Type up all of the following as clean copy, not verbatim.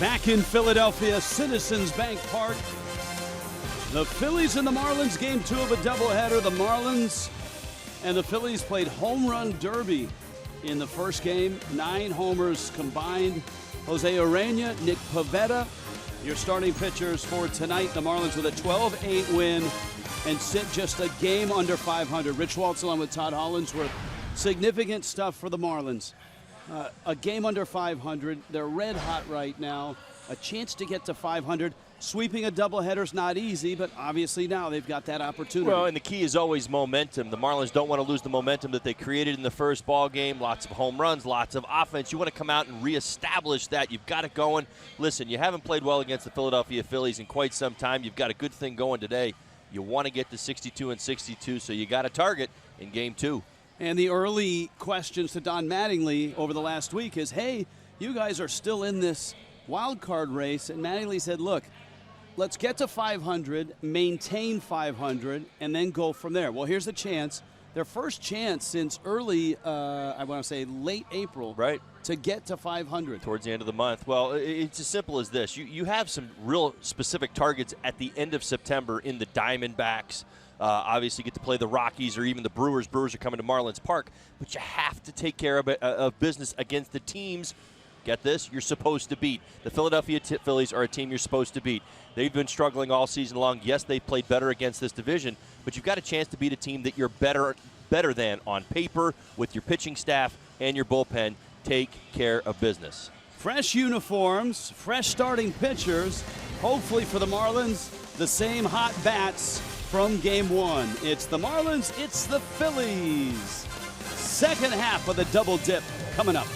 Back in Philadelphia, Citizens Bank Park. The Phillies and the Marlins, game 2 of a doubleheader. The Marlins and the Phillies played home run derby in the first game. 9 homers combined. Jose Urena, Nick Pivetta, your starting pitchers for tonight. The Marlins with a 12-8 win and sit just a game under 500. Rich Waltz along with Todd Hollandsworth. Significant stuff for the Marlins. A game under 500. They're red hot right now. A chance to get to 500. Sweeping a doubleheader's not easy, but obviously now they've got that opportunity. Well, and the key is always momentum. The Marlins don't want to lose the momentum that they created in the first ball game. Lots of home runs, lots of offense. You want to come out and reestablish that. You've got it going. Listen, you haven't played well against the Philadelphia Phillies in quite some time. You've got a good thing going today. You want to get to 62-62, so you got a target in game 2. And the early questions to Don Mattingly over the last week is, hey, you guys are still in this wild card race. And Mattingly said, look, let's get to 500, maintain 500, and then go from there. Well, here's the chance. Their first chance since early, I want to say late April, right, to get to 500. Towards the end of the month. Well, it's as simple as this. You have some real specific targets at the end of September in the Diamondbacks. Obviously, get to play the Rockies or even the Brewers. Brewers are coming to Marlins Park. But you have to take care of business against the teams, get this, you're supposed to beat. The Philadelphia Phillies are a team you're supposed to beat. They've been struggling all season long. Yes, they played better against this division, but you've got a chance to beat a team that you're better than on paper with your pitching staff and your bullpen. Take care of business. Fresh uniforms, fresh starting pitchers. Hopefully for the Marlins, the same hot bats from game 1. It's the Marlins, it's the Phillies. Second half of the double dip coming up.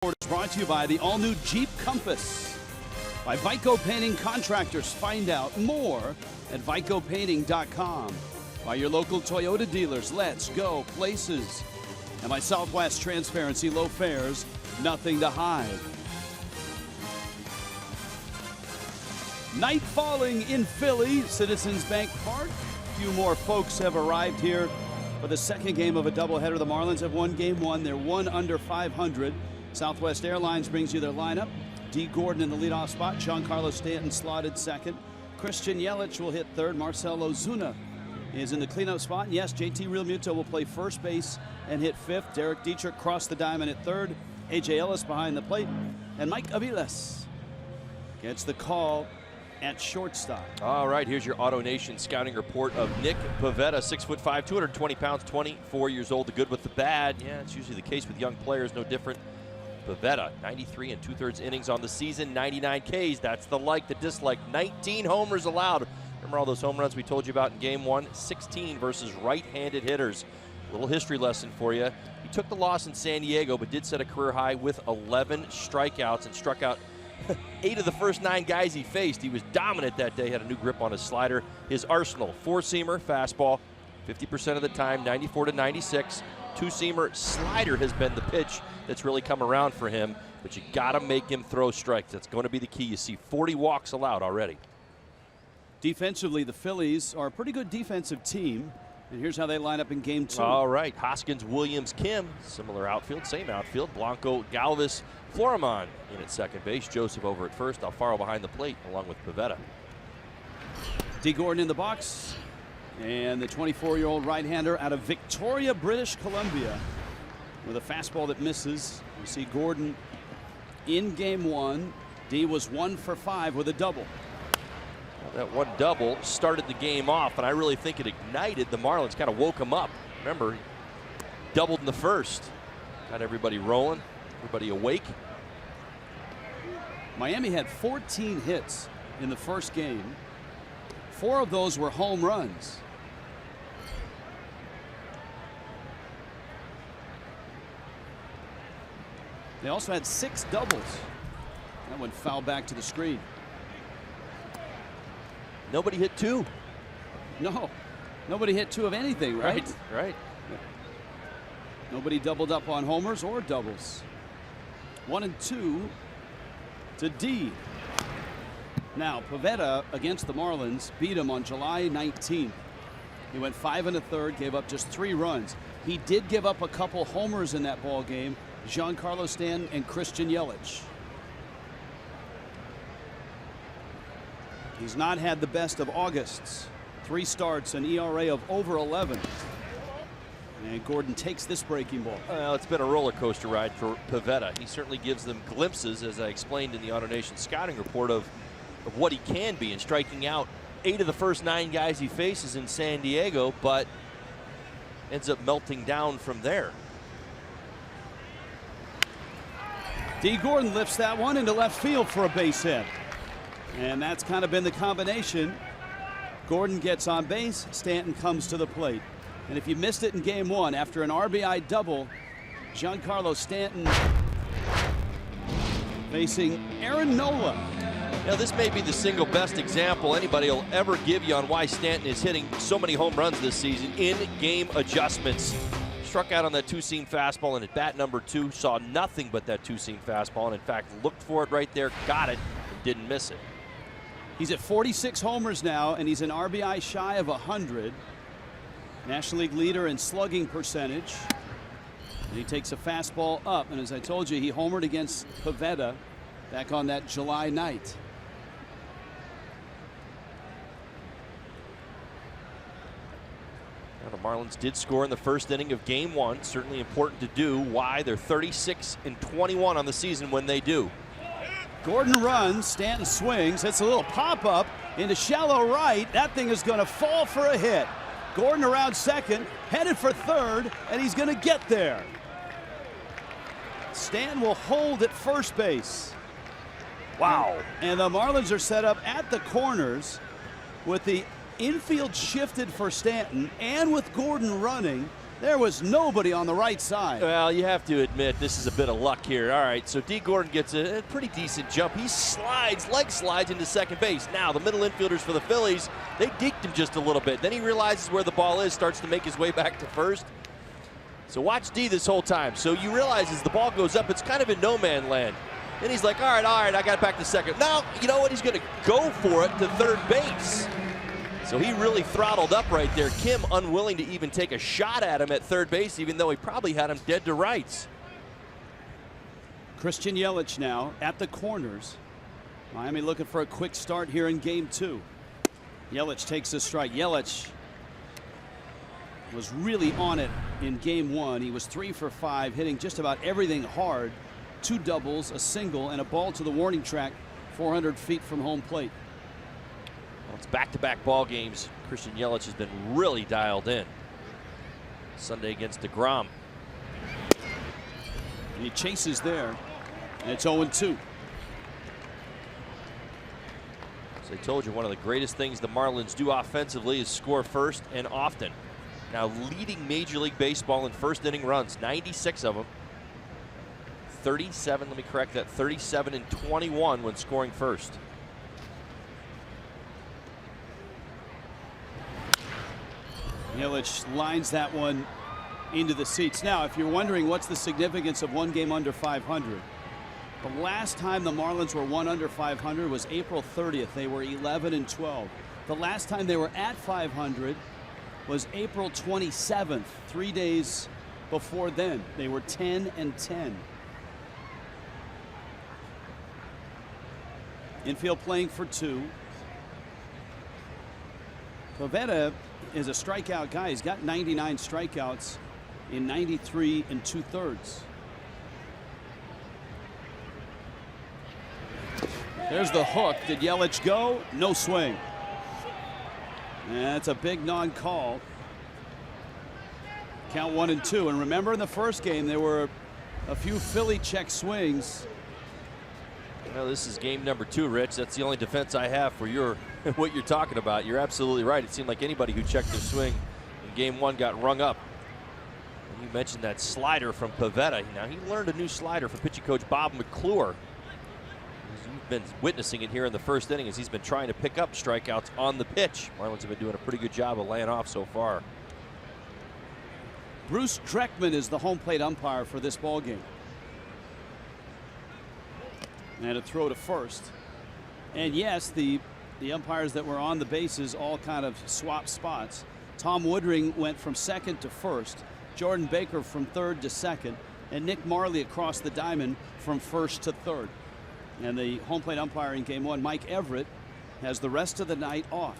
It's brought to you by the all-new Jeep Compass. By Vico Painting Contractors. Find out more at vicopainting.com. By your local Toyota dealers. Let's go places. And by Southwest Transparency, low fares, nothing to hide. Night falling in Philly, Citizens Bank Park. A few more folks have arrived here For the second game of a doubleheader, the Marlins have won game one. They're 1 under 500. Southwest Airlines brings you their lineup. D. Gordon in the leadoff spot. Giancarlo Stanton slotted second. Christian Yelich will hit third. Marcell Ozuna is in the cleanup spot. And yes, JT Realmuto will play first base and hit fifth. Derek Dietrich crossed the diamond at third. A.J. Ellis behind the plate. And Mike Aviles gets the call at shortstop. All right, here's your Auto Nation scouting report of Nick Pivetta, 6'5", 220 pounds, 24 years old. The good with the bad. Yeah, it's usually the case with young players, no different. Pivetta, 93 and 2/3 innings on the season, 99 Ks. That's the like, the dislike. 19 homers allowed. Remember all those home runs we told you about in game one? 16 versus right-handed hitters. A little history lesson for you. He took the loss in San Diego, but did set a career high with 11 strikeouts and struck out 8 of the first 9 guys he faced. He was dominant that day, had a new grip on his slider. His arsenal, 4-seamer, fastball, 50% of the time, 94 to 96. 2-seamer slider has been the pitch that's really come around for him, but you got to make him throw strikes. That's going to be the key. You see 40 walks allowed already. Defensively, the Phillies are a pretty good defensive team. And here's how they line up in game two. All right, Hoskins, Williams, Kim, similar outfield, same outfield. Blanco, Galvis, Florimon in at second base. Joseph over at first. Alfaro behind the plate, along with Pivetta. D. Gordon in the box. And the 24-year-old right-hander out of Victoria, British Columbia, with a fastball that misses. You see Gordon in game one. D was 1 for 5 with a double. That one double started the game off, and I really think it ignited the Marlins, kind of woke them up. Remember, he doubled in the first. Got everybody rolling, everybody awake. Miami had 14 hits in the first game. 4 of those were home runs. They also had 6 doubles. That one fouled back to the screen. Nobody hit 2. No, nobody hit 2 of anything, right? Right. Nobody doubled up on homers or doubles. 1 and 2 to D. Now, Pivetta against the Marlins beat him on July 19th. He went 5 1/3, gave up just 3 runs. He did give up a couple homers in that ball game. Giancarlo Stanton and Christian Yelich. He's not had the best of Augusts. 3 starts, an ERA of over 11. And Gordon takes this breaking ball. Well, it's been a roller coaster ride for Pivetta. He certainly gives them glimpses, as I explained in the Auto Nation scouting report, of what he can be in striking out 8 of the first 9 guys he faces in San Diego, but ends up melting down from there. D. Gordon lifts that one into left field for a base hit. And that's kind of been the combination. Gordon gets on base, Stanton comes to the plate. And if you missed it in game one, after an RBI double, Giancarlo Stanton facing Aaron Nola. Now, this may be the single best example anybody will ever give you on why Stanton is hitting so many home runs this season. In-game adjustments. Struck out on that 2-seam fastball, and at bat number 2 saw nothing but that 2-seam fastball, and in fact looked for it right there, got it, and didn't miss it. He's at 46 homers now, and he's an RBI shy of 100. National League leader in slugging percentage. And he takes a fastball up, and as I told you, he homered against Pivetta back on that July night. Now, the Marlins did score in the first inning of game 1. Certainly important to do. Why? They're 36 and 21 on the season when they do. Gordon runs, Stanton swings, hits a little pop-up into shallow right. That thing is going to fall for a hit. Gordon around second, headed for third, and he's going to get there. Stanton will hold at first base. Wow. And the Marlins are set up at the corners with the infield shifted for Stanton, and with Gordon running, there was nobody on the right side. Well, you have to admit this is a bit of luck here. All right, so D. Gordon gets a pretty decent jump. He slides, leg slides into second base. Now, the middle infielders for the Phillies, they deked him just a little bit. Then he realizes where the ball is, starts to make his way back to first. So watch D this whole time. So you realize as the ball goes up, it's kind of in no man land. Then he's like, all right, I got it back to second. Now, you know what? He's going to go for it to third base. So he really throttled up right there. Kim unwilling to even take a shot at him at third base, even though he probably had him dead to rights. Christian Yelich now at the corners. Miami looking for a quick start here in game 2. Yelich takes a strike. Yelich was really on it in game 1. He was 3 for 5, hitting just about everything hard. 2 doubles, a single, and a ball to the warning track 400 feet from home plate. Well, it's back-to-back ball games. Christian Yelich has been really dialed in. Sunday against DeGrom. And he chases there. And it's 0-2. As I told you, one of the greatest things the Marlins do offensively is score first and often. Now leading Major League Baseball in first inning runs, 96 of them. 37, let me correct that, 37 and 21 when scoring first. Yelich lines that one into the seats. Now, if you're wondering what's the significance of one game under 500, the last time the Marlins were one under 500 was April 30th. They were 11 and 12. The last time they were at 500 was April 27th, 3 days before then. They were 10 and 10. Infield playing for 2. Pivetta is a strikeout guy. He's got 99 strikeouts in 93 2/3. There's the hook. Did Yelich go? No swing. And that's a big non-call. Count 1-2. And remember, in the first game, there were a few Philly check swings. Well, this is game number 2, Rich. That's the only defense I have for what you're talking about. You're absolutely right. It seemed like anybody who checked their swing in game 1 got rung up. And you mentioned that slider from Pivetta. Now, he learned a new slider from pitching coach Bob McClure. You've been witnessing it here in the first inning as he's been trying to pick up strikeouts on the pitch. Marlins have been doing a pretty good job of laying off so far. Bruce Dreckman is the home plate umpire for this ball game. And a throw to first. And yes, the umpires that were on the bases all kind of swapped spots. Tom Woodring went from second to first. Jordan Baker from third to second. And Nick Marley across the diamond from first to third. And the home plate umpire in game 1, Mike Everett, has the rest of the night off.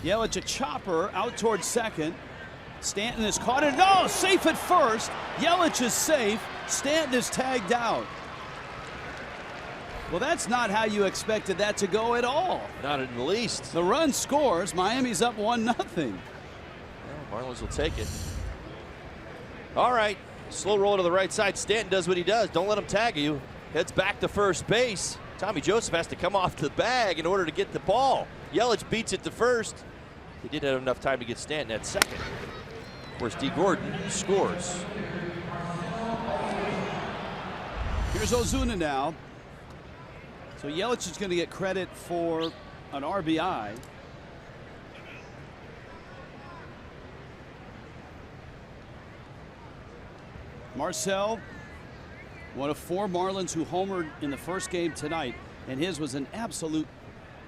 Yelich a chopper out towards second. Stanton is caught it. No, safe at first. Yelich is safe. Stanton is tagged out. Well, that's not how you expected that to go at all. Not in the least. The run scores. Miami's up 1-0. Well, Marlins will take it. All right. Slow roll to the right side. Stanton does what he does. Don't let him tag you. Heads back to first base. Tommy Joseph has to come off the bag in order to get the ball. Yelich beats it to first. He didn't have enough time to get Stanton at second. Of course, D. Gordon scores. Here's Ozuna now. So Yelich is going to get credit for an RBI. Marcel, one of 4 Marlins who homered in the first game tonight, and his was an absolute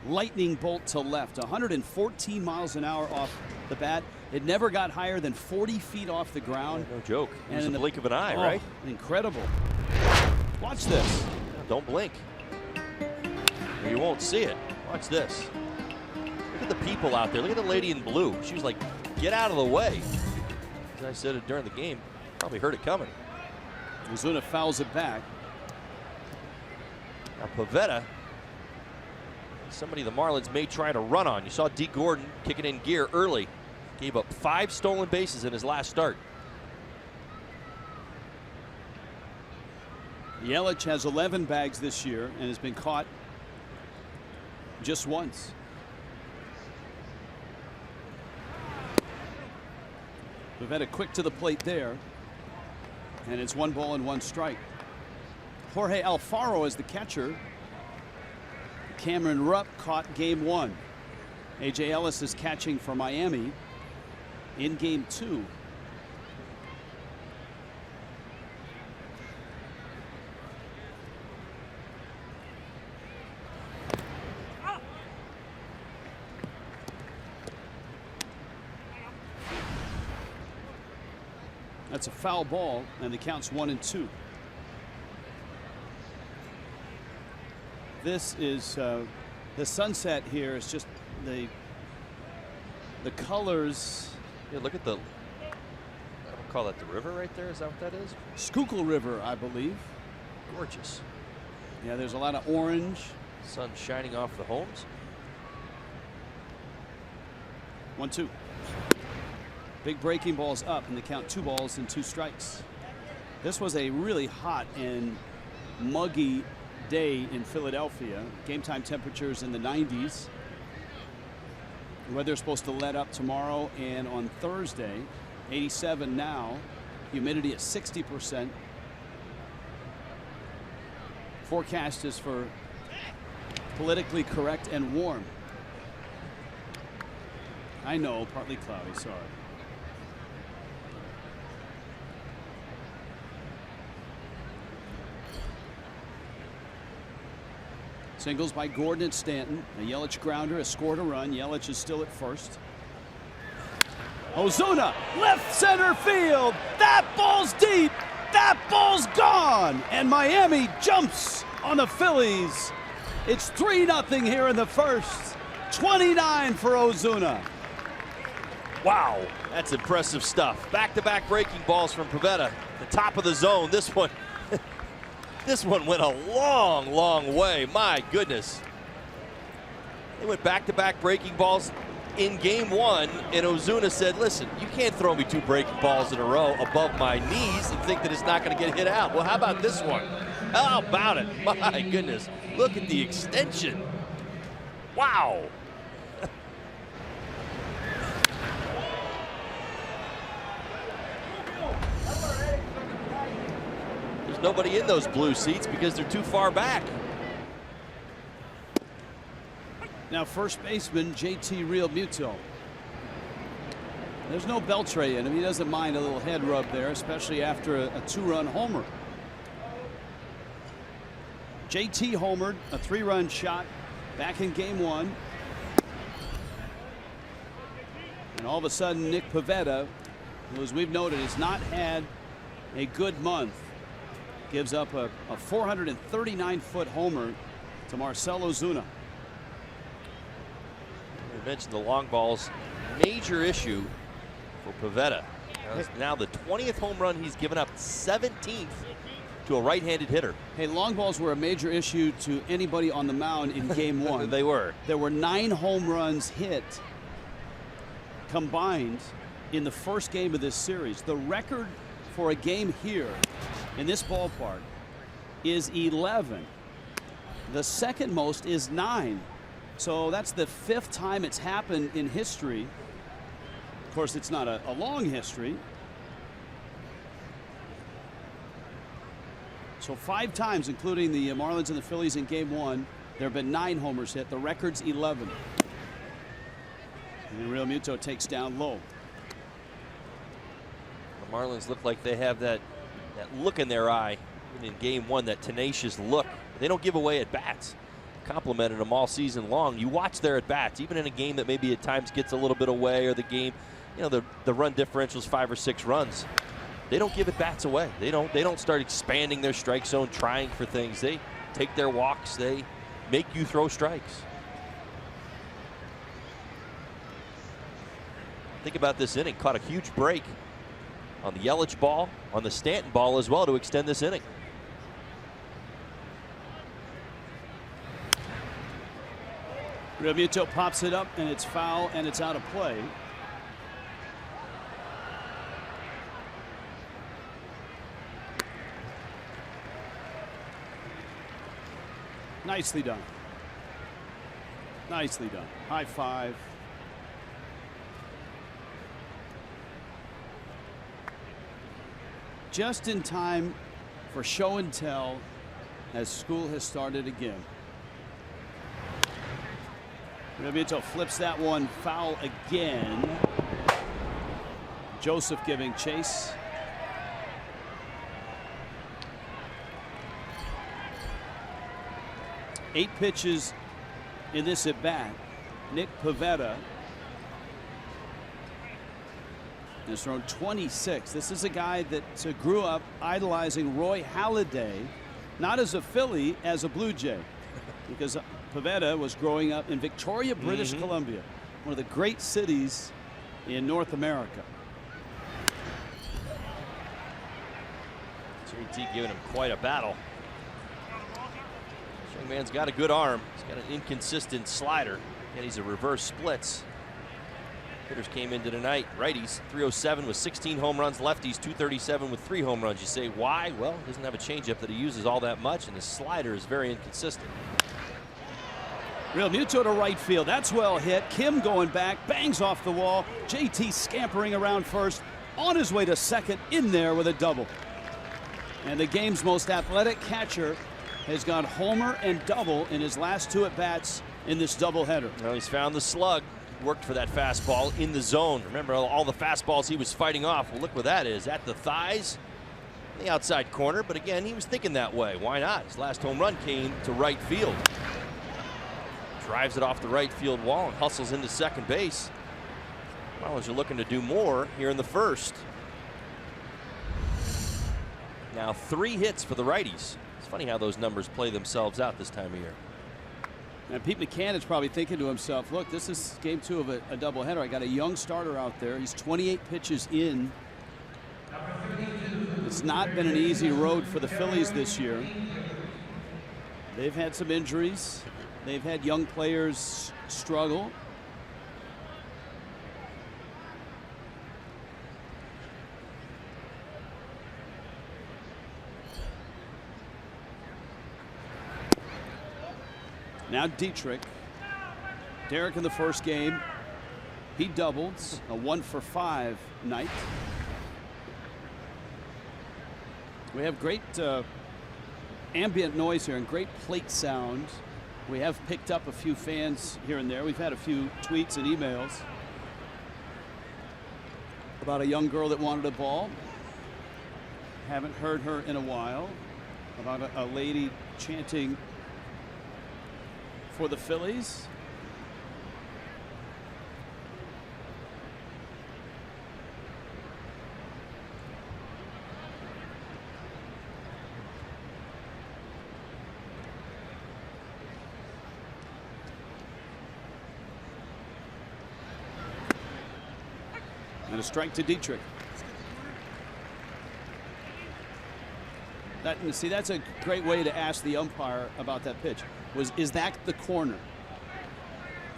lightning bolt to left. 114 miles an hour off the bat. It never got higher than 40 feet off the ground. No joke. It was in a blink of an eye, right? Incredible. Watch this. Don't blink. Or you won't see it. Watch this. Look at the people out there. Look at the lady in blue. She was like, get out of the way. As I said it during the game, probably heard it coming. Ozuna fouls it back. Now Pivetta, somebody the Marlins may try to run on. You saw D. Gordon kicking in gear early. Gave up 5 stolen bases in his last start. Yelich has 11 bags this year and has been caught just once. Pivetta quick to the plate there. And it's 1 ball and 1 strike. Jorge Alfaro is the catcher. Cameron Rupp caught game 1. A.J. Ellis is catching for Miami in game 2. That's a foul ball, and the count's 1-2. This is the sunset here is just the colors. Yeah, look at the. I would call that the river right there. Is that what that is? Schuylkill River, I believe. Gorgeous. Yeah, there's a lot of orange. Sun shining off the homes. 1-2. Big breaking balls up, and the count 2 balls and 2 strikes. This was a really hot and muggy day in Philadelphia. Game time temperatures in the 90s. The weather's supposed to let up tomorrow and on Thursday. 87 now. Humidity at 60%. Forecast is for politically correct and warm. I know, partly cloudy, sorry. Singles by Gordon and Stanton. A Yelich grounder has scored a run. Yelich is still at first. Ozuna, left center field. That ball's deep. That ball's gone. And Miami jumps on the Phillies. It's 3-0 here in the first. 29 for Ozuna. Wow, that's impressive stuff. Back-to-back breaking balls from Pivetta. The top of the zone. This one. This one went a long, long way. My goodness. They went back-to-back breaking balls in game 1, and Ozuna said, listen, you can't throw me 2 breaking balls in a row above my knees and think that it's not going to get hit out. Well, how about this one? How about it? My goodness. Look at the extension. Wow. Nobody in those blue seats because they're too far back. Now first baseman JT Realmuto. There's no Beltre in him. He doesn't mind a little head rub there, especially after a 2-run homer. JT homered, a 3-run shot back in game 1. And all of a sudden Nick Pivetta, who as we've noted has not had a good month, gives up a 439-foot homer to Marcell Ozuna. We mentioned the long balls, major issue for Pivetta. Now the 20th home run he's given up, 17th to a right-handed hitter. Hey, long balls were a major issue to anybody on the mound in game 1. They were. There were 9 home runs hit combined in the first game of this series. The record for a game here in this ballpark is 11. The second most is 9. So that's the 5th time it's happened in history. Of course, it's not a long history. So 5 times, including the Marlins and the Phillies in game 1, there have been 9 homers hit. The record's 11. And then Realmuto takes down low. The Marlins look like they have that look in their eye in game 1, that tenacious look. They don't give away at bats. Complimented them all season long. You watch their at bats, even in a game that maybe at times gets a little bit away, or the game, you know, the run differential is 5 or 6 runs. They don't give at bats away. They don't start expanding their strike zone, trying for things. They take their walks. They make you throw strikes. Think about this inning. Caught a huge break on the Yelich ball, on the Stanton ball as well to extend this inning. Realmuto pops it up, and it's foul, and it's out of play. Nicely done. Nicely done. High five. Just in time for show and tell as school has started again. Realmuto flips that one foul again. Joseph giving chase. Eight pitches in this at bat. Nick Pivetta Has thrown 26. This is a guy that grew up idolizing Roy Halladay, not as a Philly, as a Blue Jay, because Pivetta was growing up in Victoria, British Columbia, one of the great cities in North America. JT giving him quite a battle. Young man's got a good arm. He's got an inconsistent slider, and he's a reverse splits. Hitters came into tonight. Righties 307 with 16 home runs. Lefties 237 with 3 home runs. You say why? Well, he doesn't have a changeup that he uses all that much, and his slider is very inconsistent. Real Muto to right field. That's well hit. Kim going back, bangs off the wall. JT scampering around first, on his way to second, in there with a double. And the game's most athletic catcher has gone homer and double in his last 2 at-bats in this doubleheader. Well, he's found the slug. Worked for that fastball in the zone. Remember all the fastballs he was fighting off. Well, look where that is. At the thighs, the outside corner. But again, he was thinking that way. Why not? His last home run came to right field. Drives it off the right field wall and hustles into second base. Marlins are looking to do more here in the first. Now 3 hits for the righties. It's funny how those numbers play themselves out this time of year. And Pete McCann is probably thinking to himself, look, this is game 2 of a doubleheader. I got a young starter out there. He's 28 pitches in. It's not been an easy road for the Phillies this year. They've had some injuries. They've had young players struggle. Now Dietrich. Derek in the first game, he doubles, a 1-for-5 night. We have great ambient noise here and great plate sound. We have picked up a few fans here and there. We've had a few tweets and emails about a young girl that wanted a ball. Haven't heard her in a while. About a lady chanting for the Phillies. And a strike to Dietrich. See, that's a great way to ask the umpire about that pitch. Is that the corner?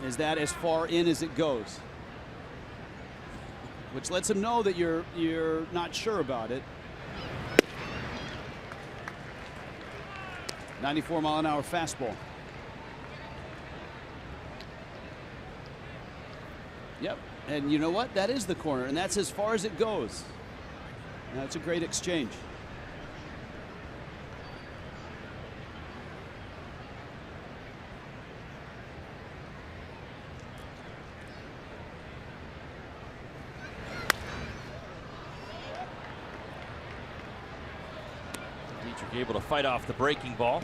Is that as far in as it goes? Which lets him know that you're not sure about it. 94-mile-an-hour fastball. Yep, and you know what? That is the corner, and that's as far as it goes. That's a great exchange. Able to fight off the breaking ball.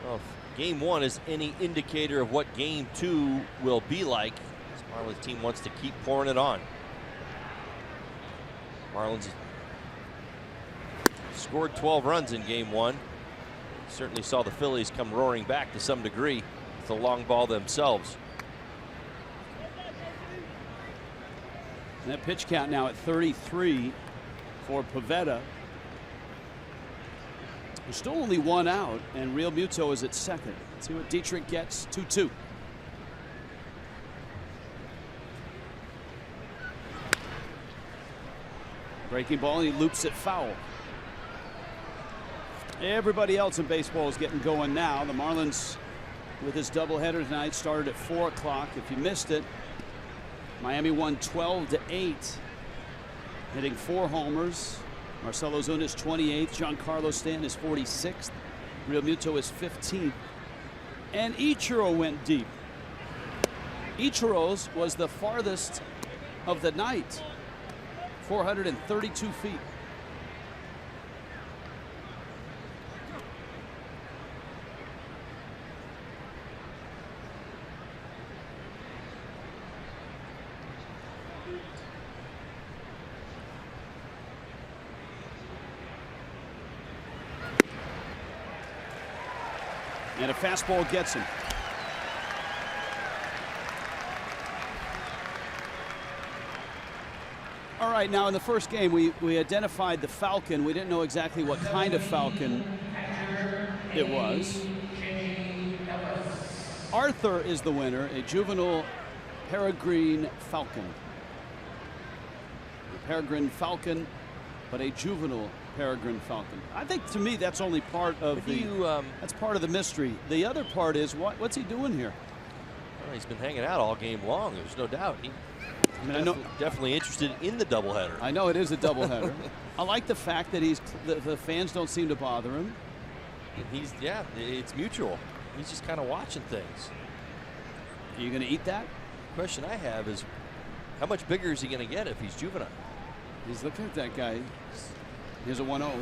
Well, if game 1 is any indicator of what game 2 will be like, this Marlins team wants to keep pouring it on. Marlins scored 12 runs in game 1. Certainly saw the Phillies come roaring back to some degree with the long ball themselves. And that pitch count now at 33 for Pivetta. There's still only 1 out, and Real Muto is at second. Let's see what Dietrich gets. 2-2. Breaking ball, and he loops it foul. Everybody else in baseball is getting going now. The Marlins, with this doubleheader tonight, started at 4 o'clock. If you missed it, Miami won 12-8, hitting 4 homers. Marcell Ozuna is 28th. Giancarlo Stanton is 46th. Real Muto is 15th. And Ichiro went deep. Ichiro's was the farthest of the night, 432 feet. And a fastball gets him. All right, now in the first game, we identified the Falcon. We didn't know exactly what kind of Falcon it was. Arthur is the winner, a juvenile peregrine falcon. A peregrine falcon, but a juvenile peregrine falcon. I think, to me, that's only part of that's part of the mystery. The other part is what's he doing here? Well, he's been hanging out all game long. There's no doubt. I know, definitely interested in the doubleheader. I know it is a doubleheader. I like the fact that the fans don't seem to bother him. It's mutual. He's just kind of watching things. Are you going to eat that? The question I have is, how much bigger is he going to get if he's juvenile? He's looking at that guy. Here's a 1-0.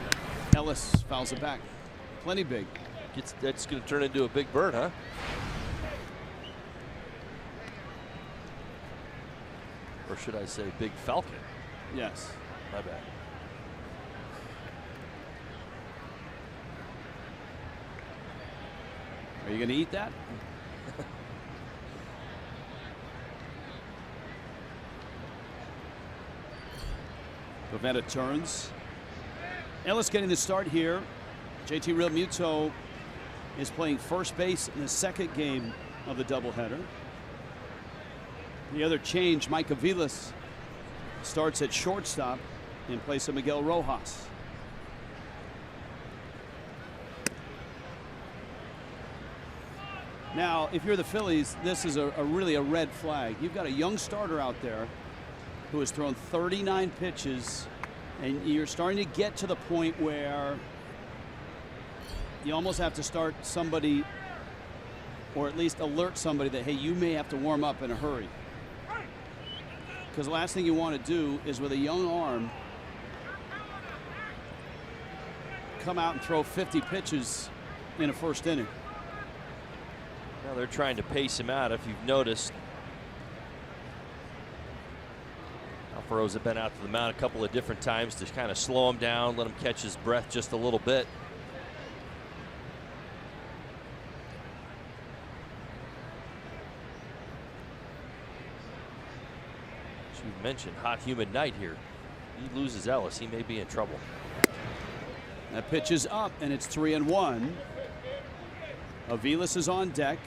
Ellis fouls it back. Plenty big. That's going to turn into a big bird, huh? Or should I say big falcon? Yes. My bad. Are you going to eat that? Pavetta turns. Ellis getting the start here. JT Realmuto is playing first base in the second game of the doubleheader. The other change, Mike Aviles starts at shortstop in place of Miguel Rojas. Now, if you're the Phillies, this is really a red flag. You've got a young starter out there who has thrown 39 pitches, and you're starting to get to the point where you almost have to start somebody, or at least alert somebody that, hey, you may have to warm up in a hurry. Because the last thing you want to do is, with a young arm, come out and throw 50 pitches in a first inning. Well, they're trying to pace him out, if you've noticed. Alfaro's have been out to the mound a couple of different times to kind of slow him down, let him catch his breath just a little bit. As you mentioned, hot, humid night here. He loses Ellis, he may be in trouble. That pitch is up, and it's 3-1. Aviles is on deck.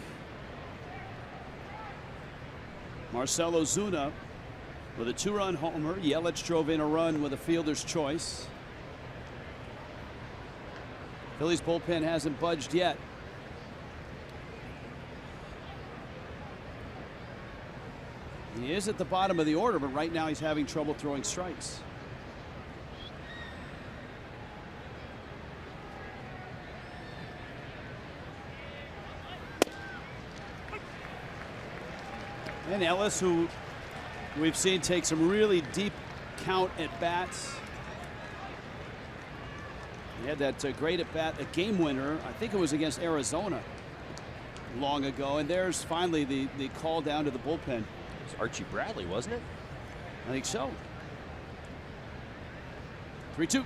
Marcell Ozuna with a 2-run homer. Yelich drove in a run with a fielder's choice. Phillies bullpen hasn't budged yet. He is at the bottom of the order, but right now he's having trouble throwing strikes. And Ellis, who we've seen take some really deep count at bats. He had that great at bat, a game winner. I think it was against Arizona long ago. And there's finally the call down to the bullpen. It was Archie Bradley, wasn't it? I think so. 3-2.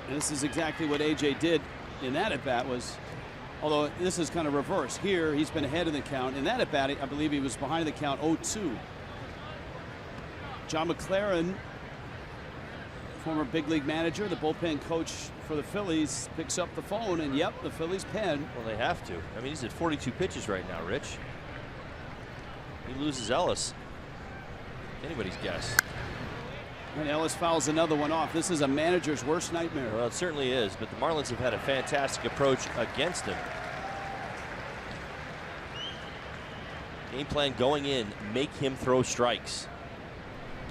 And this is exactly what AJ did in that at bat. Was, although this is kind of reverse. Here he's been ahead in the count. In that at bat, I believe he was behind the count 0-2. John McLaren, former big league manager, the bullpen coach for the Phillies, picks up the phone, and yep, the Phillies pen. Well, they have to. I mean, he's at 42 pitches right now, Rich. He loses Ellis. Anybody's guess. And Ellis fouls another one off. This is a manager's worst nightmare. Well, it certainly is, but the Marlins have had a fantastic approach against him. Game plan going in, make him throw strikes.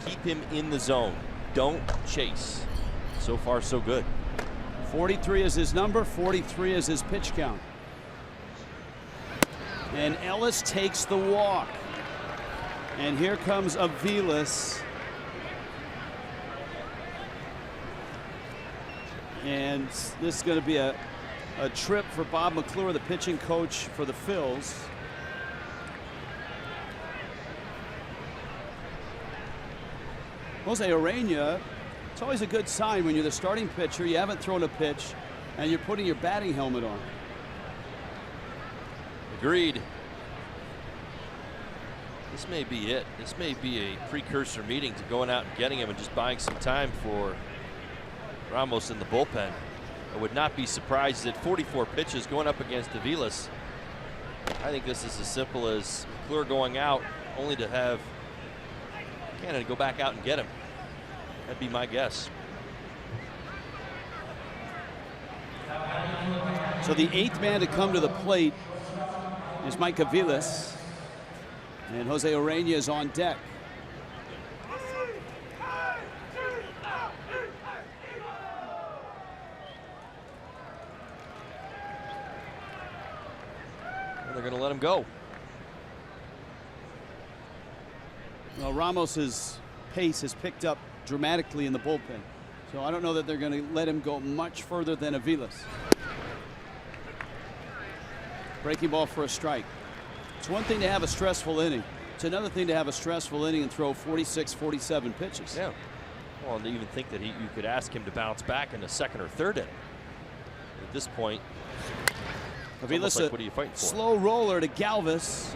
Keep him in the zone. Don't chase. So far, so good. 43 is his number, 43 is his pitch count. And Ellis takes the walk. And here comes Aviles. And this is going to be a trip for Bob McClure, the pitching coach for the Phils. Jose Urena, it's always a good sign when you're the starting pitcher. You haven't thrown a pitch. and you're putting your batting helmet on. Agreed. This may be it. This may be a precursor meeting to going out and getting him and just buying some time for Ramos in the bullpen. I would not be surprised at 44 pitches going up against Aviles. I think this is as simple as McClure going out only to have Canada go back out and get him. That'd be my guess. So the 8th man to come to the plate is Mike Aviles. And Jose Urena is on deck. They're going to let him go. Well, Ramos's pace has picked up dramatically in the bullpen. So I don't know that they're going to let him go much further than Aviles. Breaking ball for a strike. It's one thing to have a stressful inning. It's another thing to have a stressful inning and throw 46, 47 pitches. Yeah. Well, and to even think that you could ask him to bounce back in the 2nd or 3rd inning. At this point, Aviles, like, what are you fighting for? Slow roller to Galvis,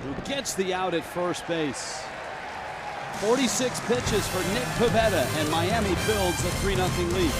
who gets the out at first base. 46 pitches for Nick Pivetta, and Miami builds a 3-0 lead.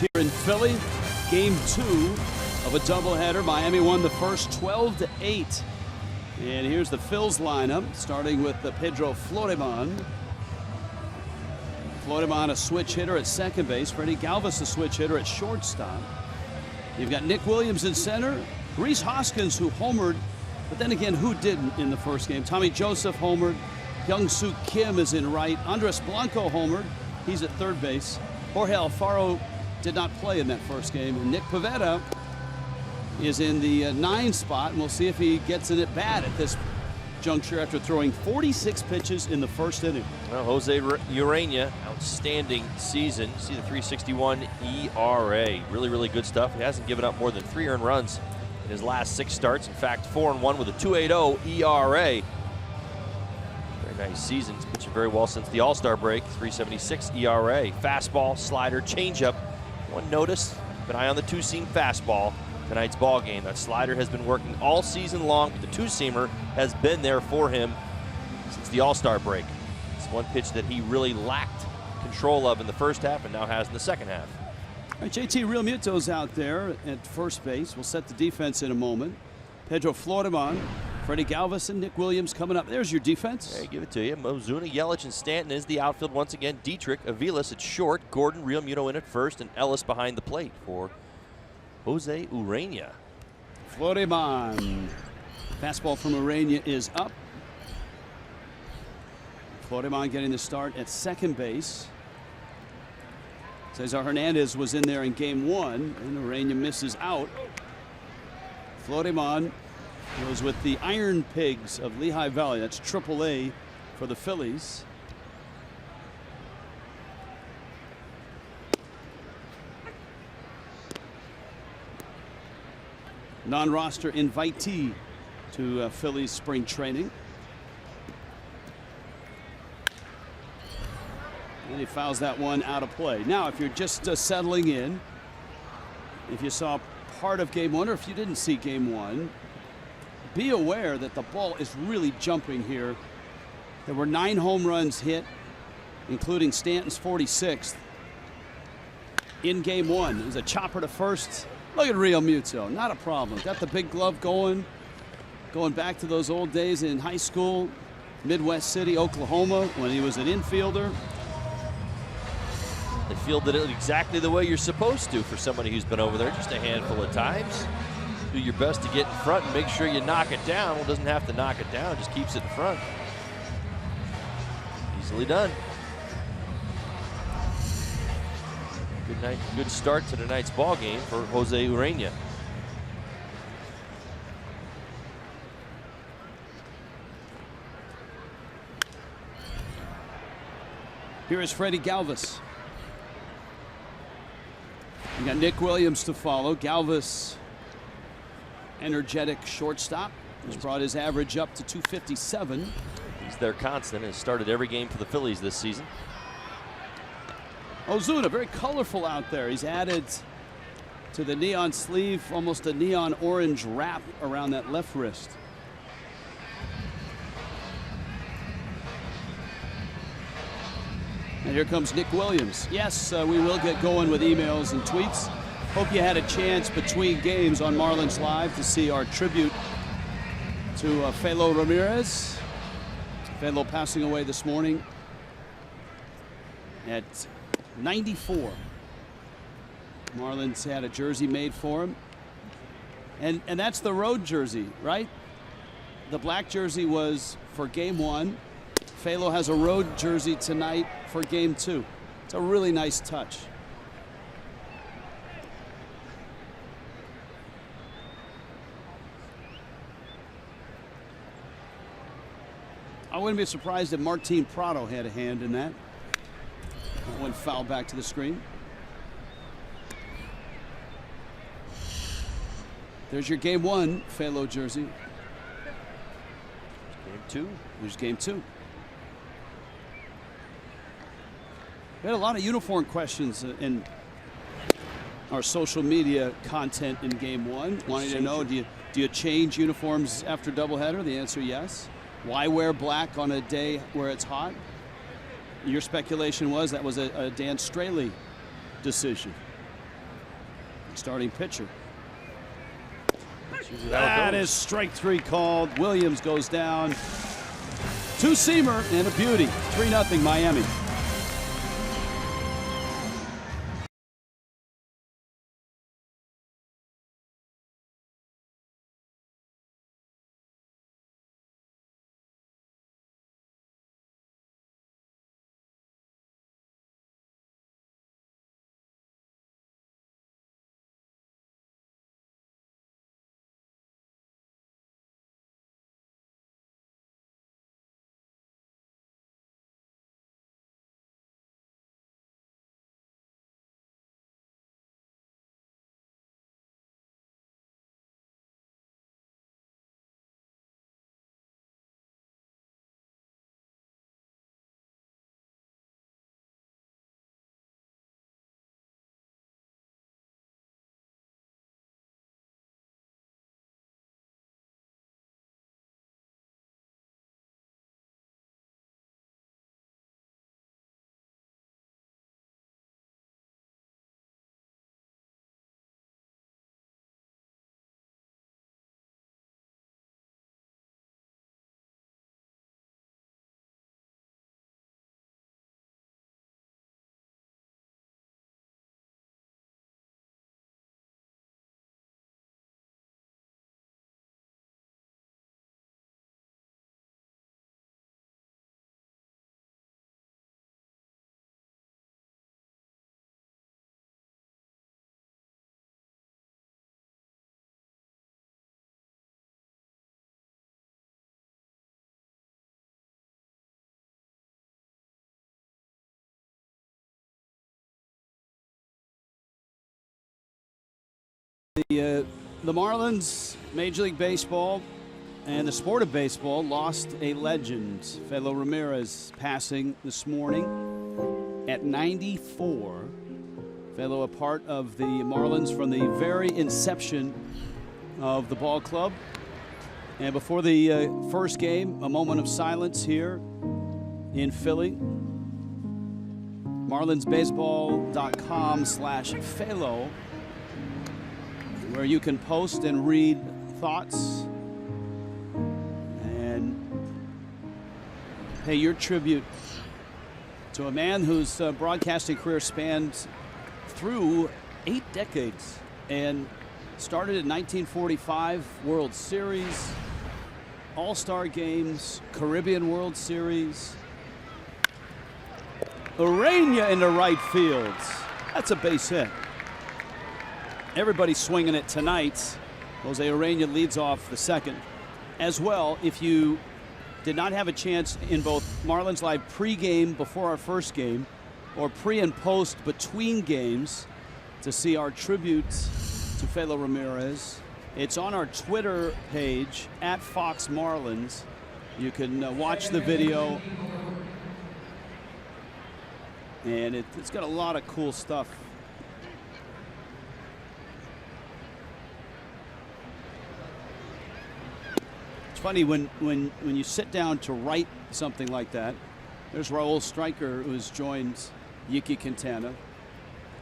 Here in Philly, game 2 of a doubleheader. Miami won the first 12-8. And here's the Phils lineup, starting with the Pedro Florimon. Florimon, a switch hitter at second base. Freddie Galvis, a switch hitter at shortstop. You've got Nick Williams in center. Rhys Hoskins, who homered, but then again, who didn't in the first game? Tommy Joseph homered. Young-Soo Kim is in right. Andres Blanco homered. He's at third base. Jorge Alfaro did not play in that first game. And Nick Pivetta is in the 9 spot, and we'll see if he gets it at bat at this juncture after throwing 46 pitches in the first inning. Well, Jose Urena, outstanding season. See the 3.61 ERA. Really, really good stuff. He hasn't given up more than 3 earned runs in his last 6 starts. In fact, 4-1 with a 2.80 ERA. Very nice season. He's pitching very well since the All-Star break. 3.76 ERA. Fastball, slider, changeup. One notice, keep an eye on the 2-seam fastball tonight's ball game. That slider has been working all season long, but the 2-seamer has been there for him since the All-Star break. It's one pitch that he really lacked control of in the first half and now has in the second half. All right, JT Realmuto's out there at first base. We'll set the defense in a moment. Pedro Florimon, Freddie Galvis, and Nick Williams coming up. There's your defense. Hey, give it to you. Mozuna, Yelich, and Stanton is the outfield once again. Dietrich, Aviles at short. Gordon, Realmuto in at first, and Ellis behind the plate for Jose Urena. Florimon. Fastball from Urena is up. Florimon getting the start at second base. Cesar Hernandez was in there in game 1, and Urena misses out. Florimon He was with the Iron Pigs of Lehigh Valley. That's AAA for the Phillies. Non-roster invitee to Phillies spring training. And he fouls that one out of play. Now, if you're just settling in, if you saw part of game one or if you didn't see game one, be aware that the ball is really jumping here. There were 9 home runs hit, including Stanton's 46th in game one. It was a chopper to first. Look at Real Muto, not a problem. Got the big glove going back to those old days in high school, Midwest City, Oklahoma, when he was an infielder. They fielded it exactly the way you're supposed to for somebody who's been over there just a handful of times. Do your best to get in front and make sure you knock it down. Well, doesn't have to knock it down, just keeps it in front. Easily done. Good night, good start to tonight's ball game for Jose Urena. Here is Freddie Galvis. You got Nick Williams to follow. Galvis, energetic shortstop, has brought his average up to 257. He's their constant, has started every game for the Phillies this season. Ozuna, very colorful out there. He's added to the neon sleeve, almost a neon orange wrap around that left wrist. And here comes Nick Williams. Yes, we will get going with emails and tweets. Hope you had a chance between games on Marlins Live to see our tribute to Felo Ramirez. Felo passing away this morning at 94. Marlins had a jersey made for him. And that's the road jersey, right? The black jersey was for game one. Felo has a road jersey tonight for game two. It's a really nice touch. I wouldn't be surprised if Martin Prado had a hand in that. That one foul back to the screen. There's your game one Felo jersey. Game two. Here's game two. We had a lot of uniform questions in our social media content in game one. Wanting to know, do you change uniforms after doubleheader? The answer, yes. Why wear black on a day where it's hot? Your speculation was that was a Dan Straley decision. Starting pitcher. That is strike 3 called. Williams goes down. Two-seamer and a beauty. 3-0 Miami. The Marlins, Major League Baseball, and the sport of baseball lost a legend. Philo Ramirez passing this morning at 94. Philo, a part of the Marlins from the very inception of the ball club. And before the first game, a moment of silence here in Philly. MarlinsBaseball.com/Philo, where you can post and read thoughts and pay your tribute to a man whose broadcasting career spanned through 8 decades and started in 1945, World Series, All-Star Games, Caribbean World Series. Urania into right field. That's a base hit. Everybody's swinging it tonight. Jose Urania leads off the second. As well, if you did not have a chance in both Marlins Live pregame before our first game or pre and post between games to see our tribute to Philo Ramirez, it's on our Twitter page at Fox Marlins. You can watch the video, and it's got a lot of cool stuff. It's funny when you sit down to write something like that. There's Raul Stryker, who has joined Yiki Quintana.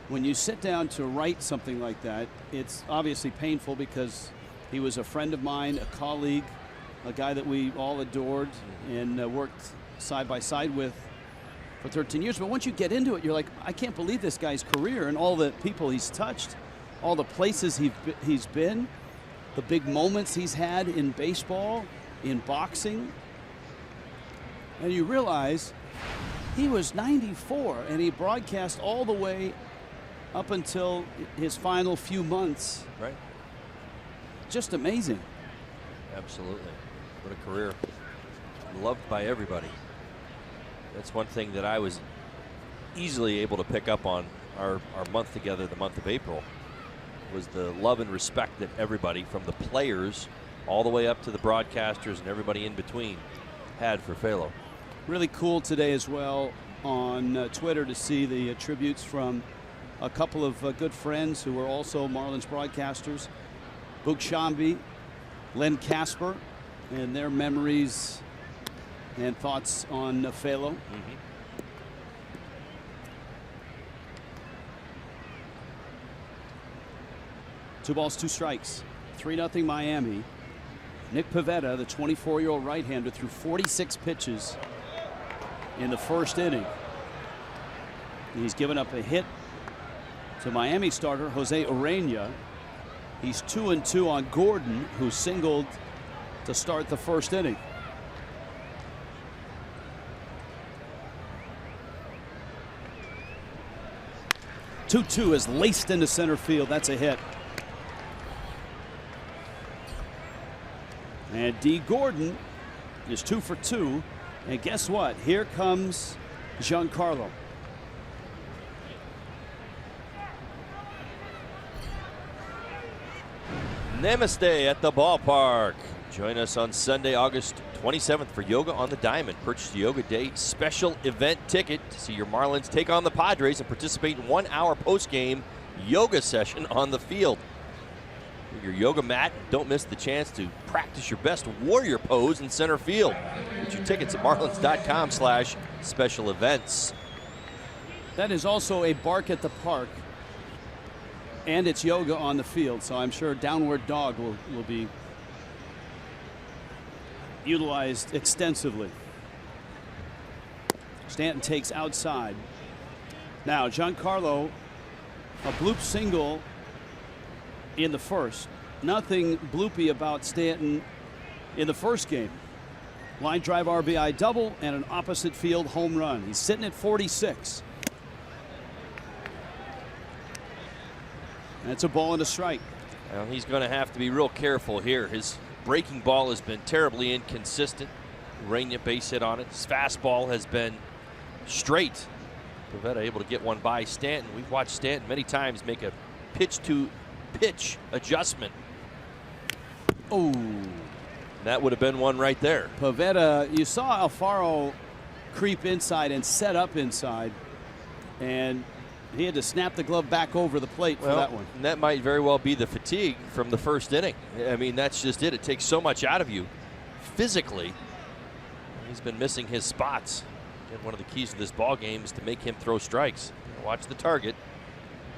When you sit down to write something like that, it's obviously painful because he was a friend of mine, a colleague, a guy that we all adored and worked side by side with for 13 years. But once you get into it, you're like, I can't believe this guy's career and all the people he's touched, all the places he's been, the big moments he's had in baseball, in boxing. And you realize he was 94 and he broadcast all the way up until his final few months. Right. Just amazing. Absolutely. What a career. Loved by everybody. That's one thing that I was easily able to pick up on our month together, the month of April, was the love and respect that everybody, from the players all the way up to the broadcasters and everybody in between, had for Philo. Really cool today as well on Twitter to see the tributes from a couple of good friends who were also Marlins broadcasters, Boog Shambi, Len Casper, and their memories and thoughts on Philo. 2 balls, 2 strikes. 3-0 Miami. Nick Pivetta, the 24-year-old right-hander, threw 46 pitches in the first inning. He's given up a hit to Miami starter Jose Urania. He's 2-2 on Gordon, who singled to start the first inning. Two is laced into center field. That's a hit. And D. Gordon is 2 for 2. And guess what? Here comes Giancarlo. Namaste at the ballpark. Join us on Sunday, August 27th for Yoga on the Diamond. Purchase the Yoga Day special event ticket to see your Marlins take on the Padres and participate in 1-hour post-game yoga session on the field. With your yoga mat, don't miss the chance to practice your best warrior pose in center field. Get your tickets at marlins.com/special events. That is also a bark at the park, and it's yoga on the field, so I'm sure downward dog will be utilized extensively. Stanton takes outside. Now Giancarlo, a bloop single in the first. Nothing bloopy about Stanton in the first game. Line drive RBI double and an opposite field home run. He's sitting at 46. That's a ball and a strike. Well, he's going to have to be real careful here. His breaking ball has been terribly inconsistent. Urania base hit on it. His fastball has been straight. Pivetta able to get one by Stanton. We've watched Stanton many times make a pitch to pitch adjustment. Oh. That would have been one right there. Pivetta, you saw Alfaro creep inside and set up inside, and he had to snap the glove back over the plate for that one. And that might very well be the fatigue from the first inning. I mean, that's just it. It takes so much out of you physically. He's been missing his spots. And one of the keys to this ball game is to make him throw strikes. Watch the target.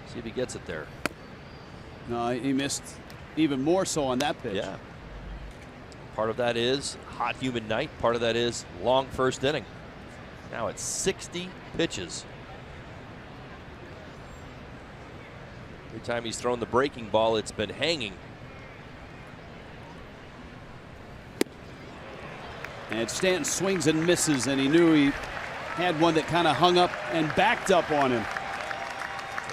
See if he gets it there. No, he missed even more so on that pitch. Yeah. Part of that is hot, humid night. Part of that is long first inning. Now it's 60 pitches. Every time he's thrown the breaking ball, it's been hanging. And Stanton swings and misses, and he knew he had one that kind of hung up and backed up on him.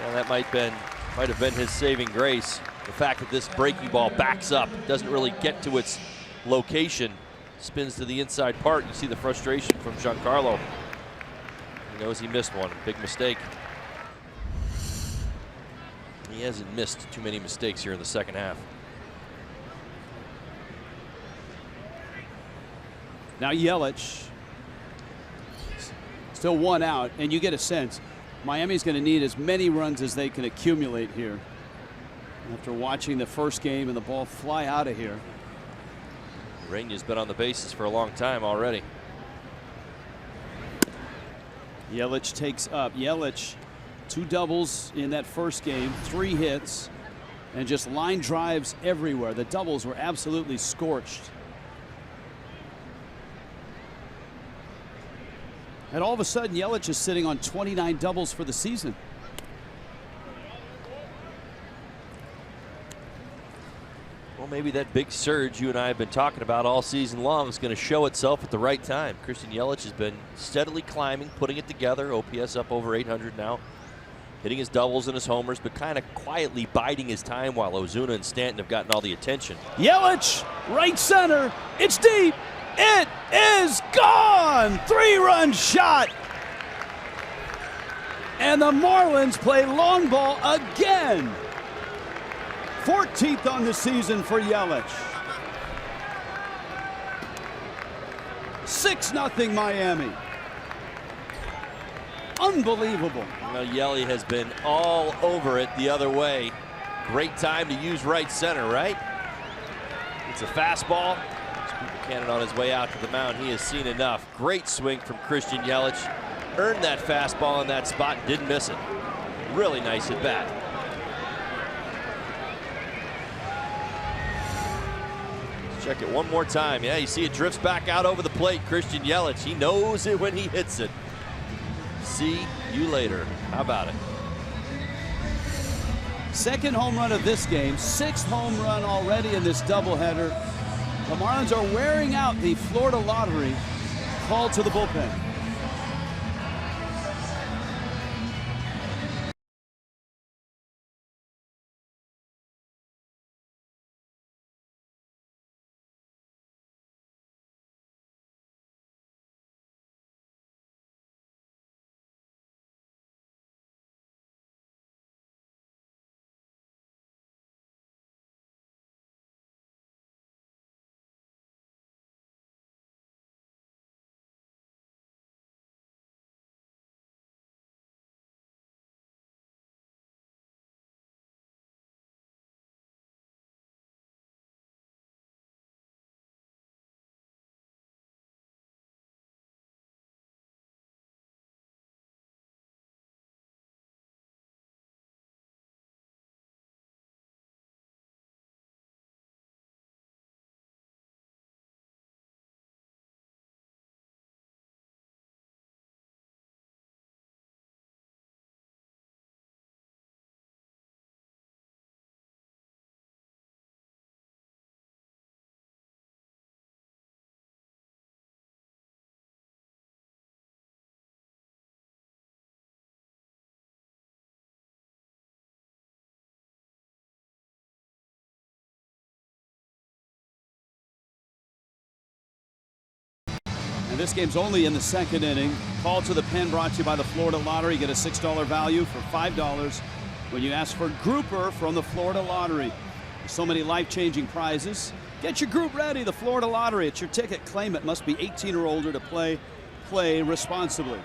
Yeah, that might have been his saving grace. The fact that this breaking ball backs up, doesn't really get to its location, spins to the inside part. You see the frustration from Giancarlo. He knows he missed one. Big mistake. He hasn't missed too many mistakes here in the second half. Now Yelich, still one out, and you get a sense Miami's going to need as many runs as they can accumulate here. After watching the first game and the ball fly out of here. Ureña's been on the bases for a long time already. Yelich takes up. Yelich, 2 doubles in that first game, 3 hits, and just line drives everywhere. The doubles were absolutely scorched. And all of a sudden, Yelich is sitting on 29 doubles for the season. Well, maybe that big surge you and I have been talking about all season long is going to show itself at the right time. Christian Yelich has been steadily climbing, putting it together. OPS up over 800 now. Hitting his doubles and his homers, but kind of quietly biding his time while Ozuna and Stanton have gotten all the attention. Yelich, right center. It's deep. It is gone. 3-run shot. And the Marlins play long ball again. 14th on the season for Yelich. 6-0 Miami. Unbelievable. You know, Yelly has been all over it the other way. Great time to use right center, right? It's a fastball. Cannon on his way out to the mound. He has seen enough. Great swing from Christian Yelich. Earned that fastball in that spot and didn't miss it. Really nice at bat. Let's check it one more time. Yeah, you see it drifts back out over the plate. Christian Yelich, he knows it when he hits it. See you later. How about it? Second home run of this game. 6th home run already in this doubleheader. The Marlins are wearing out the Florida lottery call to the bullpen. And this game's only in the 2nd inning. Call to the pen brought to you by the Florida Lottery. Get a $6 value for $5. when you ask for Grouper from the Florida Lottery. So many life-changing prizes. Get your group ready. The Florida Lottery. It's your ticket. Claim it. Must be 18 or older to play. Play responsibly.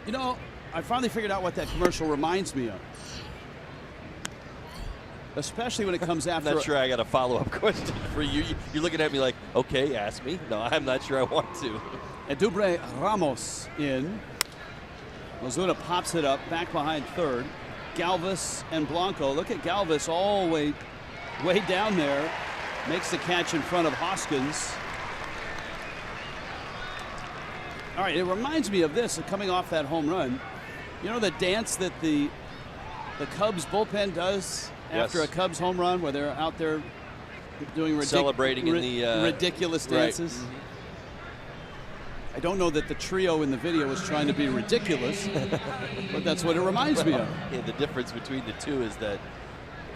You know, I finally figured out what that commercial reminds me of. Especially when it comes after. I'm not sure I got a follow-up question for you. You're looking at me like, okay, ask me. No, I'm not sure I want to. Edubre Ramos in. Ozuna pops it up, back behind third. Galvis and Blanco. Look at Galvis all way down there. Makes the catch in front of Hoskins. All right, it reminds me of this, coming off that home run. You know the dance that the Cubs bullpen does after a Cubs home run, where they're out there doing celebrating in the ridiculous dances? Right. Mm-hmm. I don't know that the trio in the video was trying to be ridiculous, but that's what it reminds me of. Yeah, the difference between the two is that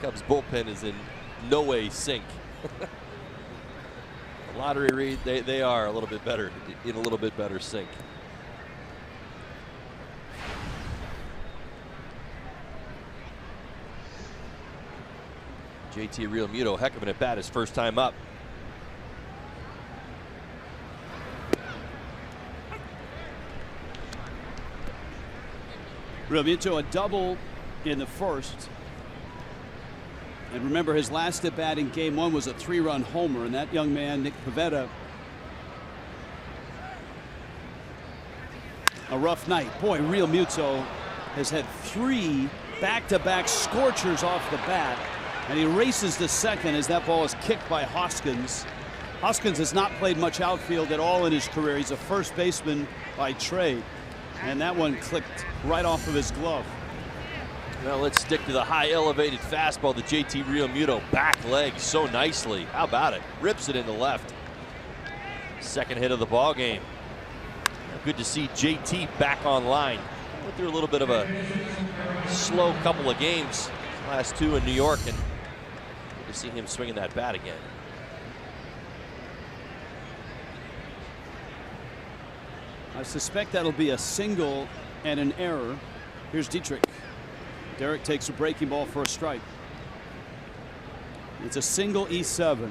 Cubs bullpen is in no way sync. The lottery read, they are a little bit better, in a little bit better sync. JT Realmuto, heck of an at bat, his first time up. Realmuto a double in the first. And remember, his last at bat in game one was a 3-run homer, and that young man, Nick Pivetta, a rough night. Boy, Realmuto has had 3 back-to-back scorchers off the bat, and he races to second as that ball is kicked by Hoskins. Hoskins has not played much outfield at all in his career. He's a first baseman by trade. And that one clipped right off of his glove. Well, let's stick to the high elevated fastball. The JT Realmuto back leg so nicely. How about it? Rips it into left. Second hit of the ball game. Good to see JT back online. Went through a little bit of a slow couple of games, last 2 in New York, and good to see him swinging that bat again. I suspect that'll be a single and an error. Here's Dietrich. Derek takes a breaking ball for a strike. It's a single E7.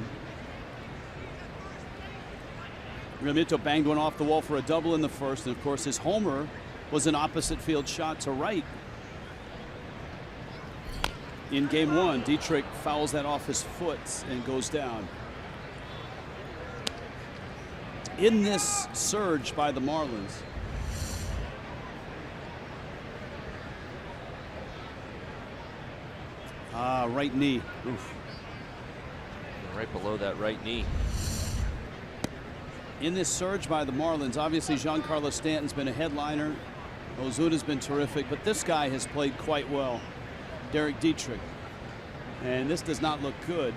Realmuto banged one off the wall for a double in the first, and of course his homer was an opposite field shot to right. In game one, Dietrich fouls that off his foot and goes down. In this surge by the Marlins, right knee. Oof. Right below that right knee. In this surge by the Marlins, obviously Giancarlo Stanton's been a headliner. Ozuna's been terrific, but this guy has played quite well. Derek Dietrich. And this does not look good.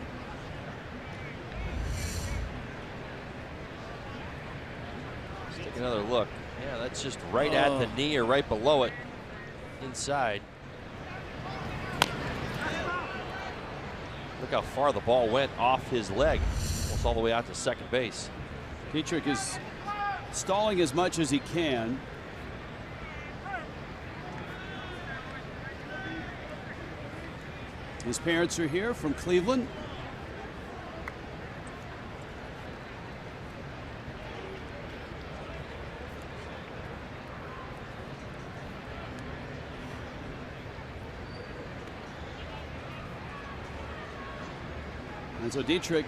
Take another look. Yeah, that's just right at the knee or right below it. Inside. Look how far the ball went off his leg. Almost all the way out to second base. Dietrich is stalling as much as he can. His parents are here from Cleveland. And so Dietrich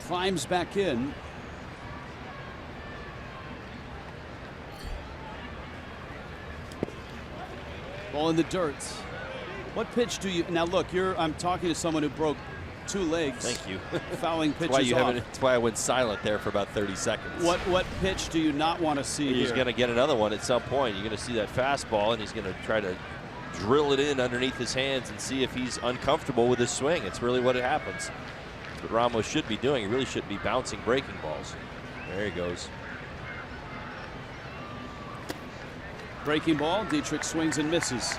climbs back in. Ball in the dirt. What pitch do you now look? I'm talking to someone who broke 2 legs. Thank you. Fouling pitches That's why I went silent there for about 30 seconds. What pitch do you not want to see? He's going to get another one at some point. You're going to see that fastball, and he's going to try to drill it in underneath his hands and see if he's uncomfortable with his swing. It's really what happens. That's what Ramos should be doing. He really shouldn't be bouncing breaking balls. There he goes. Breaking ball. Dietrich swings and misses.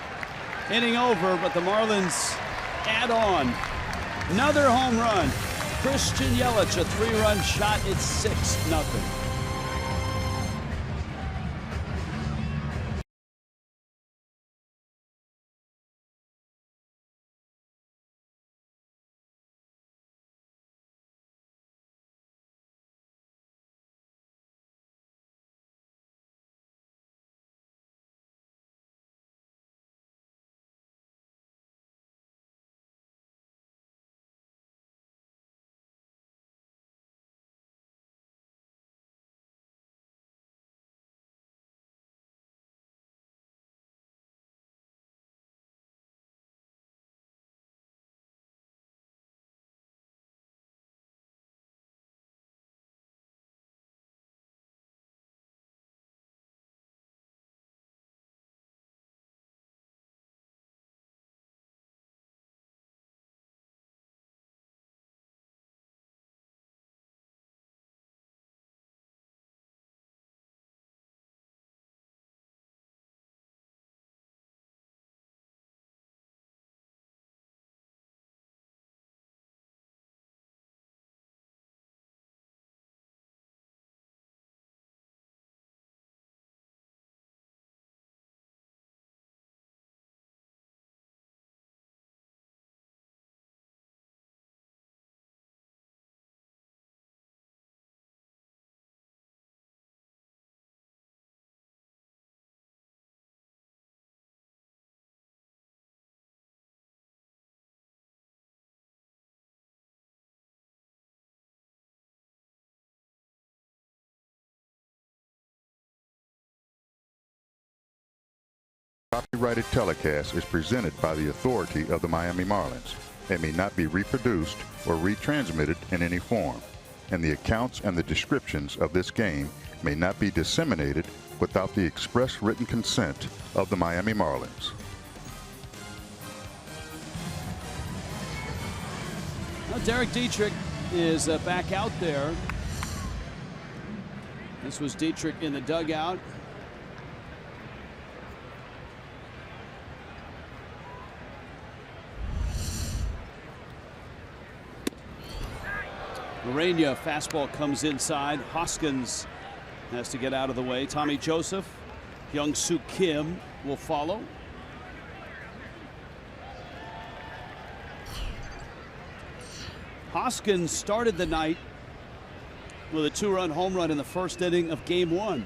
Inning over, but the Marlins add on. Another home run. Christian Yelich, a 3-run shot. It's 6-0. Copyrighted telecast is presented by the authority of the Miami Marlins. It may not be reproduced or retransmitted in any form, and the accounts and the descriptions of this game may not be disseminated without the express written consent of the Miami Marlins. Well, Derek Dietrich is back out there. This was Dietrich in the dugout. Urania fastball comes inside. Hoskins has to get out of the way. Tommy Joseph, Young-Soo Kim will follow. Hoskins started the night with a 2-run home run in the first inning of Game 1.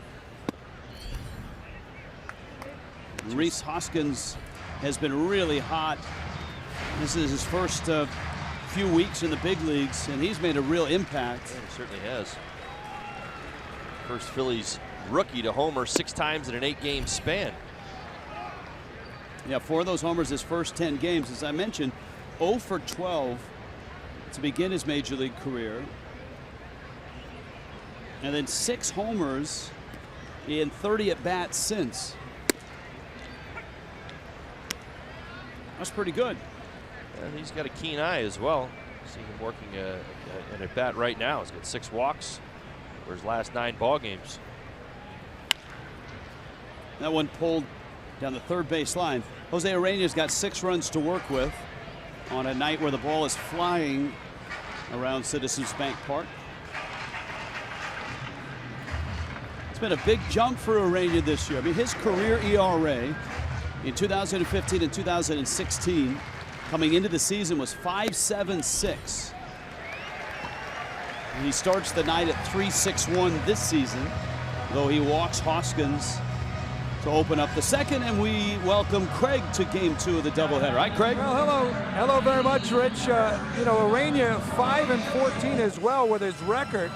Rhys Hoskins has been really hot. This is his first few weeks in the big leagues, and he's made a real impact. Yeah, he certainly has. First Phillies rookie to homer 6 times in an 8-game span. Yeah, 4 of those homers his first 10 games. As I mentioned, 0 for 12 to begin his major league career. And then 6 homers in 30 at-bats since. That's pretty good. And he's got a keen eye as well. See him working an at-bat right now. He's got 6 walks for his last 9 ball games. That one pulled down the third base line. Jose Urania's got 6 runs to work with on a night where the ball is flying around Citizens Bank Park. It's been a big jump for Urania this year. I mean, his career ERA in 2015 and 2016 coming into the season was 5.76. He starts the night at 3.61 this season, though he walks Hoskins to open up the second, and we welcome Craig to Game 2 of the doubleheader. Right, Craig? Well, hello very much, Rich. You know, Urania 5-14 as well with his record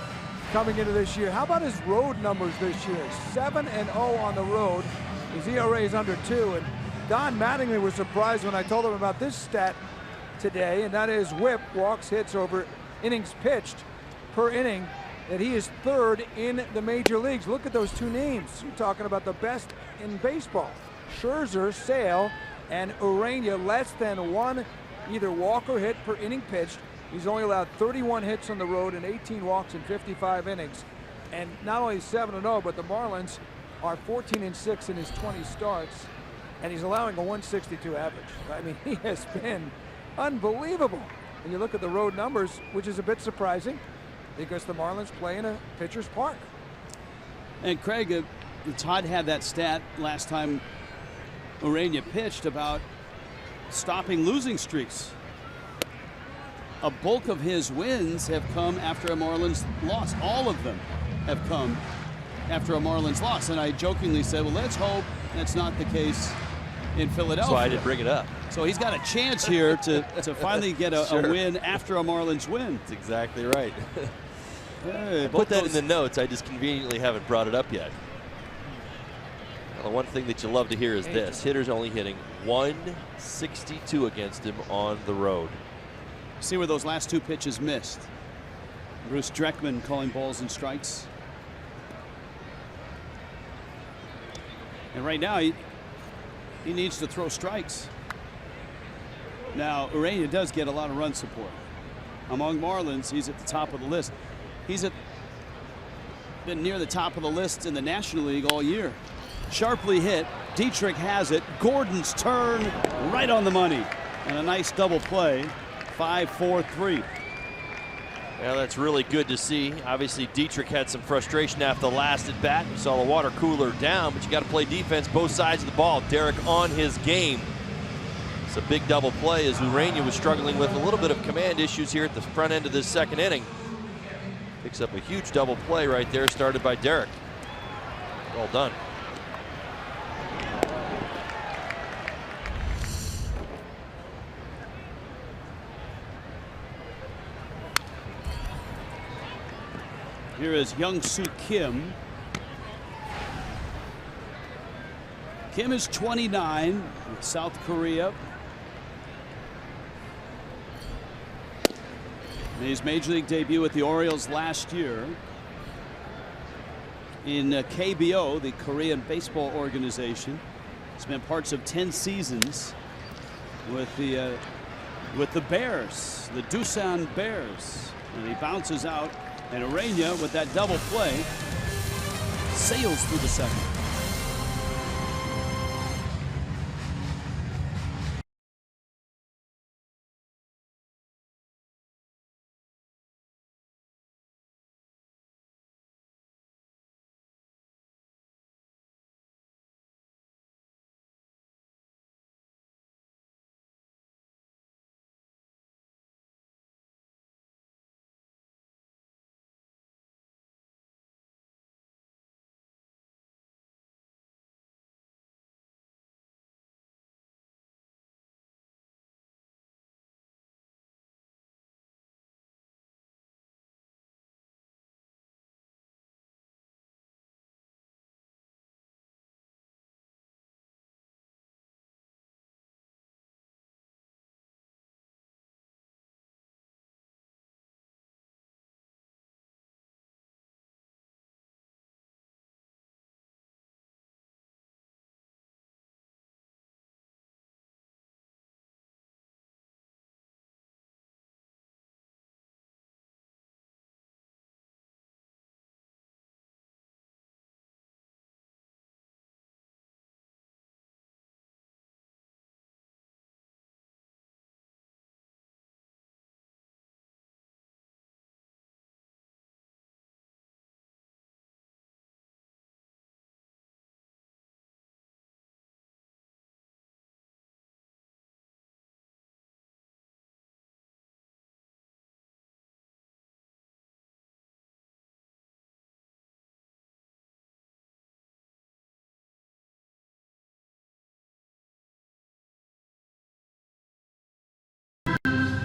coming into this year. How about his road numbers this year? 7-0 on the road. His ERA is under 2, and Don Mattingly was surprised when I told him about this stat today, and that is whip, walks, hits over innings pitched per inning, that he is 3rd in the major leagues. Look at those 2 names. You're talking about the best in baseball. Scherzer, Sale, and Urania less than 1 either walk or hit per inning pitched. He's only allowed 31 hits on the road and 18 walks in 55 innings. And not only 7-0, but the Marlins are 14-6 in his 20 starts, and he's allowing a 162 average. I mean, he has been unbelievable. And you look at the road numbers, which is a bit surprising, because the Marlins play in a pitcher's park. And Craig, Todd had that stat last time Urania pitched about stopping losing streaks. A bulk of his wins have come after a Marlins loss. All of them have come after a Marlins loss. And I jokingly said, well, let's hope that's not the case in Philadelphia. That's why I didn't bring it up. So he's got a chance here to finally get a Sure. win after a Marlins win. That's exactly right. Hey, Put that in the notes. I just conveniently haven't brought it up yet. Well, the one thing that you love to hear is this. Hitters only hitting 162 against him on the road. See where those last 2 pitches missed. Bruce Dreckman calling balls and strikes. And right now, he needs to throw strikes. Now, Urania does get a lot of run support. Among Marlins, he's at the top of the list. He's been near the top of the list in the National League all year. Sharply hit. Dietrich has it. Gordon's turn right on the money. And a nice double play. 5-4-3. Yeah, that's really good to see. Obviously, Dietrich had some frustration after the last at bat. We saw the water cooler down, but you got to play defense both sides of the ball. Derek on his game. It's a big double play as Urania was struggling with a little bit of command issues here at the front end of this second inning. Picks up a huge double play right there, started by Derek. Well done. Here is Young-Soo Kim. Kim is 29 with South Korea. Made his major league debut with the Orioles last year in KBO, the Korean baseball organization. Spent parts of 10 seasons with the Bears, the Doosan Bears. And he bounces out, and Urena with that double play sails through the second.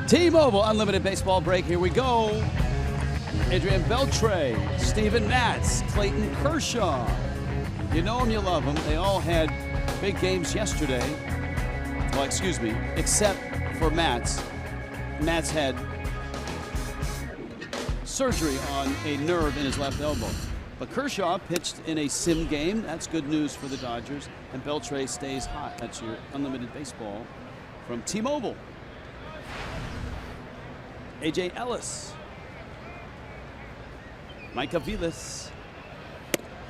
T-Mobile Unlimited Baseball break. Here we go. Adrian Beltre, Steven Matz, Clayton Kershaw. You know them, you love them. They all had big games yesterday. Well, excuse me, except for Matz. Matz had surgery on a nerve in his left elbow. But Kershaw pitched in a sim game. That's good news for the Dodgers. And Beltre stays hot. That's your Unlimited Baseball from T-Mobile. A.J. Ellis, Mike Aviles,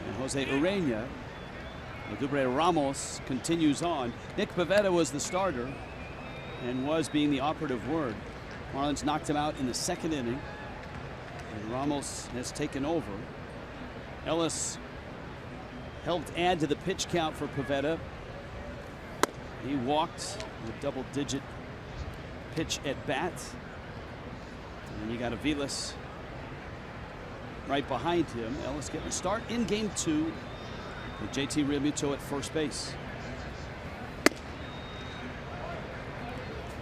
and Jose Urena. Dubre Ramos continues on. Nick Pivetta was the starter and was being the operative word. Marlins knocked him out in the second inning, and Ramos has taken over. Ellis helped add to the pitch count for Pivetta. He walked with double-digit pitch at bat. And you got Aviles right behind him. Ellis getting a start in game 2 with JT Realmuto at first base.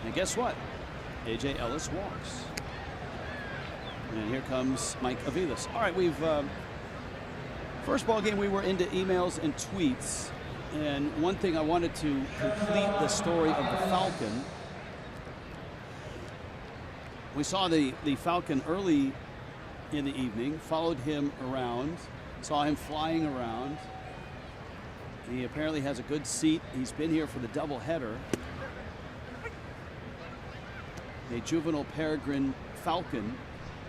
And guess what? A.J. Ellis walks. And here comes Mike Aviles. All right, we've first ball game we were into emails and tweets. And one thing I wanted to complete the story of the Falcon. We saw the Falcon early in the evening, followed him around, saw him flying around. He apparently has a good seat. He's been here for the doubleheader. A juvenile peregrine Falcon.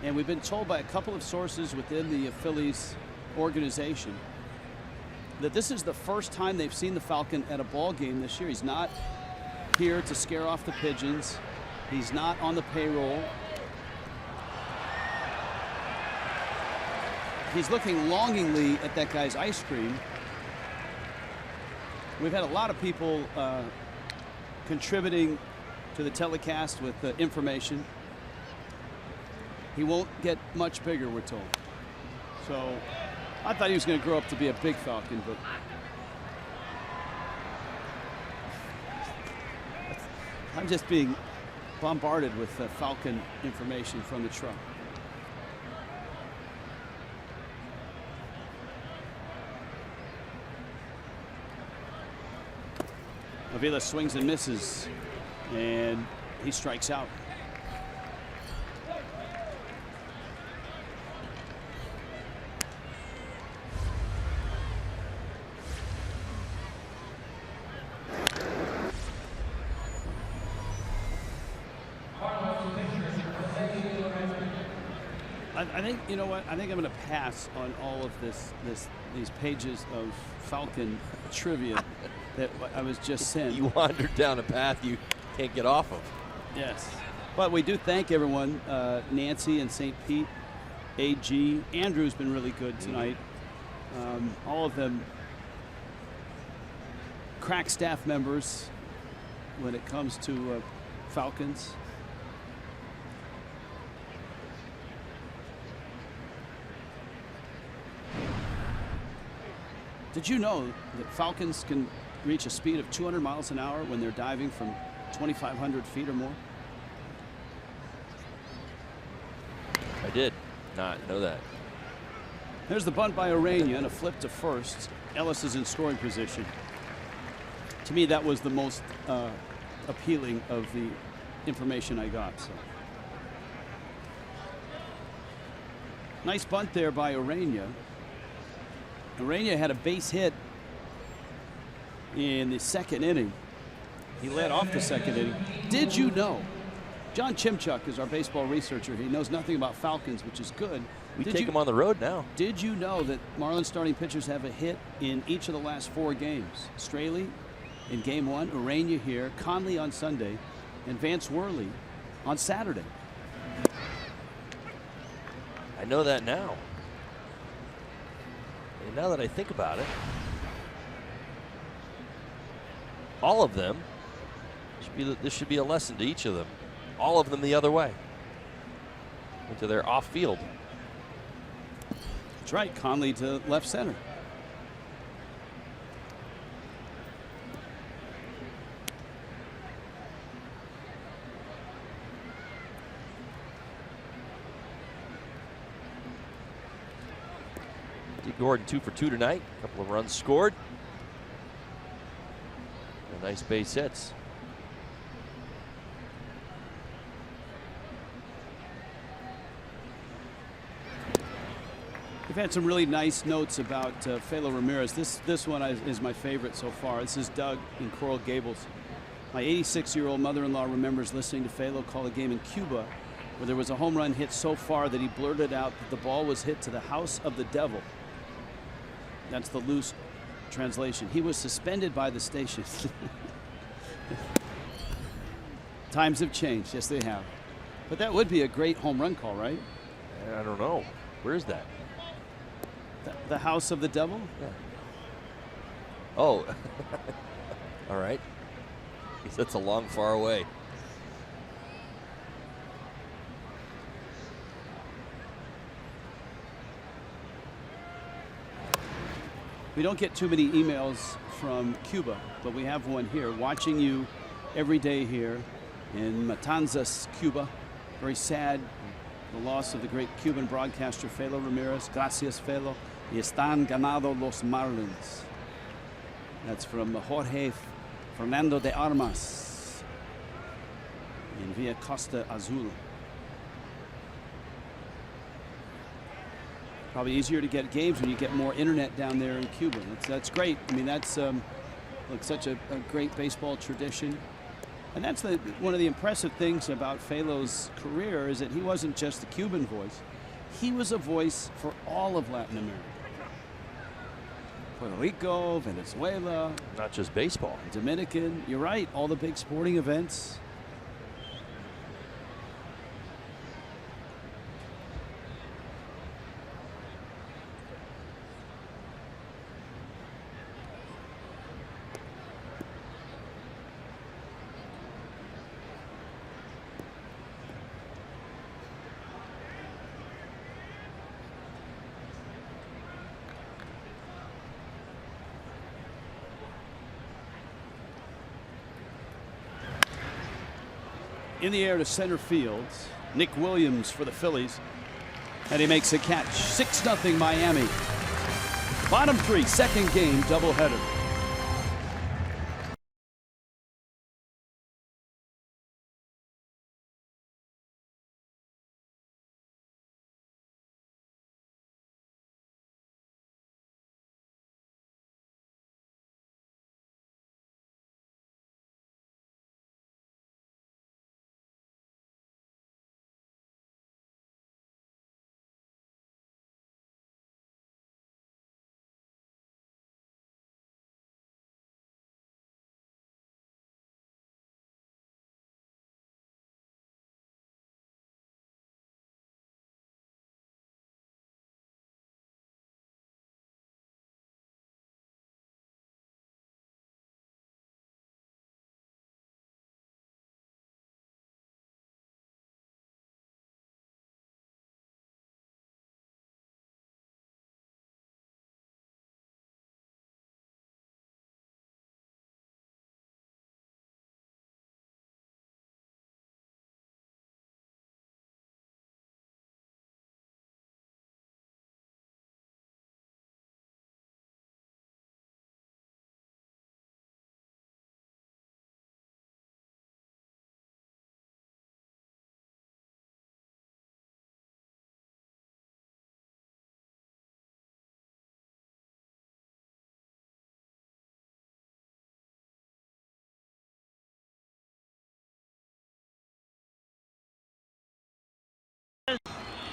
And we've been told by a couple of sources within the Phillies organization that this is the first time they've seen the Falcon at a ball game this year. He's not here to scare off the pigeons. He's not on the payroll. He's looking longingly at that guy's ice cream. We've had a lot of people contributing to the telecast with information. He won't get much bigger, we're told. So I thought he was going to grow up to be a big Falcon, but I'm just being bombarded with Falcon information from the truck. Avila swings and misses, and he strikes out. I think, you know what, I think I'm going to pass on all of these pages of Falcon trivia that I was just sent. You wandered down a path you can't get off of. Yes. But we do thank everyone. Nancy and St. Pete, AG. Andrew's been really good tonight. All of them crack staff members when it comes to Falcons. Did you know that Falcons can reach a speed of 200 miles an hour when they're diving from 2,500 feet or more? I did not know that. There's the bunt by Orania and a flip to first. Ellis is in scoring position. To me, that was the most appealing of the information I got. So. Nice bunt there by Orania. Orania had a base hit in the second inning. He led off the second inning. Did you know? John Chimchuk is our baseball researcher. He knows nothing about Falcons, which is good. We take him on the road now. Did you know that Marlins starting pitchers have a hit in each of the last 4 games? Straley in game 1, Orania here, Conley on Sunday, and Vance Worley on Saturday. I know that now. And now that I think about it, all of them, this should be a lesson to each of them. All of them the other way, into their off field. That's right, Conley to left center. Gordon 2 for 2 tonight. A couple of runs scored. And nice base hits. We've had some really nice notes about Philo Ramirez. This one is my favorite so far. This is Doug in Coral Gables. My 86-year-old mother-in-law remembers listening to Philo call a game in Cuba where there was a home run hit so far that he blurted out that the ball was hit to the house of the devil. That's the loose translation. He was suspended by the station. Times have changed. Yes, they have. But that would be a great home run call, right? I don't know. Where is that? The house of the devil? Yeah. Oh. All right. Guess that's a long far away. We don't get too many emails from Cuba, but we have one here. Watching you every day here in Matanzas, Cuba. Very sad, the loss of the great Cuban broadcaster Philo Ramirez. Gracias, Philo. Y están ganado los Marlins. That's from Jorge Fernando de Armas in Via Costa Azul. Probably easier to get games when you get more internet down there in Cuba. That's great. I mean, that's like such a great baseball tradition. And that's one of the impressive things about Philo's career is that he wasn't just the Cuban voice. He was a voice for all of Latin America. Puerto Rico, Venezuela. Not just baseball. Dominican. You're right. All the big sporting events. In the air to center field, Nick Williams for the Phillies, and he makes a catch. 6-0 Miami. Bottom 3, second game doubleheader.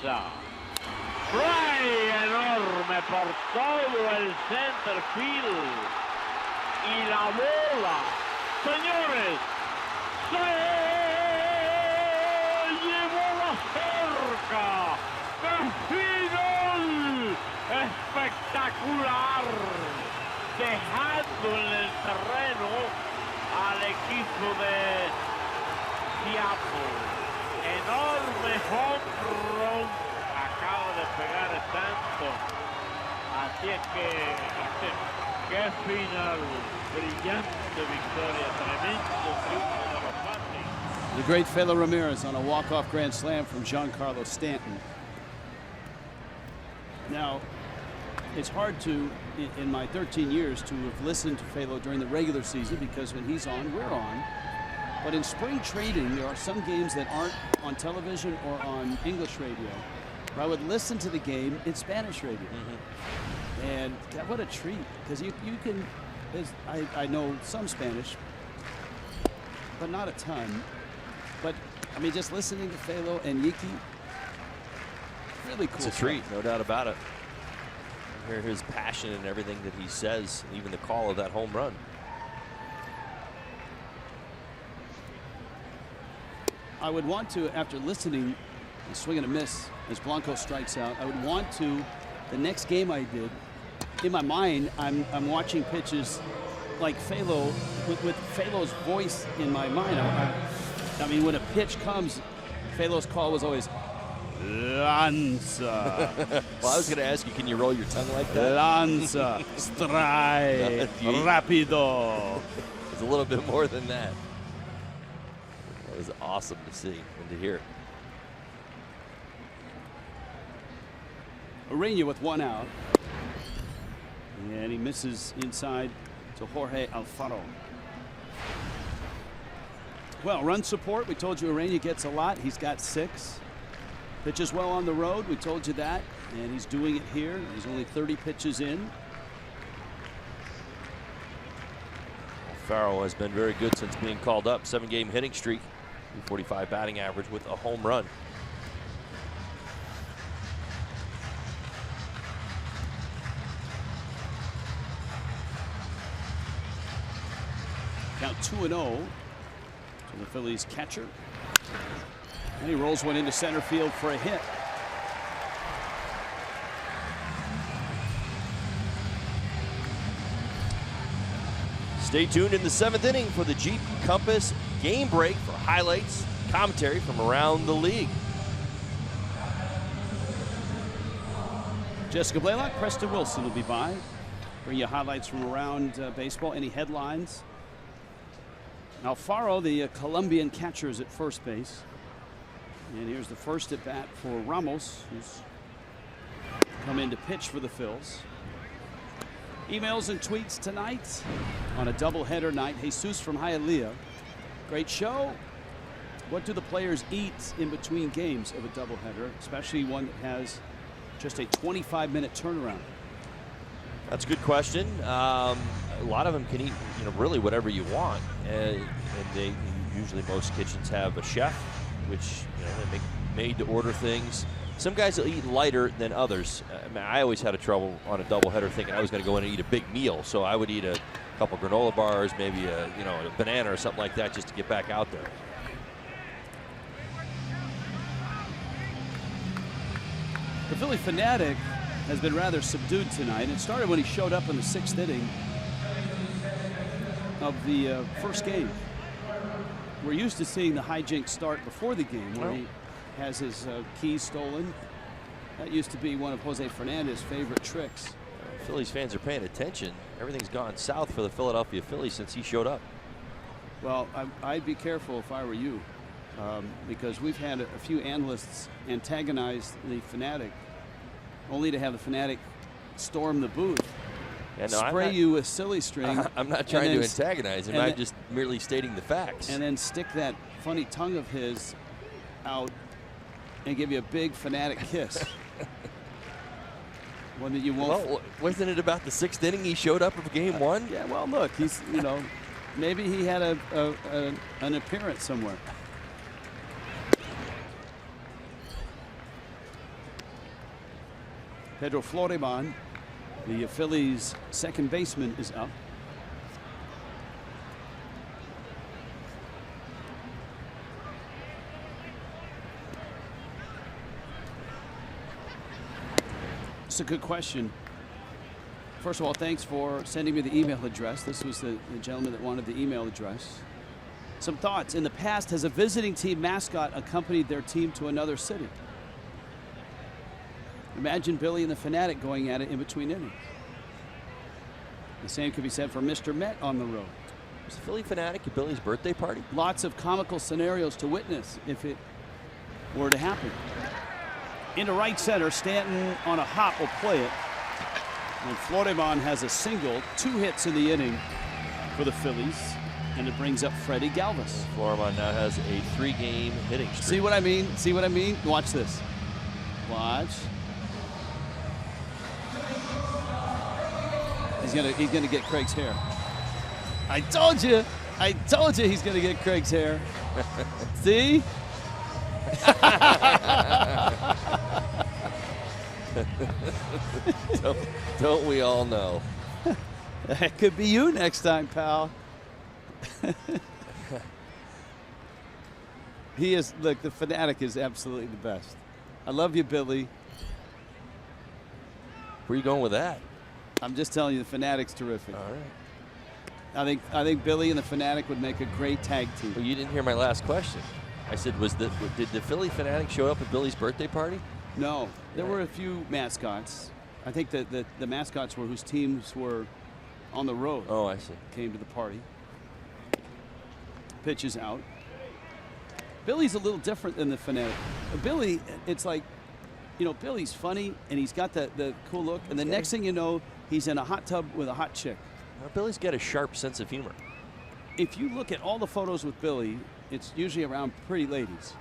Fly enorme por todo el center field. Y la bola, señores, se llevó la cerca. ¡Qué final! Espectacular. Dejando en el terreno al equipo de Seattle. Enorme home run. Acaba de pegar el tanto. Así es que qué final. Brillante victoria. Tremendo triunfo de los Yankees. The great Philip Ramirez on a walk-off grand slam from Giancarlo Stanton. Now, it's hard to, in my 13 years, to have listened to Philo during the regular season because when he's on, we're on. But in spring training, there are some games that aren't on television or on English radio. Where I would listen to the game in Spanish radio. And God, what a treat, because you can, I know some Spanish, but not a ton. But, I mean, just listening to Philo and Yiki, really cool. It's a treat, no doubt about it. Hear his passion and everything that he says, even the call of that home run. I would want to, after listening, swing and a miss as Blanco strikes out, I would want to, the next game I did, in my mind, I'm watching pitches like Philo, with Philo's voice in my mind. I mean, when a pitch comes, Philo's call was always, Lanza. Well, I was going to ask you, can you roll your tongue like that? Lanza, strike, rapido. It's a little bit more than that. It was awesome to see and to hear. Urena with one out. And he misses inside to Jorge Alfaro. Well, run support, we told you Urena gets a lot. He's got 6. Pitches well on the road, we told you that, and he's doing it here. He's only 30 pitches in. Farrell has been very good since being called up. 7-game hitting streak, 245 batting average with a home run. Count 2-0 to the Phillies catcher. And he rolls one into center field for a hit. Stay tuned in the 7th inning for the Jeep Compass game break for highlights, commentary from around the league. Jessica Blaylock, Preston Wilson will be by. Bring you highlights from around baseball. Any headlines? Alfaro, the Colombian catcher, is at first base. And here's the first at bat for Ramos, who's come in to pitch for the Phils. Emails and tweets tonight on a doubleheader night. Jesus from Hialeah. Great show. What do the players eat in between games of a doubleheader, especially one that has just a 25-minute turnaround? That's a good question. A lot of them can eat, really whatever you want, and they usually, most kitchens have a chef, which they make made-to-order things. Some guys will eat lighter than others. I always had a trouble on a doubleheader thinking I was going to go in and eat a big meal, so I would eat a couple granola bars, maybe a banana or something like that, just to get back out there. The Philly fanatic has been rather subdued tonight. It started when he showed up in the 6th inning of the first game. We're used to seeing the hijinks start before the game, where he has his keys stolen. That used to be one of Jose Fernandez's favorite tricks. Phillies fans are paying attention. Everything's gone south for the Philadelphia Phillies since he showed up. Well, I'd be careful if I were you, because we've had a few analysts antagonize the fanatic, only to have the fanatic storm the booth. Yeah, no, spray you with silly string. I'm not trying to antagonize him. I'm just merely stating the facts. And then stick that funny tongue of his out and give you a big fanatic kiss. One that you won't. Well, wasn't it about the 6th inning he showed up of game 1? Yeah, well, look, he's, maybe he had an appearance somewhere. Pedro Florimon, the Phillies' second baseman, is up. It's a good question. First of all, thanks for sending me the email address. This was the gentleman that wanted the email address. Some thoughts. In the past, has a visiting team mascot accompanied their team to another city? Imagine Billy and the Fanatic going at it in between innings. The same could be said for Mr. Met on the road. Was the Philly Fanatic at Billy's birthday party? Lots of comical scenarios to witness if it were to happen. Into right center, Stanton on a hop will play it. And Florimon has a single, 2 hits in the inning for the Phillies, and it brings up Freddie Galvis. Florimon now has a 3-game hitting streak. See what I mean? See what I mean? Watch this. Watch. He's gonna get Craig's hair. I told you he's gonna get Craig's hair. See? Don't we all know? That could be you next time, pal. He is, look, the Fanatic is absolutely the best. I love you, Billy. Where are you going with that? I'm just telling you, the Fanatic's terrific. All right. I think Billy and the Fanatic would make a great tag team. Well, you didn't hear my last question. I said, did the Philly Fanatic show up at Billy's birthday party? No, there were a few mascots. I think that the mascots were whose teams were on the road. Oh, I see. Came to the party. Pitch is out. Billy's a little different than the Fanatic. Billy, it's like, you know, Billy's funny and he's got the cool look, and the next thing you know, he's in a hot tub with a hot chick. Well, Billy's got a sharp sense of humor. If you look at all the photos with Billy, it's usually around pretty ladies.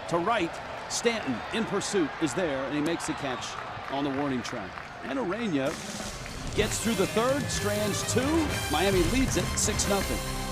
To right, Stanton in pursuit is there, and he makes the catch on the warning track. And Urania gets through the third, strands 2. Miami leads it 6-0.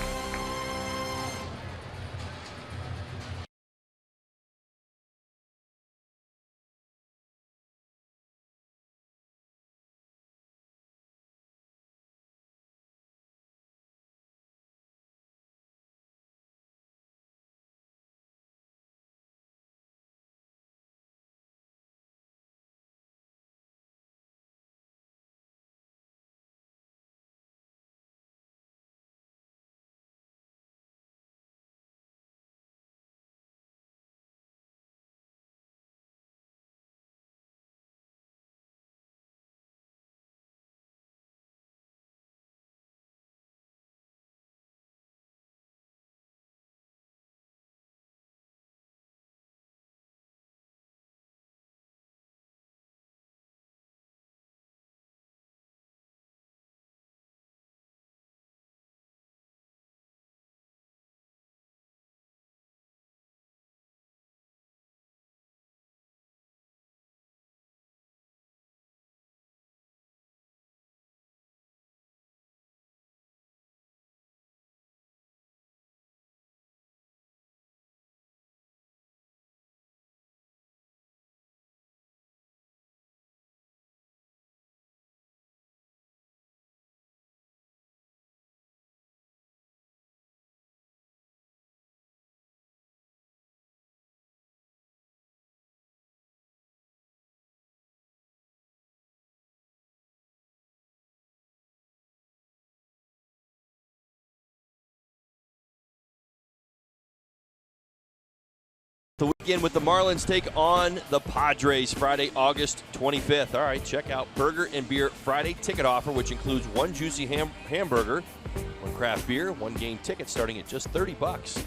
The weekend with the Marlins take on the Padres Friday, August 25th. All right, check out Burger and Beer Friday ticket offer, which includes 1 juicy hamburger, 1 craft beer, 1 game ticket starting at just $30.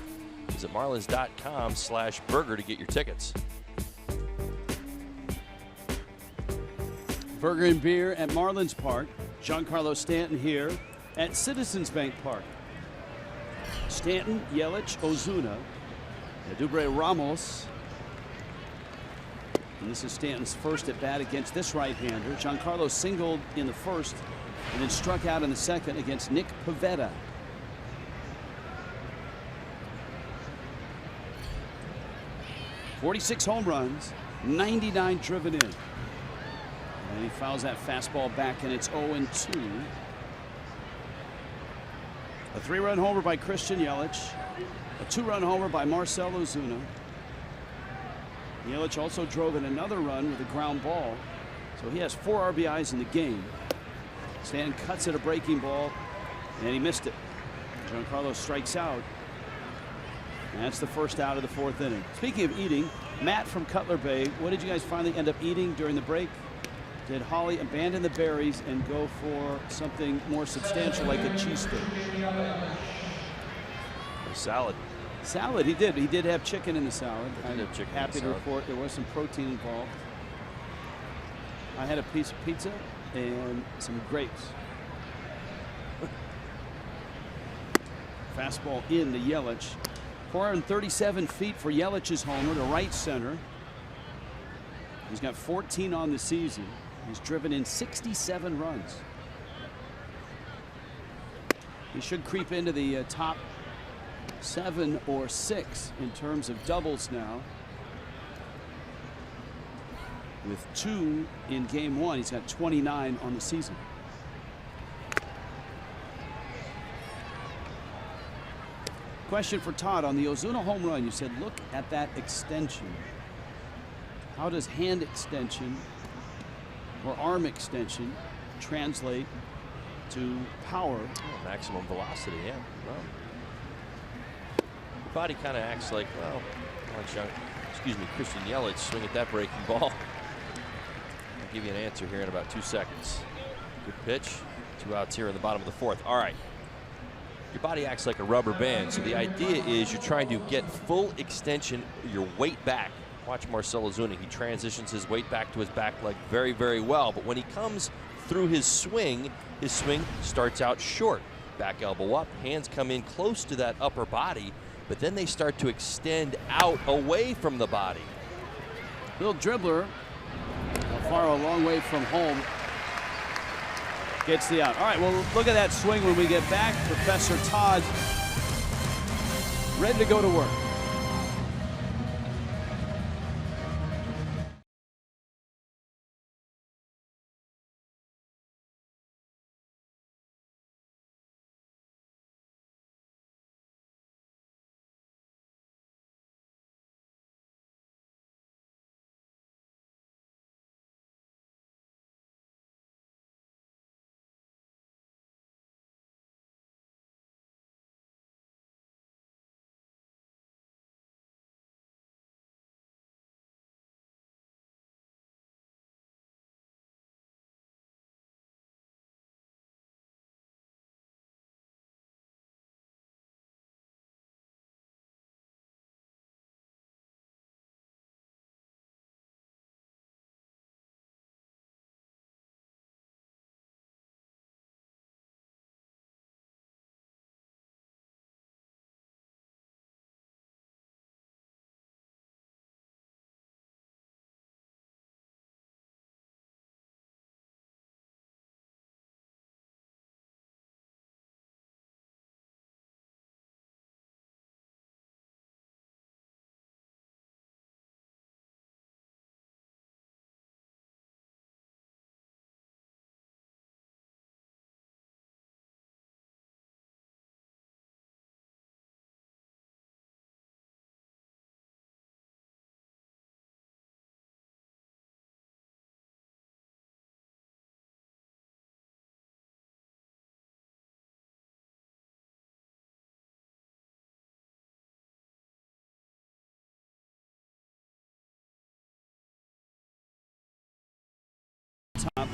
Visit marlins.com/burger to get your tickets. Burger and Beer at Marlins Park. Giancarlo Stanton here at Citizens Bank Park. Stanton, Yelich, Ozuna, Dubre Ramos. And this is Stanton's first at bat against this right-hander. Giancarlo singled in the first and then struck out in the second against Nick Pivetta. .46 home runs, 99 driven in. fouls that fastball back, and it's 0-2. A 3-run homer by Christian Yelich. A 2-run homer by Marcell Ozuna. Yelich also drove in another run with a ground ball. So he has 4 RBIs in the game. Stan cuts at a breaking ball, and he missed it. Giancarlo strikes out. And that's the first out of the 4th inning. Speaking of eating, Matt from Cutler Bay, what did you guys finally end up eating during the break? Did Holly abandon the berries and go for something more substantial like a cheesesteak? A salad. Salad, he did. He did have chicken in the salad. I'm happy to report there was some protein involved. I had a piece of pizza and some grapes. Fastball in to Yelich. 437 feet for Yelich's homer to right center. He's got 14 on the season. He's driven in 67 runs. He should creep into the top 7 or 6 in terms of doubles now. With 2 in game 1, he's got 29 on the season. Question for Todd on the Ozuna home run. You said look at that extension. How does hand extension or arm extension translate to power? Oh, maximum velocity, yeah. Well, your body kind of acts like, well, Christian Yelich swing at that breaking ball. I'll give you an answer here in about 2 seconds. Good pitch. 2 outs here in the bottom of the 4th. All right. Your body acts like a rubber band, so the idea is you're trying to get full extension, your weight back. Watch Marcell Ozuna. He transitions his weight back to his back leg very, very well. But when he comes through his swing starts out short. Back elbow up, hands come in close to that upper body, but then they start to extend out away from the body. Little dribbler, far a long way from home. Gets the out. All right, well, look at that swing when we get back. Professor Todd ready to go to work.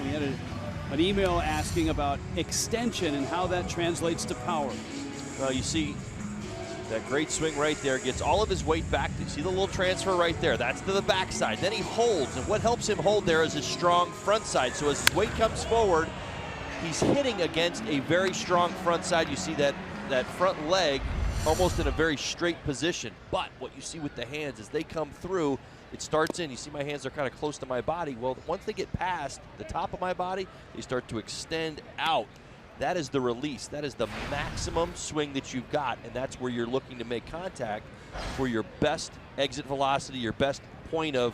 We had an email asking about extension and how that translates to power. Well, you see that great swing right there, gets all of his weight back. You see the little transfer right there. That's to the backside. Then he holds, and what helps him hold there is his strong front side. So as his weight comes forward, he's hitting against a very strong front side. You see that front leg almost in a very straight position. But what you see with the hands as they come through, it starts in. You see my hands are kind of close to my body. Well, once they get past the top of my body, they start to extend out. That is the release. That is the maximum swing that you've got, and that's where you're looking to make contact for your best exit velocity, your best point of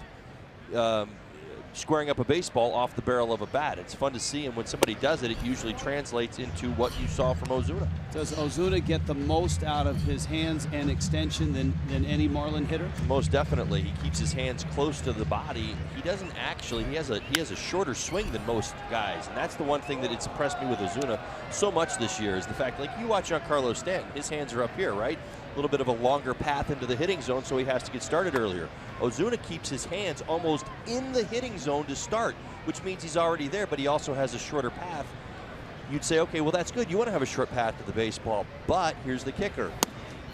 squaring up a baseball off the barrel of a bat. It's fun to see, and when somebody does it, it usually translates into what you saw from Ozuna. Does Ozuna get the most out of his hands and extension than any Marlin hitter? Most definitely. He keeps his hands close to the body. He doesn't actually, he has a shorter swing than most guys, and that's the one thing that it's impressed me with Ozuna so much this year is the fact, like you watch Giancarlo Stanton, his hands are up here, right? A little bit of a longer path into the hitting zone, so he has to get started earlier. Ozuna keeps his hands almost in the hitting zone to start, which means he's already there, but he also has a shorter path. You'd say, okay, well, that's good. You want to have a short path to the baseball, but here's the kicker.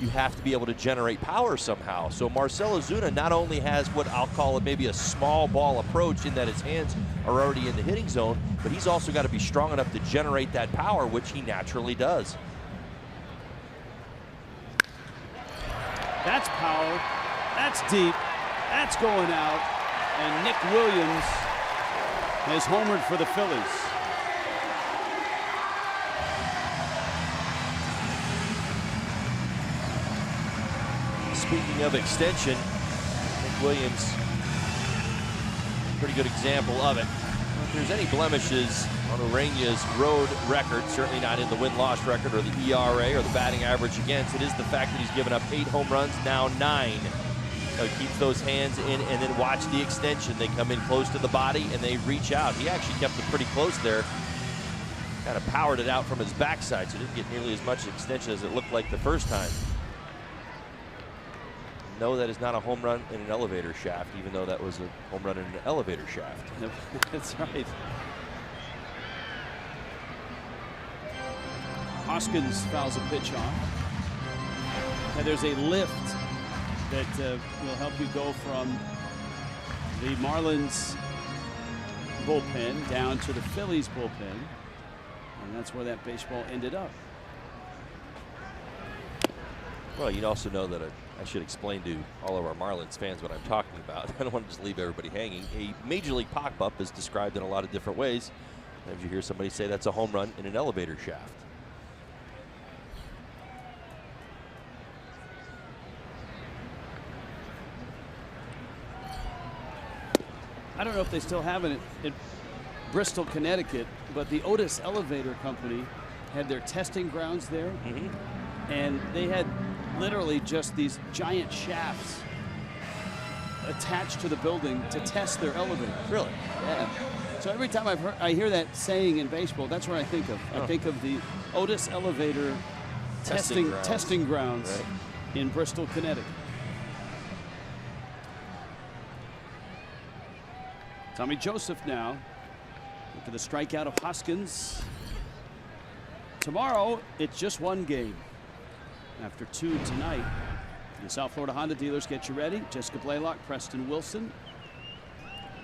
You have to be able to generate power somehow. So Marcell Ozuna not only has what I'll call it maybe a small ball approach in that his hands are already in the hitting zone, but he's also got to be strong enough to generate that power, which he naturally does. That's power. That's deep. That's going out. And Nick Williams has homered for the Phillies. Speaking of extension, Nick Williams, pretty good example of it. If there's any blemishes on Ureña's road record, certainly not in the win-loss record or the ERA or the batting average against, it is the fact that he's given up 8 home runs, now 9. So he keeps those hands in, and then watch the extension. They come in close to the body and they reach out. He actually kept it pretty close there. Kind of powered it out from his backside, so didn't get nearly as much extension as it looked like the first time. No, that is not a home run in an elevator shaft, even though that was a home run in an elevator shaft. That's right. Hoskins fouls a pitch off. And there's a lift that will help you go from the Marlins bullpen down to the Phillies bullpen. And that's where that baseball ended up. Well, you also know that I should explain to all of our Marlins fans what I'm talking about. I don't want to just leave everybody hanging. A Major League pop-up is described in a lot of different ways. Sometimes you hear somebody say that's a home run in an elevator shaft. I don't know if they still have it in Bristol, Connecticut, but the Otis Elevator Company had their testing grounds there. And they had literally just these giant shafts attached to the building to test their elevator. Really? Yeah. So every time I hear that saying in baseball, that's what I think of. I think of the Otis Elevator testing grounds right. in Bristol, Connecticut. Tommy Joseph now. Look at the strikeout of Hoskins. Tomorrow, it's just one game. After 2 tonight, the South Florida Honda dealers get you ready. Jessica Blaylock, Preston Wilson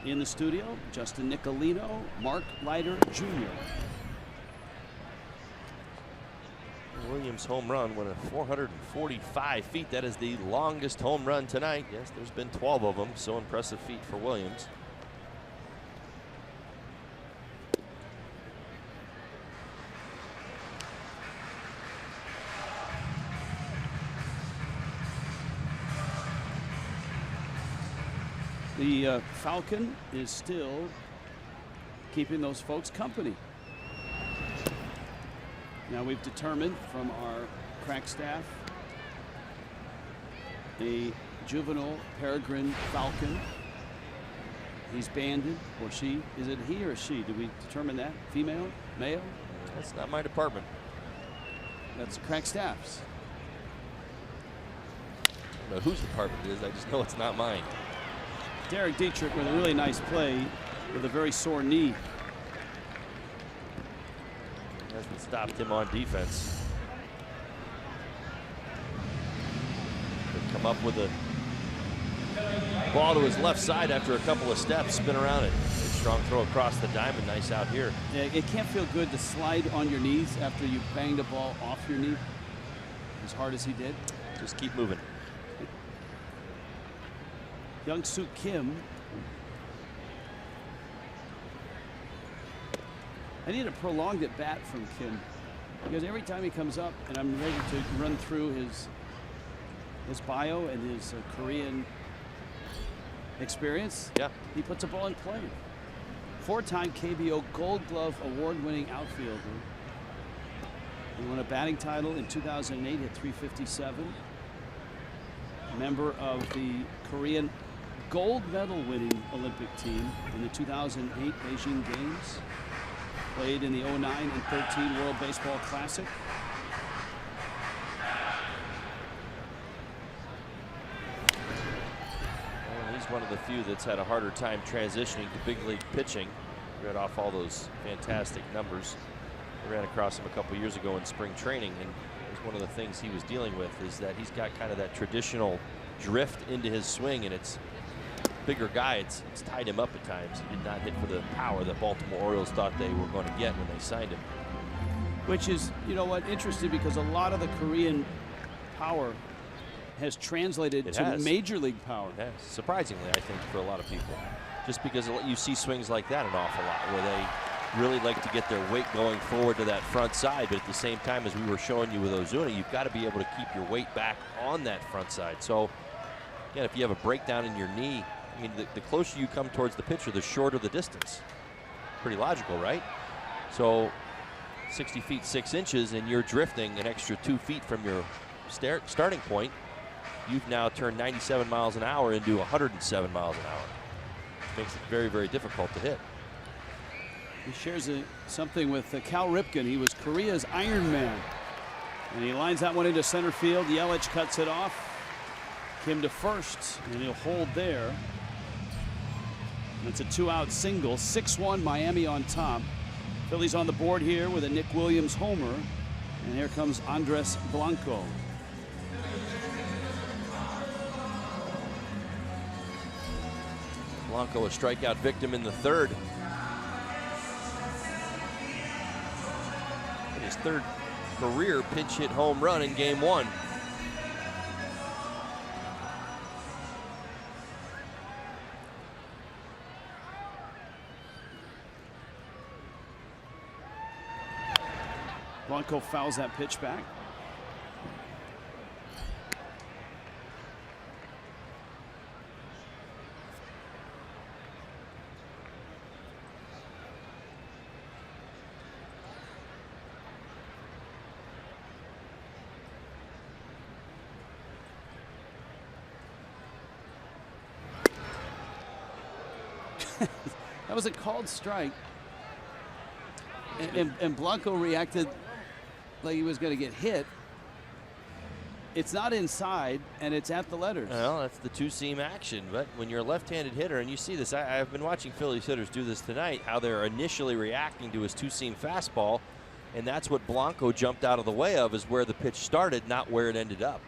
in the studio. Justin Nicolino, Mark Leiter Jr. Williams' home run went at 445 feet. That is the longest home run tonight. Yes, there's been 12 of them. So impressive feat for Williams. The Falcon is still keeping those folks company. Now we've determined from our crack staff a juvenile peregrine falcon. He's banded, or she. Is it he or she? Did we determine that? Female? Male? That's not my department. That's crack staff's. I don't know whose department it is. I just know it's not mine. Derek Dietrich with a really nice play with a very sore knee. Hasn't stopped him on defense. Could come up with a ball to his left side after a couple of steps, spin around it. Big strong throw across the diamond. Nice out here. Yeah, it can't feel good to slide on your knees after you banged a ball off your knee as hard as he did. Just keep moving. Young Soo Kim. I need a prolonged at bat from Kim because every time he comes up and I'm ready to run through his bio and his Korean Experience? Yeah. He puts a ball in play. 4-time KBO Gold Glove award-winning outfielder. He won a batting title in 2008 at .357. Member of the Korean gold medal winning Olympic team in the 2008 Beijing Games. Played in the 09 and 13 World Baseball Classic. Well, he's one of the few that's had a harder time transitioning to big league pitching. Read off all those fantastic numbers. I ran across him a couple years ago in spring training, and it was one of the things he was dealing with is that he's got kind of that traditional drift into his swing, and it's bigger guy. It's tied him up at times. He did not hit for the power that Baltimore Orioles thought they were going to get when they signed him. Which is, you know what, interesting, because a lot of the Korean power has translated to major league power. Yeah, surprisingly, I think, for a lot of people. Just because you see swings like that an awful lot, where they really like to get their weight going forward to that front side, but at the same time, as we were showing you with Ozuna, you've got to be able to keep your weight back on that front side. So, again, if you have a breakdown in your knee, I mean, the closer you come towards the pitcher, the shorter the distance. Pretty logical, right? So 60 feet 6 inches, and you're drifting an extra 2 feet from your starting point. You've now turned 97 miles an hour into 107 miles an hour. Makes it very, very difficult to hit. He shares something with Cal Ripken. He was Korea's Iron Man. And he lines that one into center field. Yelich cuts it off. Kim to first, and he'll hold there. And it's a 2-out single. 6-1 Miami on top. Phillies on the board here with a Nick Williams homer. And here comes Andres Blanco. Blanco, a strikeout victim in the third. And his third career pinch hit home run in game 1. Blanco fouls that pitch back. That was a called strike. And Blanco reacted like he was going to get hit. It's not inside, and it's at the letters. Well, that's the two-seam action. But when you're a left-handed hitter, and you see this, I've been watching Phillies hitters do this tonight, how they're initially reacting to his two-seam fastball, and that's what Blanco jumped out of the way of, is where the pitch started, not where it ended up.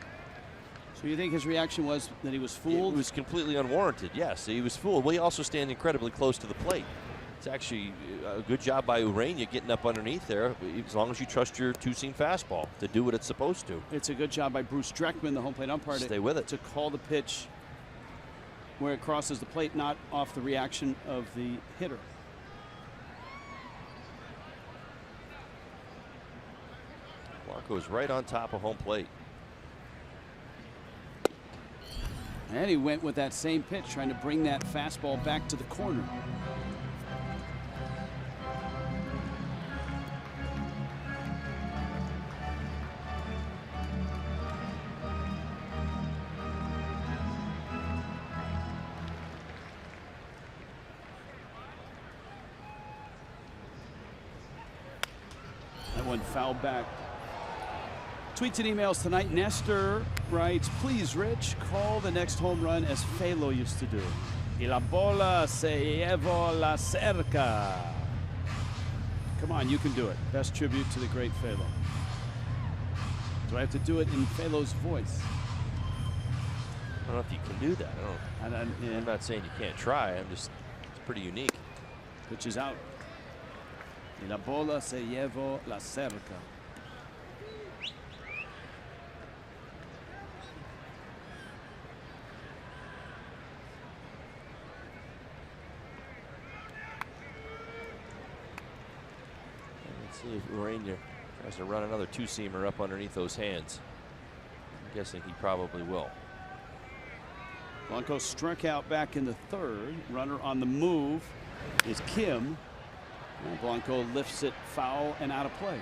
So you think his reaction was that he was fooled? It was completely unwarranted, yes. He was fooled. Well, he also stands incredibly close to the plate. It's actually a good job by Urania getting up underneath there, as long as you trust your two-seam fastball to do what it's supposed to. It's a good job by Bruce Dreckman, the home plate umpire, Stay with it. To call the pitch where it crosses the plate, not off the reaction of the hitter. Blanco is right on top of home plate. And he went with that same pitch, trying to bring that fastball back to the corner. That one fouled back. Tweets and emails tonight. Nestor writes, please, Rich, call the next home run as Felo used to do. Y la bola se llevó la cerca. Come on, you can do it. Best tribute to the great Felo. Do I have to do it in Felo's voice? I don't know if you can do that. I'm not saying you can't try. It's pretty unique. Pitch is out. Y la bola se llevó la cerca. See if Urania tries to run another two-seamer up underneath those hands. I'm guessing he probably will. Blanco struck out back in the third. Runner on the move is Kim. And Blanco lifts it foul and out of play.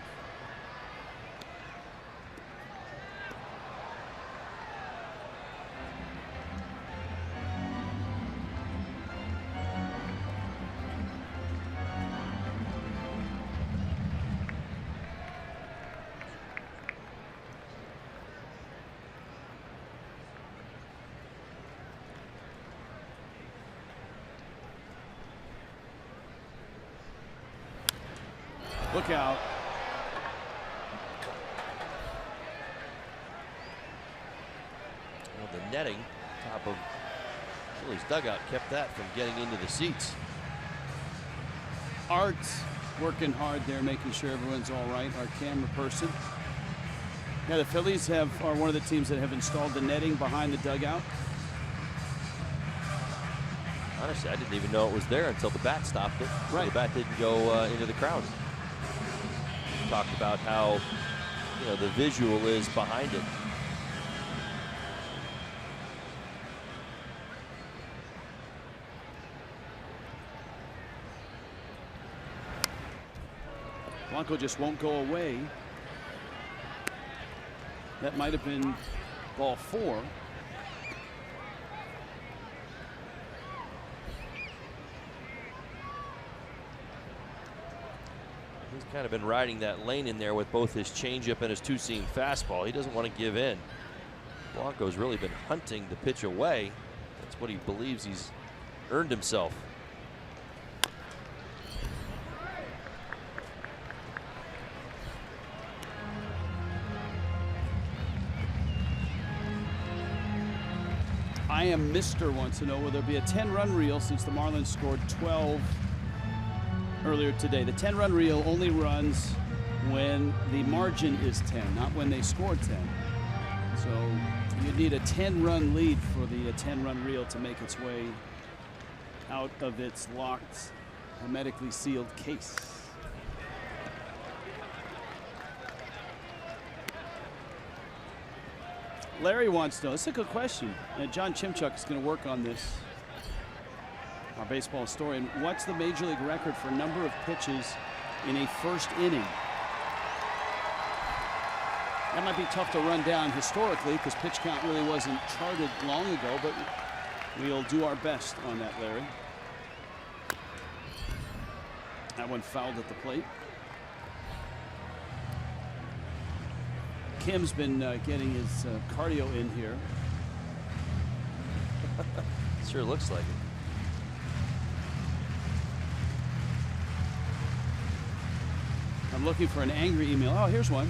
Look out. Well, the netting top of Phillies dugout kept that from getting into the seats. Art's working hard there, making sure everyone's all right. Our camera person. Yeah, the Phillies are one of the teams that have installed the netting behind the dugout. Honestly, I didn't even know it was there until the bat stopped it. Right. The bat didn't go into the crowd. Talked about how, you know, the visual is behind it. Blanco just won't go away. That might have been ball 4. He's kind of been riding that lane in there with both his changeup and his two-seam fastball. He doesn't want to give in. Blanco's really been hunting the pitch away. That's what he believes he's earned himself. I am Mr. wants to know, will there be a 10-run reel since the Marlins scored 12 earlier today? The 10-run reel only runs when the margin is 10, not when they scored 10. So you need a 10-run lead for the 10-run reel to make its way out of its locked, hermetically sealed case. Larry wants to know, it's a good question. John Chimchuk is going to work on this, our baseball historian. What's the major league record for number of pitches in a first inning? That might be tough to run down historically because pitch count really wasn't charted long ago, but we'll do our best on that, Larry. That one fouled at the plate. Kim's been getting his cardio in here. Sure looks like it. I'm looking for an angry email. Oh, here's one.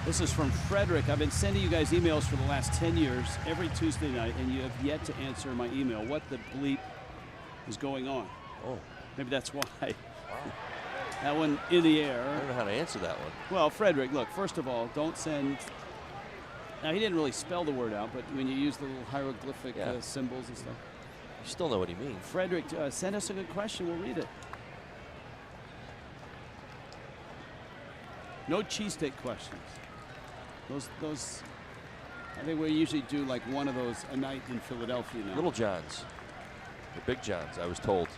This is from Frederick. I've been sending you guys emails for the last 10 years every Tuesday night, and you have yet to answer my email. What the bleep is going on? Oh, maybe that's why. Wow. That one in the air. I don't know how to answer that one. Well, Frederick, look, first of all, don't send. Now, he didn't really spell the word out, but when you use the little hieroglyphic symbols and stuff. You still know what he means. Frederick, send us a good question. We'll read it. No cheesesteak questions. Those, I think we usually do like one of those a night in Philadelphia now. Little Johns. The Big Johns, I was told.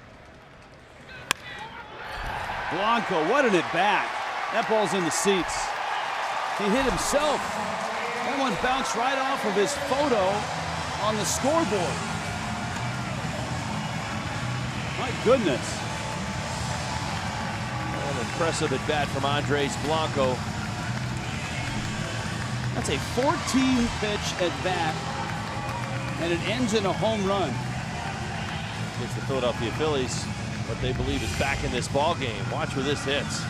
Blanco, what an at-bat. That ball's in the seats. He hit himself. That one bounced right off of his photo on the scoreboard. My goodness. An impressive at-bat from Andres Blanco. That's a 14-pitch at-bat, and it ends in a home run. Against the Philadelphia Phillies, what they believe is back in this ball game. Watch where this hits.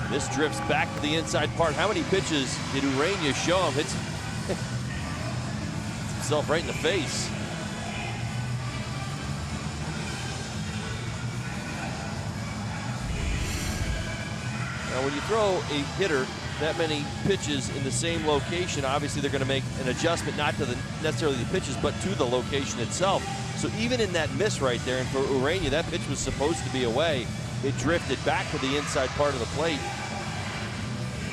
And this drifts back to the inside part. How many pitches did Urania show him? Hits himself right in the face. Now, when you throw a hitter that many pitches in the same location, obviously they're going to make an adjustment, not to necessarily the pitches, but to the location itself. So even in that miss right there, and for Urania, that pitch was supposed to be away. It drifted back to the inside part of the plate.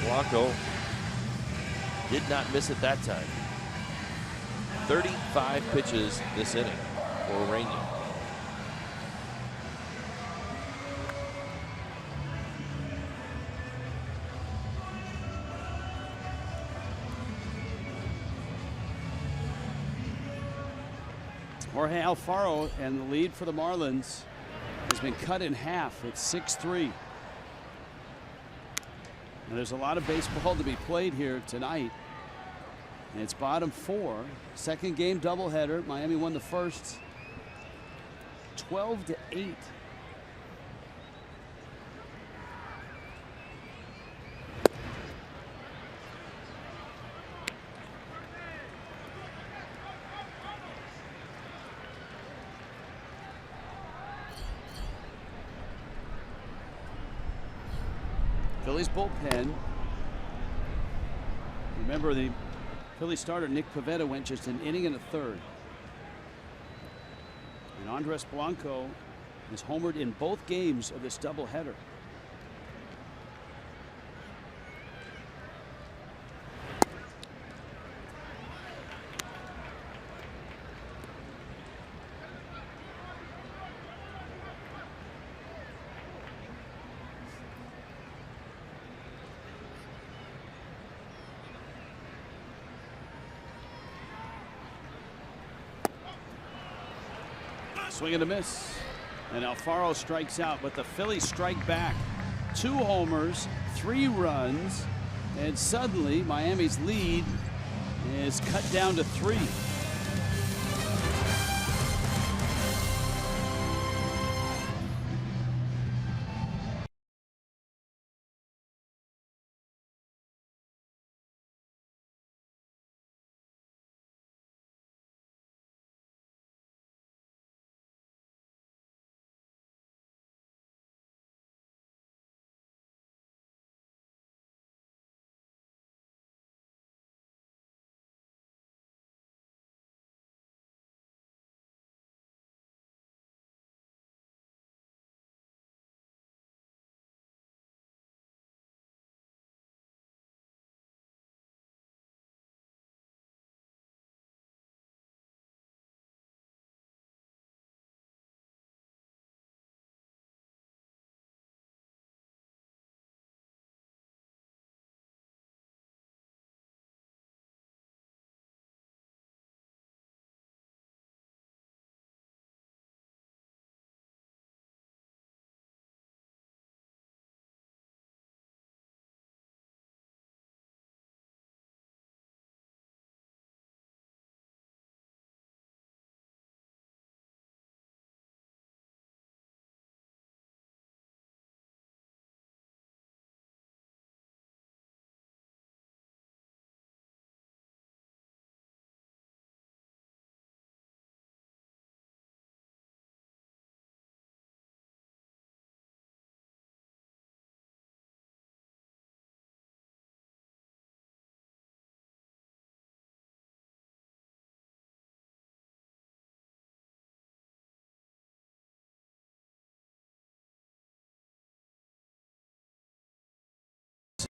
Blanco did not miss it that time. 35 pitches this inning for Urania. Jorge Alfaro, and the lead for the Marlins has been cut in half. It's 6-3. And there's a lot of baseball to be played here tonight. And it's bottom 4. Second game doubleheader. Miami won the first 12-8. Phillies bullpen. Remember, the Phillies starter Nick Pivetta went just an inning and a third. And Andres Blanco has homered in both games of this doubleheader. Swing and a miss. And Alfaro strikes out, but the Phillies strike back. 2 homers, 3 runs, and suddenly Miami's lead is cut down to 3.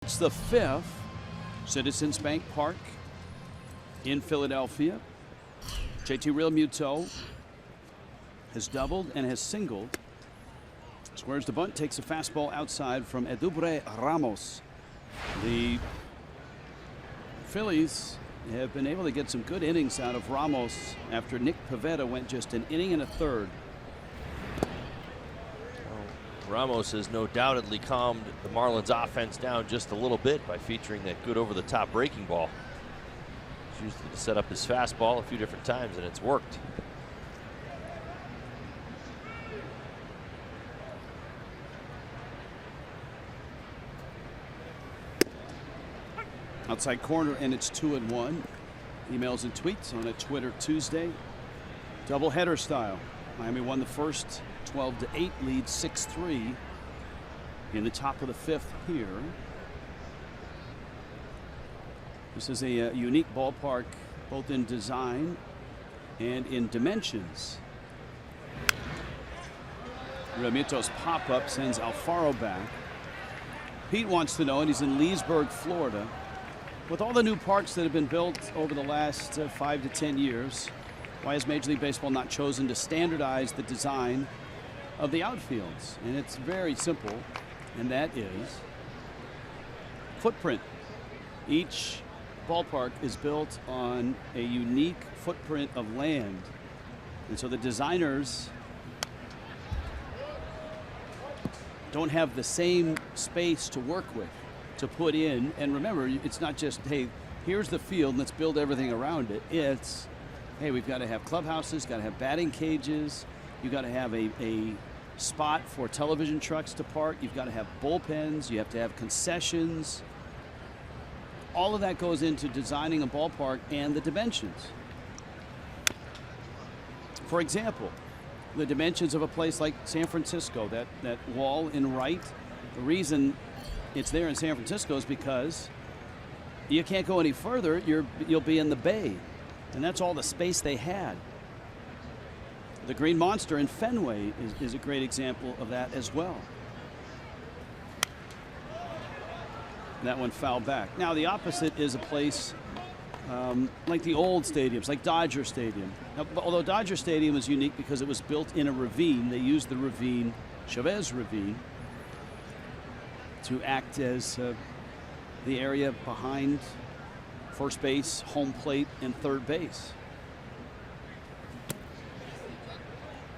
It's the 5th. Citizens Bank Park in Philadelphia. JT Realmuto has doubled and has singled. Squares the bunt, takes a fastball outside from Edubre Ramos. The Phillies have been able to get some good innings out of Ramos after Nick Pivetta went just an inning and a third. Ramos has no doubtedly calmed the Marlins offense down just a little bit by featuring that good over-the-top breaking ball. He's used it to set up his fastball a few different times, and it's worked. Outside corner, and it's 2-1. Emails and tweets on a Twitter Tuesday. Doubleheader style. Miami won the first 12-8, lead 6-3 in the top of the 5th here. This is a unique ballpark, both in design and in dimensions. Realmuto's pop-up sends Alfaro back. Pete wants to know, and he's in Leesburg, Florida, With all the new parks that have been built over the last 5 to 10 years, why has Major League Baseball not chosen to standardize the design of the outfields? And it's very simple, and that is footprint. Each ballpark is built on a unique footprint of land. And so the designers don't have the same space to work with, to put in. And remember, it's not just, hey, here's the field, let's build everything around it. It's, hey, we've got to have clubhouses, got to have batting cages, you've got to have a spot for television trucks to park, you've got to have bullpens, you have to have concessions. All of that goes into designing a ballpark and the dimensions. For example, the dimensions of a place like San Francisco, that wall in right, the reason it's there in San Francisco is because you can't go any further, you'll be in the bay. And that's all the space they had. The Green Monster in Fenway is a great example of that as well. That one fouled back. Now the opposite is a place like the old stadiums, like Dodger Stadium. Now, although Dodger Stadium is unique because it was built in a ravine, they used the ravine, Chavez Ravine, to act as the area behind first base, home plate, and third base.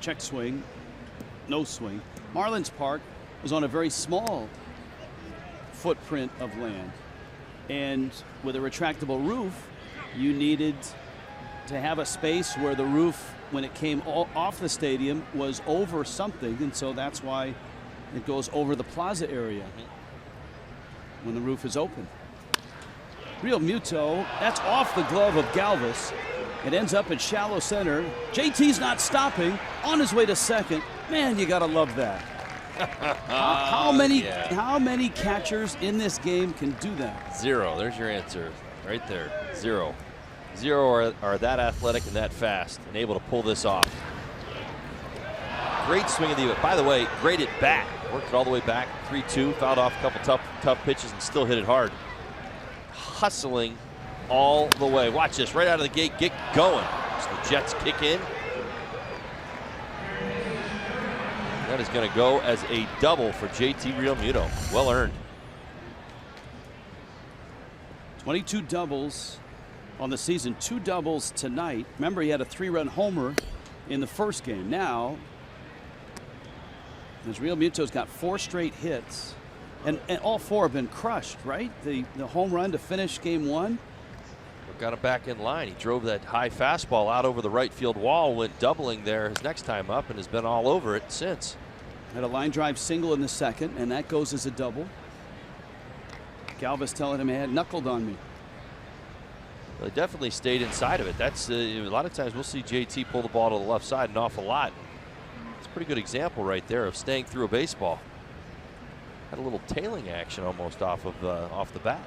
Check swing, no swing. Marlins Park was on a very small footprint of land, and with a retractable roof, you needed to have a space where the roof, when it came off the stadium, was over something, and so that's why it goes over the plaza area when the roof is open. Real Muto, that's off the glove of Galvis. It ends up at shallow center. JT's not stopping, on his way to second. Man, you gotta love that. How many catchers in this game can do that? Zero. There's your answer right there. Zero. Zero are that athletic and that fast and able to pull this off. Great swing of the, by the way, great at bat. Worked it all the way back, 3-2, fouled off a couple tough pitches and still hit it hard. Hustling all the way. Watch this, right out of the gate, get going. So the Jets kick in. That is going to go as a double for JT Realmuto. Well earned. 22 doubles on the season, 2 doubles tonight. Remember, he had a 3-run homer in the first game. Now, as Realmuto's got 4 straight hits, and all 4 have been crushed, right? The home run to finish game 1. Got him back in line. He drove that high fastball out over the right field wall, went doubling there his next time up, and has been all over it since. Had a line drive single in the second, and that goes as a double. Galvis telling him he had knuckled on me. Well, he definitely stayed inside of it. That's a lot of times we'll see JT pull the ball to the left side an awful lot. It's a pretty good example right there of staying through a baseball. Had a little tailing action almost off the bat.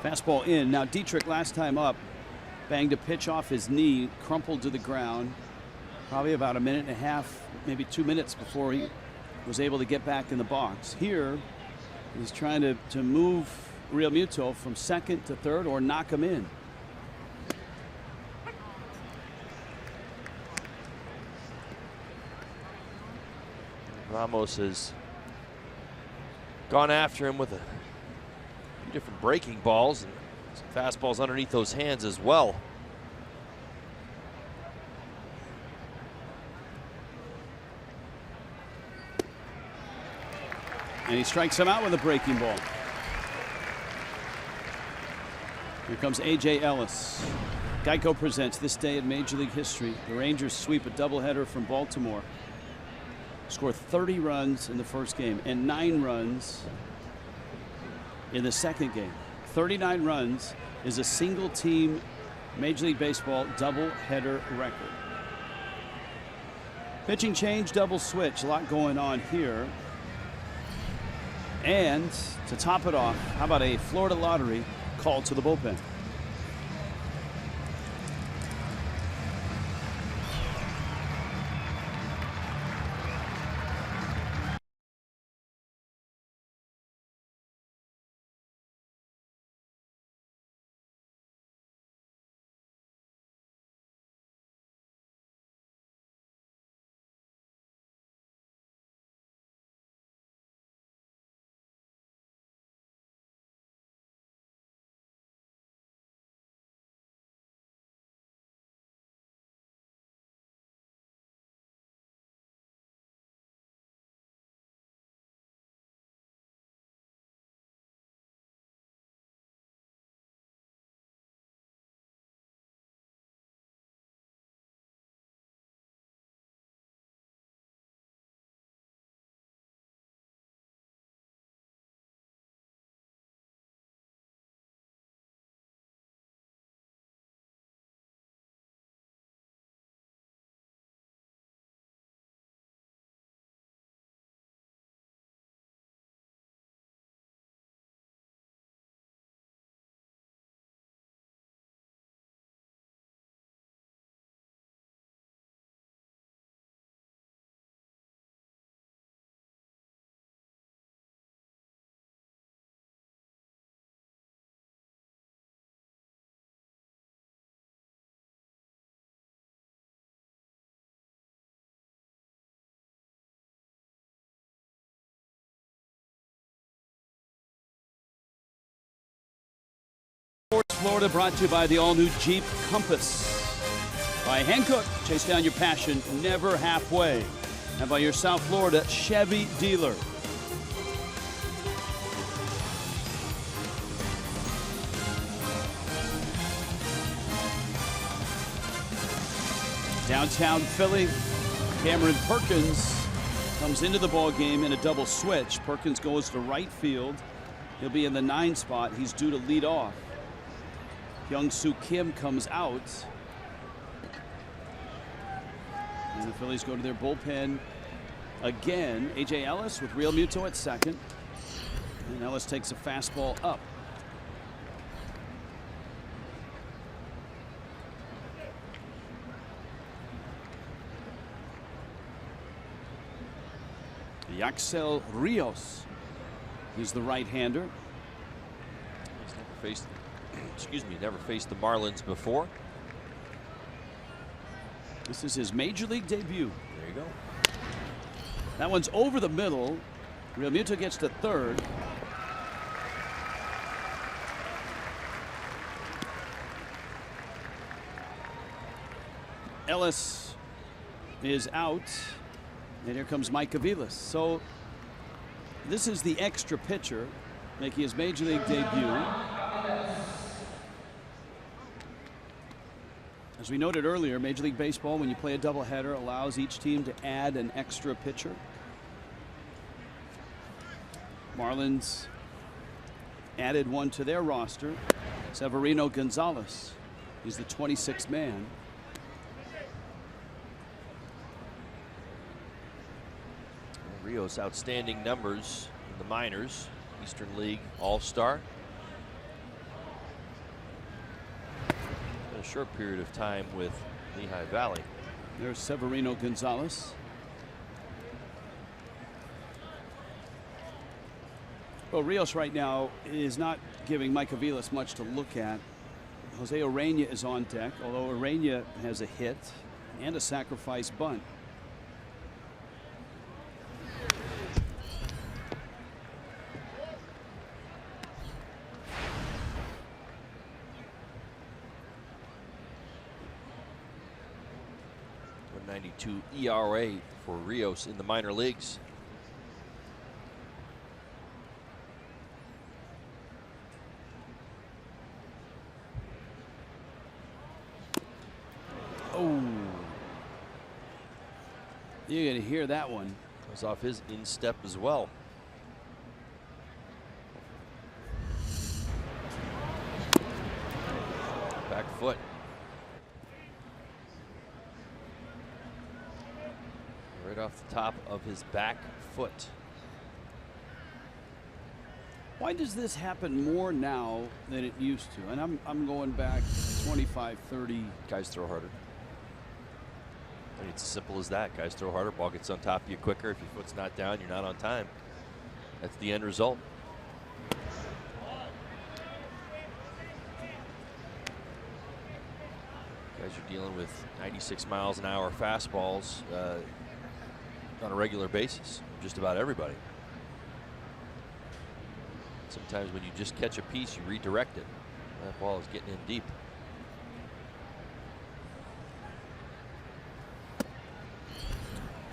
Fastball in. Now Dietrich, last time up, banged a pitch off his knee, crumpled to the ground. Probably about a minute and a half, maybe 2 minutes before he was able to get back in the box. Here, he's trying to move Realmuto from second to third or knock him in. Ramos has gone after him with a different breaking balls and some fastballs underneath those hands as well. And he strikes him out with a breaking ball. Here comes A.J. Ellis. Geico presents this day in Major League history. The Rangers sweep a doubleheader from Baltimore. Score 30 runs in the first game and 9 runs in the second game. 39 runs is a single team Major League Baseball doubleheader record. Pitching change, double switch, a lot going on here. And to top it off, how about a Florida lottery call to the bullpen? Florida, brought to you by the all-new Jeep Compass. By Hankook, chase down your passion, never halfway. And by your South Florida Chevy dealer. Downtown Philly, Cameron Perkins comes into the ball game in a double switch. Perkins goes to right field. He'll be in the 9 spot. He's due to lead off. Young-Soo Kim comes out. And the Phillies go to their bullpen again. A.J. Ellis with Real Muto at second. And Ellis takes a fastball up. Yaxel Rios. He's the right-hander. He's never faced, never faced the Marlins before. This is his major league debut. There you go. That one's over the middle. Real Muto gets to third. Ellis is out. And here comes Mike Aviles. So this is the extra pitcher making his major league debut. As we noted earlier, Major League Baseball, when you play a doubleheader, allows each team to add an extra pitcher. Marlins added one to their roster, Severino Gonzalez. He's the 26th man. Rios outstanding numbers in the minors, Eastern League All-Star. A short period of time with Lehigh Valley. There's Severino Gonzalez. Well, Rios right now is not giving Mike Aviles much to look at. Jose Urena is on deck, although Urena has a hit and a sacrifice bunt. .92 ERA for Rios in the minor leagues. Oh, you're going to hear that one. Was off his instep as well. Back foot. Right off the top of his back foot. Why does this happen more now than it used to? And I'm going back 25, 30. Guys throw harder. I mean, it's as simple as that. Guys throw harder, ball gets on top of you quicker. If your foot's not down, you're not on time. That's the end result. Guys are dealing with 96 miles an hour fastballs on a regular basis. Just about everybody. Sometimes when you just catch a piece, you redirect it. That ball is getting in deep.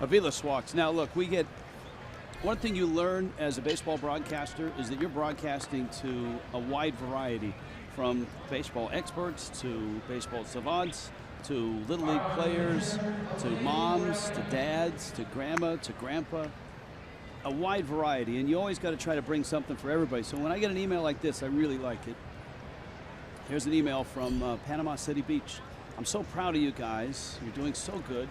Aviles walks. Now look, we get one thing you learn as a baseball broadcaster is that you're broadcasting to a wide variety, from baseball experts to baseball savants to little league players to moms to dads to grandma to grandpa. A wide variety, and you always got to try to bring something for everybody. So when I get an email like this, I really like it. Here's an email from Panama City Beach. I'm so proud of you guys. You're doing so good.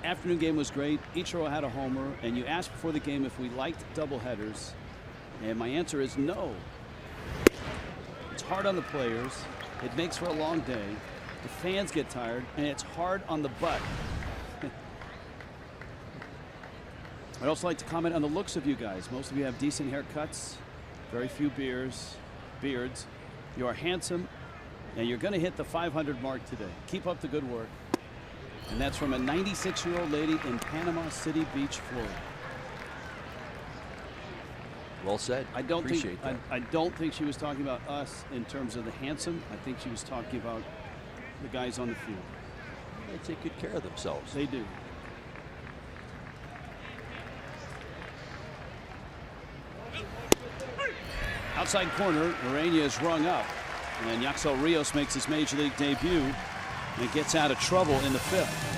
Afternoon game was great. Ichiro had a homer, and you asked before the game if we liked doubleheaders, and my answer is no. It's hard on the players. It makes for a long day. The fans get tired, and it's hard on the butt. I'd also like to comment on the looks of you guys. Most of you have decent haircuts, very few beards. You are handsome, and you're going to hit the 500 mark today. Keep up the good work. And that's from a 96-year-old lady in Panama City Beach, Florida. Well said. I don't Appreciate think that. I don't think she was talking about us in terms of the handsome. I think she was talking about the guys on the field. They take good care of themselves. They do. Outside corner, Urania is rung up. And then Yaxel Rios makes his major league debut and gets out of trouble in the 5th.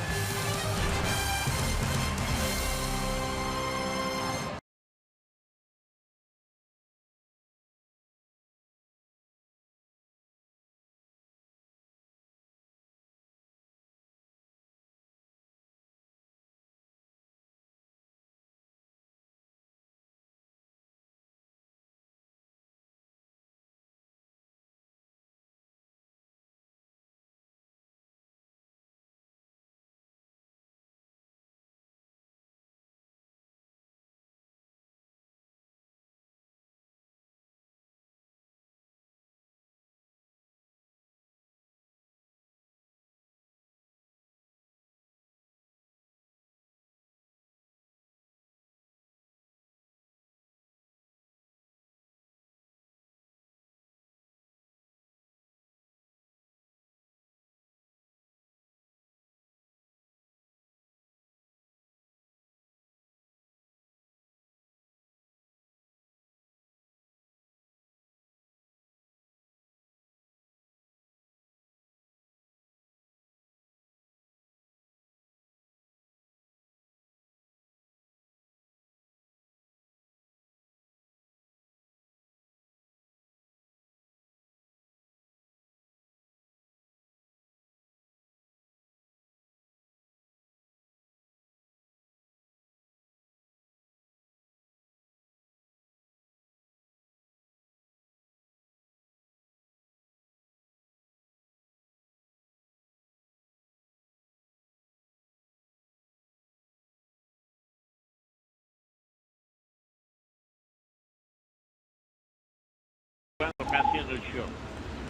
Haciendo el show.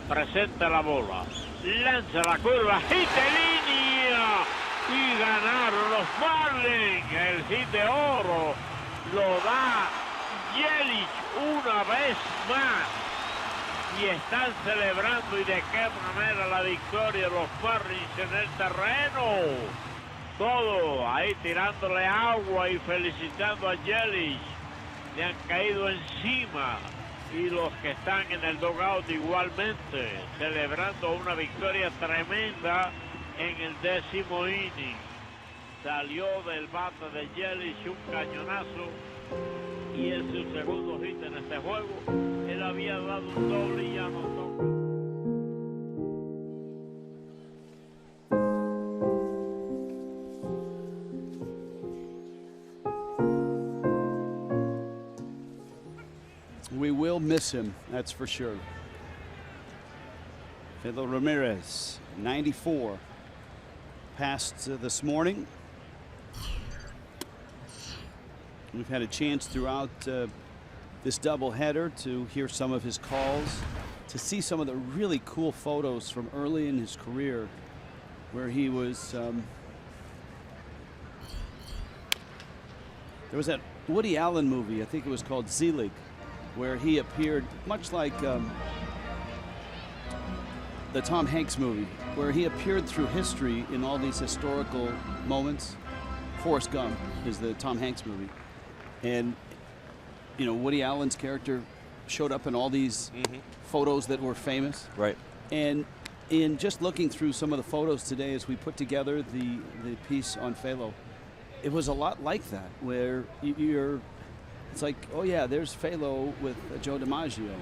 Presenta la bola. Lanza la curva. Hit de línea. Y ganaron los Marlins. El hit de oro lo da Yelich una vez más. Y están celebrando, y de qué manera, la victoria de los Marlins en el terreno. Todo ahí tirándole agua y felicitando a Yelich. Le han caído encima. Y los que están en el dugout igualmente, celebrando una victoria tremenda en el 10º inning. Salió del bate de Yelich un cañonazo y es su segundo hit en este juego. Él había dado un doble y anotó. We will miss him, that's for sure. Pedro Ramirez, 94, passed this morning. We've had a chance throughout this doubleheader to hear some of his calls, to see some of the really cool photos from early in his career, where he was. There was that Woody Allen movie, I think it was called Zelig, where he appeared much like the Tom Hanks movie, where he appeared through history in all these historical moments. Forrest Gump is the Tom Hanks movie. And, you know, Woody Allen's character showed up in all these photos that were famous. Right. And in just looking through some of the photos today as we put together the piece on Phalo, it was a lot like that, where it's like, oh yeah, there's Phalo with Joe DiMaggio.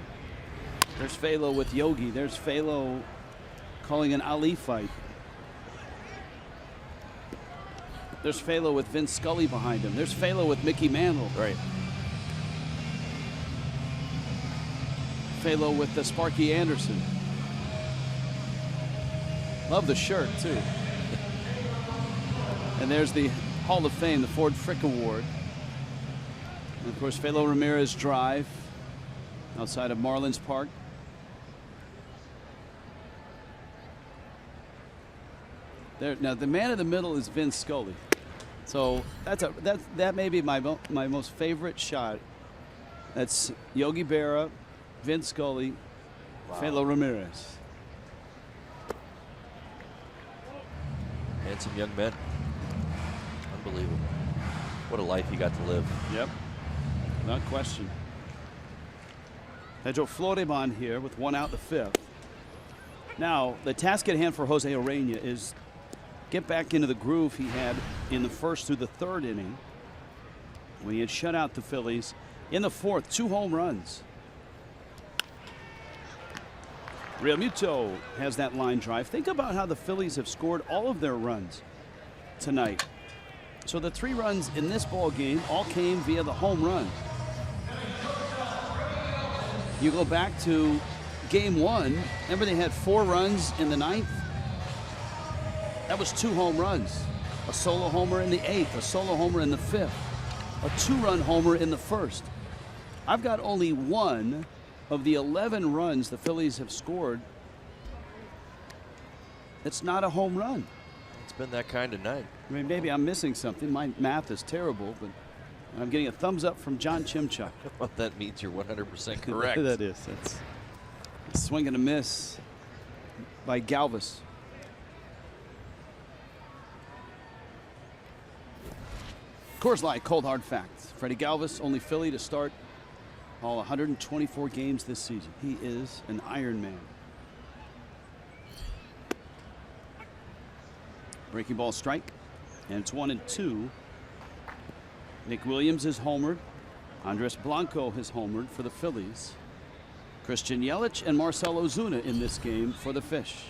There's Phalo with Yogi. There's Phalo calling an Ali fight. There's Phalo with Vince Scully behind him. There's Phalo with Mickey Mantle. Right. Phalo with the Sparky Anderson. Love the shirt too. And there's the Hall of Fame, the Ford Frick Award. And of course, Phalo Ramirez Drive outside of Marlins Park. There, now the man in the middle is Vince Scully. So that may be my most favorite shot That's Yogi Berra, Vince Scully, Felo Ramirez. Handsome young men. Unbelievable. What a life he got to live. Yep, not question. Pedro Floriban here with 1 out in the 5th. Now, the task at hand for Jose Urena is get back into the groove he had in the 1st through the 3rd inning when he had shut out the Phillies. In the 4th, 2 home runs. Real Muto has that line drive. Think about how the Phillies have scored all of their runs tonight. So the 3 runs in this ball game all came via the home run. You go back to game 1. Remember they had 4 runs in the 9th? That was 2 home runs. A solo homer in the 8th, a solo homer in the 5th, a 2-run homer in the 1st. I've got only 1 of the 11 runs the Phillies have scored. It's not a home run. It's been that kind of night. I mean, maybe I'm missing something. My math is terrible, but I'm getting a thumbs up from John Chimchuk. Well, that means you're 100% correct. That is. That's a swing and a miss by Galvis. Coors Light, cold hard facts. Freddie Galvis, only Philly to start all 124 games this season. He is an Iron Man. Breaking ball strike, and it's 1-2. Nick Williams is homered. Andres Blanco has homered for the Phillies. Christian Yelich and Marcell Ozuna in this game for the Fish.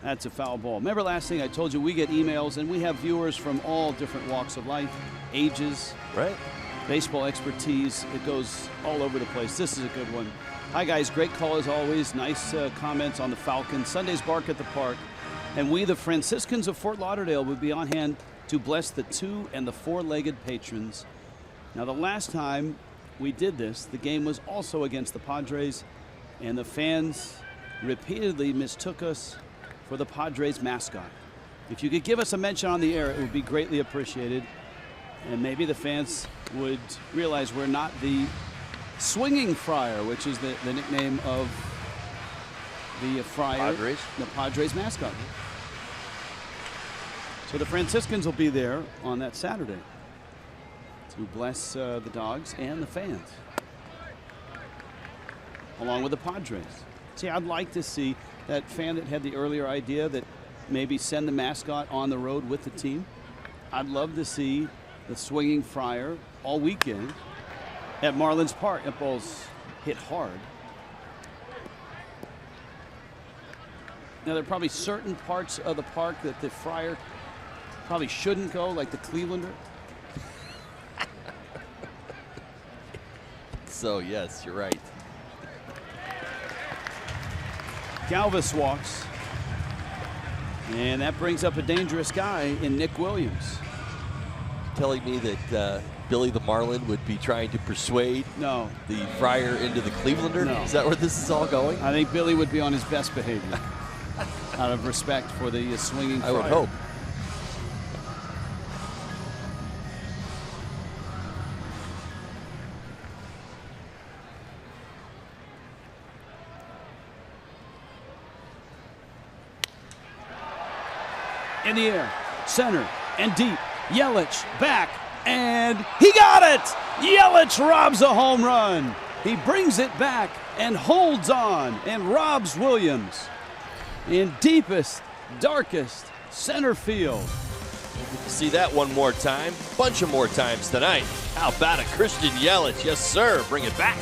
That's a foul ball. Remember last thing I told you, we get emails and we have viewers from all different walks of life, ages, right? Baseball expertise. It goes all over the place. This is a good one. Hi guys, great call as always. Nice comments on the Falcons. Sunday's bark at the park. And we, the Franciscans of Fort Lauderdale, would be on hand to bless the 2- and the 4-legged patrons. Now, the last time we did this, the game was also against the Padres, and the fans repeatedly mistook us for the Padres mascot. If you could give us a mention on the air, it would be greatly appreciated. And maybe the fans would realize we're not the Swinging Friar, which is the nickname of the Friar, the Padres mascot. So the Franciscans will be there on that Saturday to bless the dogs and the fans, along with the Padres. See, I'd like to see that fan that had the earlier idea that maybe send the mascot on the road with the team. I'd love to see the Swinging Friar all weekend at Marlins Park. That ball's hit hard. Now, there are probably certain parts of the park that the Friar probably shouldn't go, like the Clevelander. So, yes, you're right. Galvis walks. And that brings up a dangerous guy in Nick Williams. Telling me that Billy the Marlin would be trying to persuade the Friar into the Clevelander? No. Is that where this is all going? I think Billy would be on his best behavior out of respect for the Swinging Friar. I would hope. In the air, center, and deep. Yelich back, and he got it! Yelich robs a home run. He brings it back and holds on and robs Williams in deepest, darkest center field. See that one more time. Bunch of more times tonight. How about a Christian Yelich? Yes, sir. Bring it back.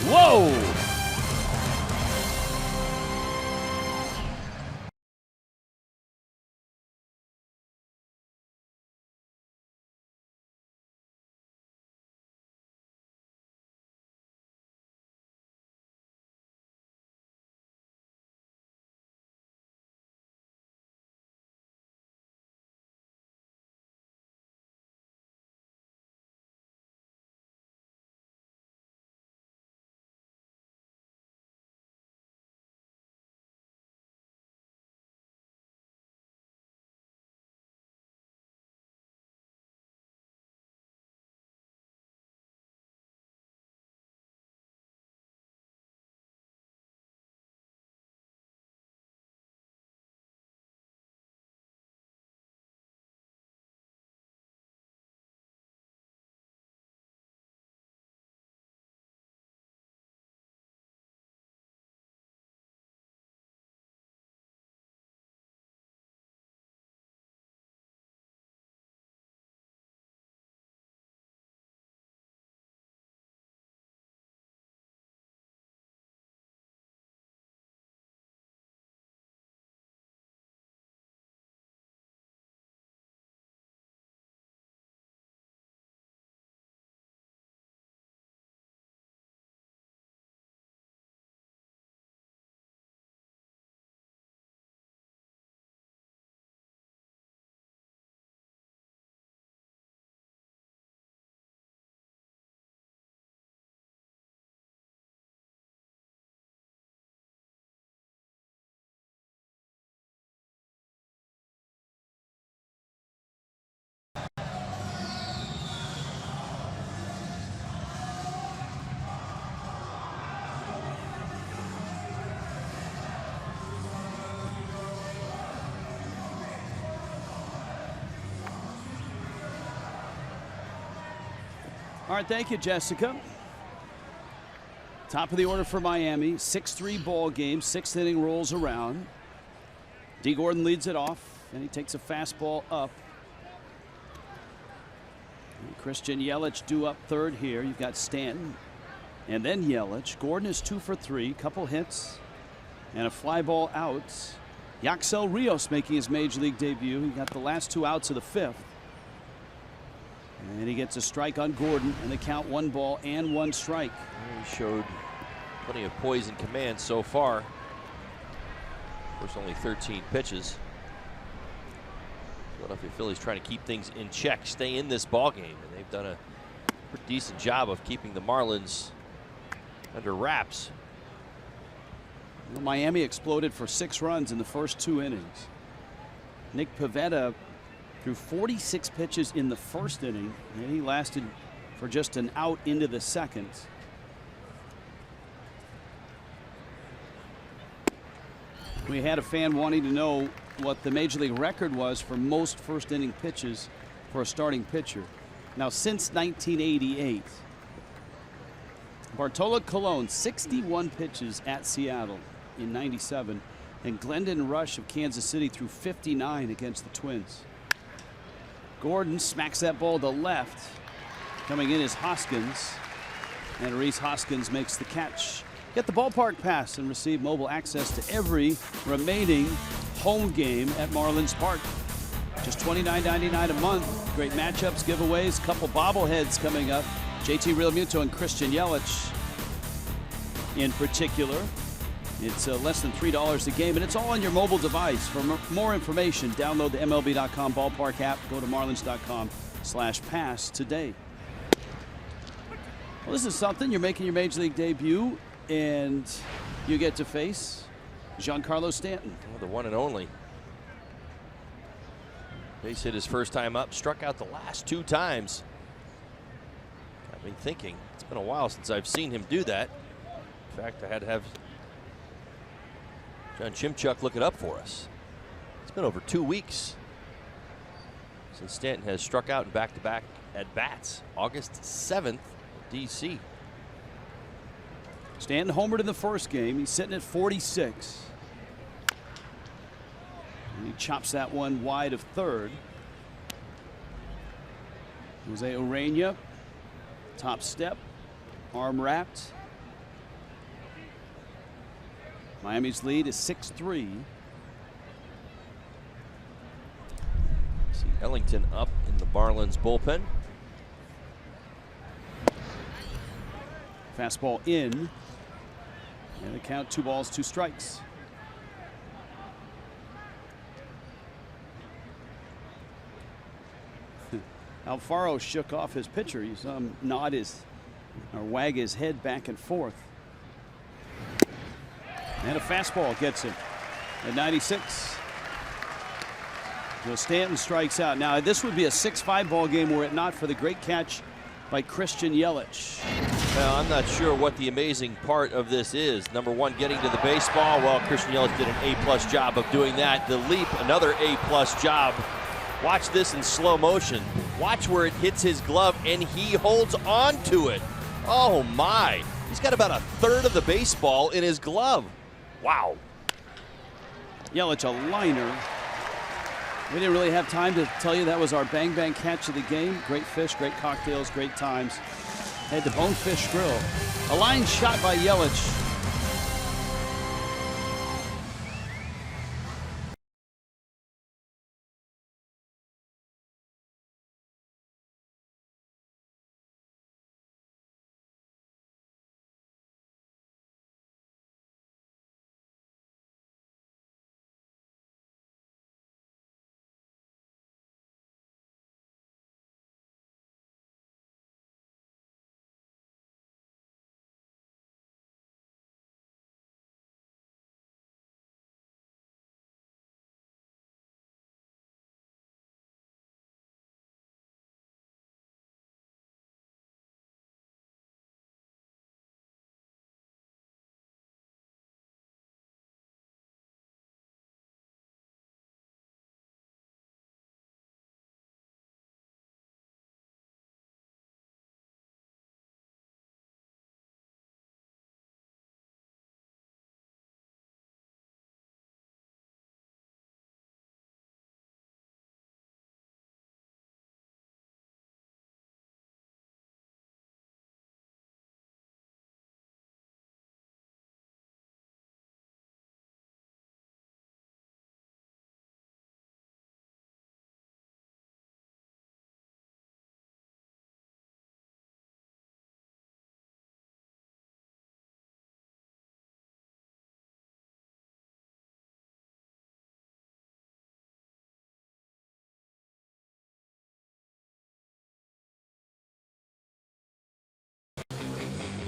Whoa! All right, thank you, Jessica. Top of the order for Miami. 6-3 ball game. 6th inning rolls around. D. Gordon leads it off, and he takes a fastball up. And Christian Yelich due up third here. You've got Stanton and then Yelich. Gordon is 2 for 3. Couple hits and a fly ball out. Yaxel Rios making his major league debut. He got the last 2 outs of the 5th. And he gets a strike on Gordon, and they count 1 ball and 1 strike. He showed plenty of poise and command so far. Of course, only 13 pitches. Philadelphia Phillies trying to keep things in check, stay in this ball game, and they've done a pretty decent job of keeping the Marlins under wraps. Well, Miami exploded for 6 runs in the first 2 innings. Nick Pivetta threw 46 pitches in the first inning, and he lasted for just an out into the second. We had a fan wanting to know what the major league record was for most first inning pitches for a starting pitcher. Now, since 1988, Bartolo Colon 61 pitches at Seattle in '97, and Glendon Rush of Kansas City threw 59 against the Twins. Gordon smacks that ball to left. Coming in is Hoskins, and Reese Hoskins makes the catch. Get the ballpark pass and receive mobile access to every remaining home game at Marlins Park. Just $29.99 a month. Great matchups, giveaways, couple bobbleheads coming up. JT Realmuto and Christian Yelich in particular. It's less than $3 a game, and it's all on your mobile device. For more information, download the MLB.com ballpark app. Go to marlins.com/pass today. Well, this is something. You're making your major league debut, and you get to face Giancarlo Stanton. Oh, the one and only. Base hit his first time up, struck out the last 2 times. Got me thinking, it's been a while since I've seen him do that. In fact, I had to have John Chimchuk look it up for us. It's been over 2 weeks since Stanton has struck out in back-to-back at-bats. August 7th, D.C. Stanton homered in the first game. He's sitting at 46. And he chops that one wide of third. Jose Urena, top step, arm wrapped. Miami's lead is 6-3. See Ellington up in the Marlins bullpen. Fastball in. And the count 2 balls, 2 strikes. Alfaro shook off his pitcher. You saw him nod his or wag his head back and forth. And a fastball gets him at 96. So Stanton strikes out. Now, this would be a 6-5 ball game were it not for the great catch by Christian Yelich. Well, I'm not sure what the amazing part of this is. Number one, getting to the baseball. Well, Christian Yelich did an A+ job of doing that. The leap, another A+ job. Watch this in slow motion. Watch where it hits his glove, and he holds on to it. Oh, my. He's got about a third of the baseball in his glove. Wow. Yelich, a liner. We didn't really have time to tell you that was our bang bang catch of the game. Great fish, great cocktails, great times. Had the Bonefish Grill. A line shot by Yelich.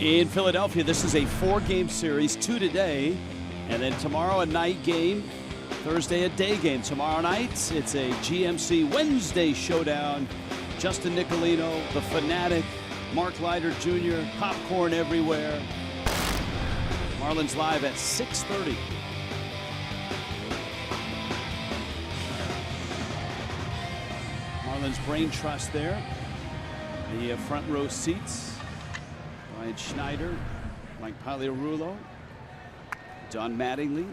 in Philadelphia. This is a 4-game series, 2 today, and then tomorrow a night game, Thursday a day game. Tomorrow night, it's a GMC Wednesday showdown. Justin Nicolino, the Fanatic, Mark Leiter Jr., popcorn everywhere. Marlins live at 6:30. Marlins Brain Trust there. The front row seats. Ryan Schneider, Mike Pagliarulo, Don Mattingly.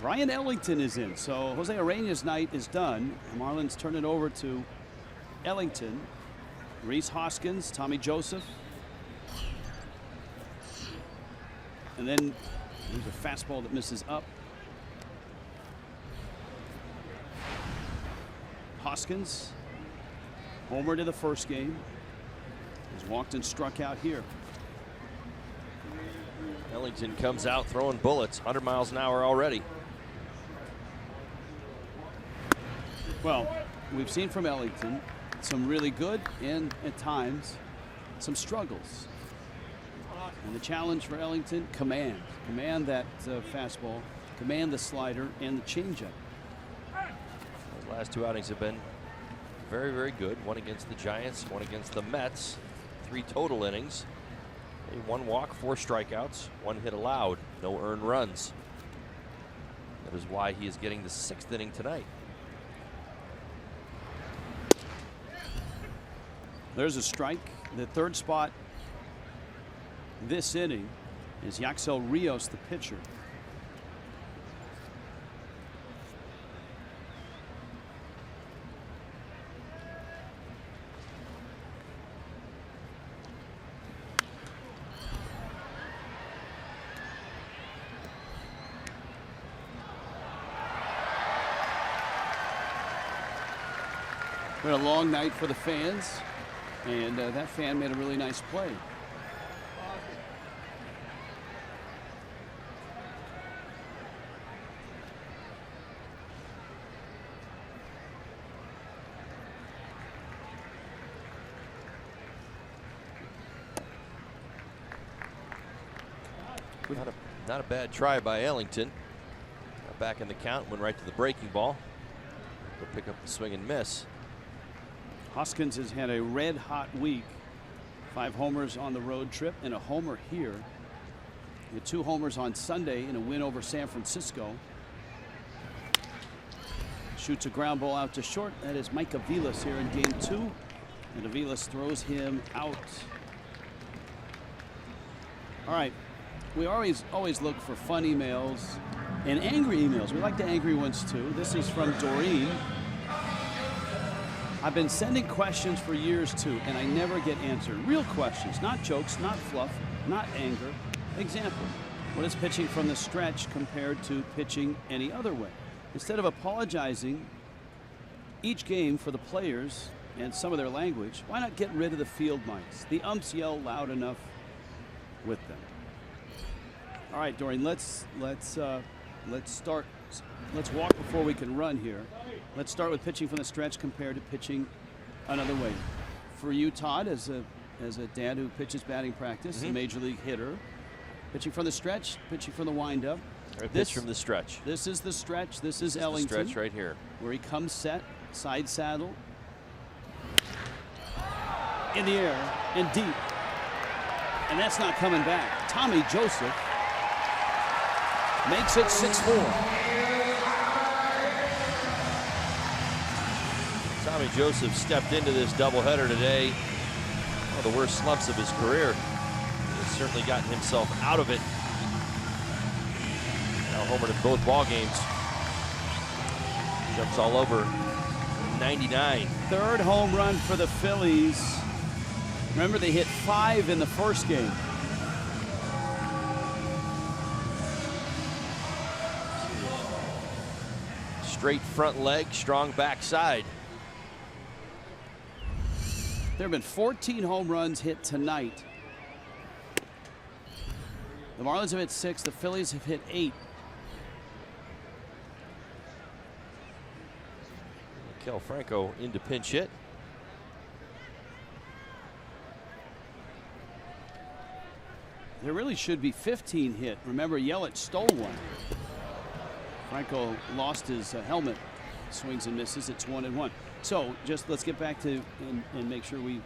Brian Ellington is in, so Jose Arena's night is done. The Marlins turn it over to Ellington, Rhys Hoskins, Tommy Joseph. And then there's a fastball that misses up. Hoskins, homer to the first game. He's walked and struck out here. Ellington comes out throwing bullets, 100 miles an hour already. Well, we've seen from Ellington some really good and at times some struggles. And the challenge for Ellington, command that fastball, command the slider and the changeup. Those last 2 outings have been very, very good. One against the Giants, one against the Mets. 3 total innings. 1 walk, 4 strikeouts, 1 hit allowed, no earned runs. That is why he is getting the 6th inning tonight. There's a strike. The third spot this inning is Yaxel Rios, the pitcher. Been a long night for the fans, and that fan made a really nice play. Not a bad try by Ellington. Got back in the count, went right to the breaking ball. He'll pick up the swing and miss. Hoskins has had a red hot week. 5 homers on the road trip and a homer here. He had 2 homers on Sunday in a win over San Francisco. Shoots a ground ball out to short. That is Mike Aviles here in game 2. And Aviles throws him out. All right. We always look for fun emails and angry emails. We like the angry ones too. This is from Doreen. I've been sending questions for years too, and I never get answered. Real questions, not jokes, not fluff, not anger. Example, what is pitching from the stretch compared to pitching any other way? Instead of apologizing each game for the players and some of their language, why not get rid of the field mics? The umps yell loud enough with them. All right, Doreen, let's start. Let's walk before we can run here. Let's start with pitching from the stretch compared to pitching another way. For you, Todd, as a dad who pitches batting practice, a major league hitter, pitching from the stretch, pitching from the windup. Pitch from the stretch. This is the stretch. This is the Ellington. stretch right here. Where he comes set, side saddle, in the air and deep. And that's not coming back. Tommy Joseph makes it 6-4. Tommy Joseph stepped into this doubleheader today. One of the worst slumps of his career. He's certainly gotten himself out of it. Now homered in both ball games. Jumps all over 99. Third home run for the Phillies. Remember, they hit 5 in the first game. Straight front leg, strong backside. There have been 14 home runs hit tonight. The Marlins have hit 6. The Phillies have hit 8. Kel Franco into pinch hit. There really should be 15 hit. Remember, Yelich stole one. Franco lost his helmet. Swings and misses. It's 1-1. So just let's get back to and make sure we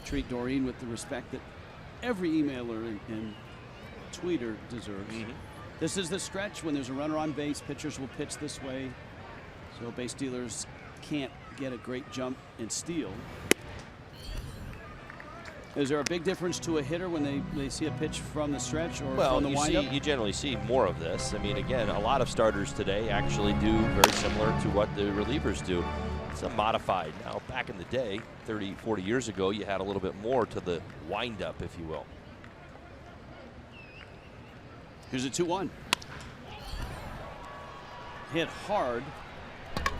treat Doreen with the respect that every emailer and tweeter deserves. This is the stretch when there's a runner on base. Pitchers will pitch this way, so base stealers can't get a great jump and steal. Is there a big difference to a hitter when they see a pitch from the stretch or from the windup? You generally see more of this. I mean, again, a lot of starters today actually do very similar to what the relievers do. It's a modified. Now, back in the day, 30, 40 years ago, you had a little bit more to the windup, if you will. Here's a 2-1. Hit hard.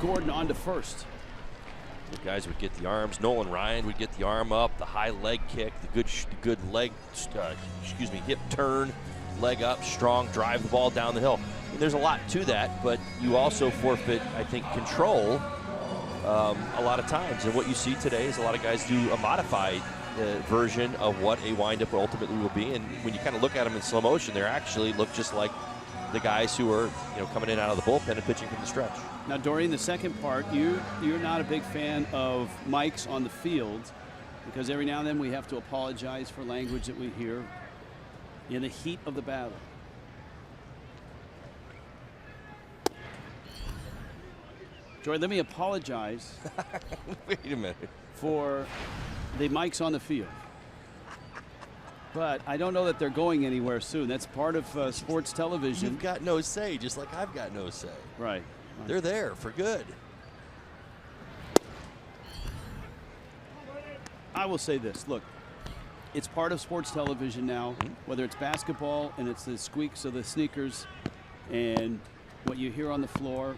Gordon on to first. The guys would get the arms. Nolan Ryan would get the arm up, the high leg kick, the good leg, hip turn, leg up, strong, drive the ball down the hill. I mean, there's a lot to that, but you also forfeit, I think, control a lot of times. And what you see today is a lot of guys do a modified version of what a windup ultimately will be. And when you kind of look at them in slow motion, they actually look just like the guys who are coming in out of the bullpen and pitching from the stretch. Now, Doreen, the second part, you're not a big fan of mics on the field because every now and then we have to apologize for language that we hear in the heat of the battle. Jordan, let me apologize. Wait a minute. For the mics on the field. But I don't know that they're going anywhere soon. That's part of sports television. You've got no say, just like I've got no say. Right. They're there for good. I will say this. Look, it's part of sports television now, whether it's basketball and it's the squeaks of the sneakers and what you hear on the floor.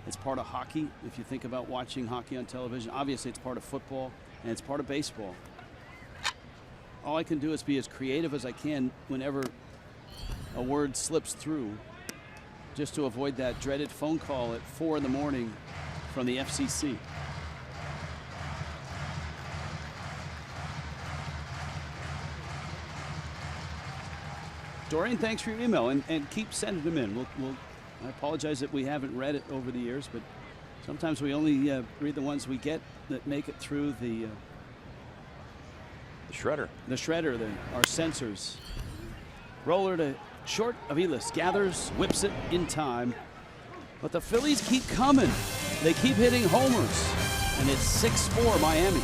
It's part of hockey. If you think about watching hockey on television, obviously it's part of football and it's part of baseball. All I can do is be as creative as I can whenever a word slips through, just to avoid that dreaded phone call at 4 in the morning from the FCC. Doreen, thanks for your email, and keep sending them in. I apologize that we haven't read it over the years, but sometimes we only read the ones we get that make it through the shredder. The shredder, our sensors. Roller to short. Aviles gathers, whips it in time. But the Phillies keep coming. They keep hitting homers. And it's 6-4 Miami.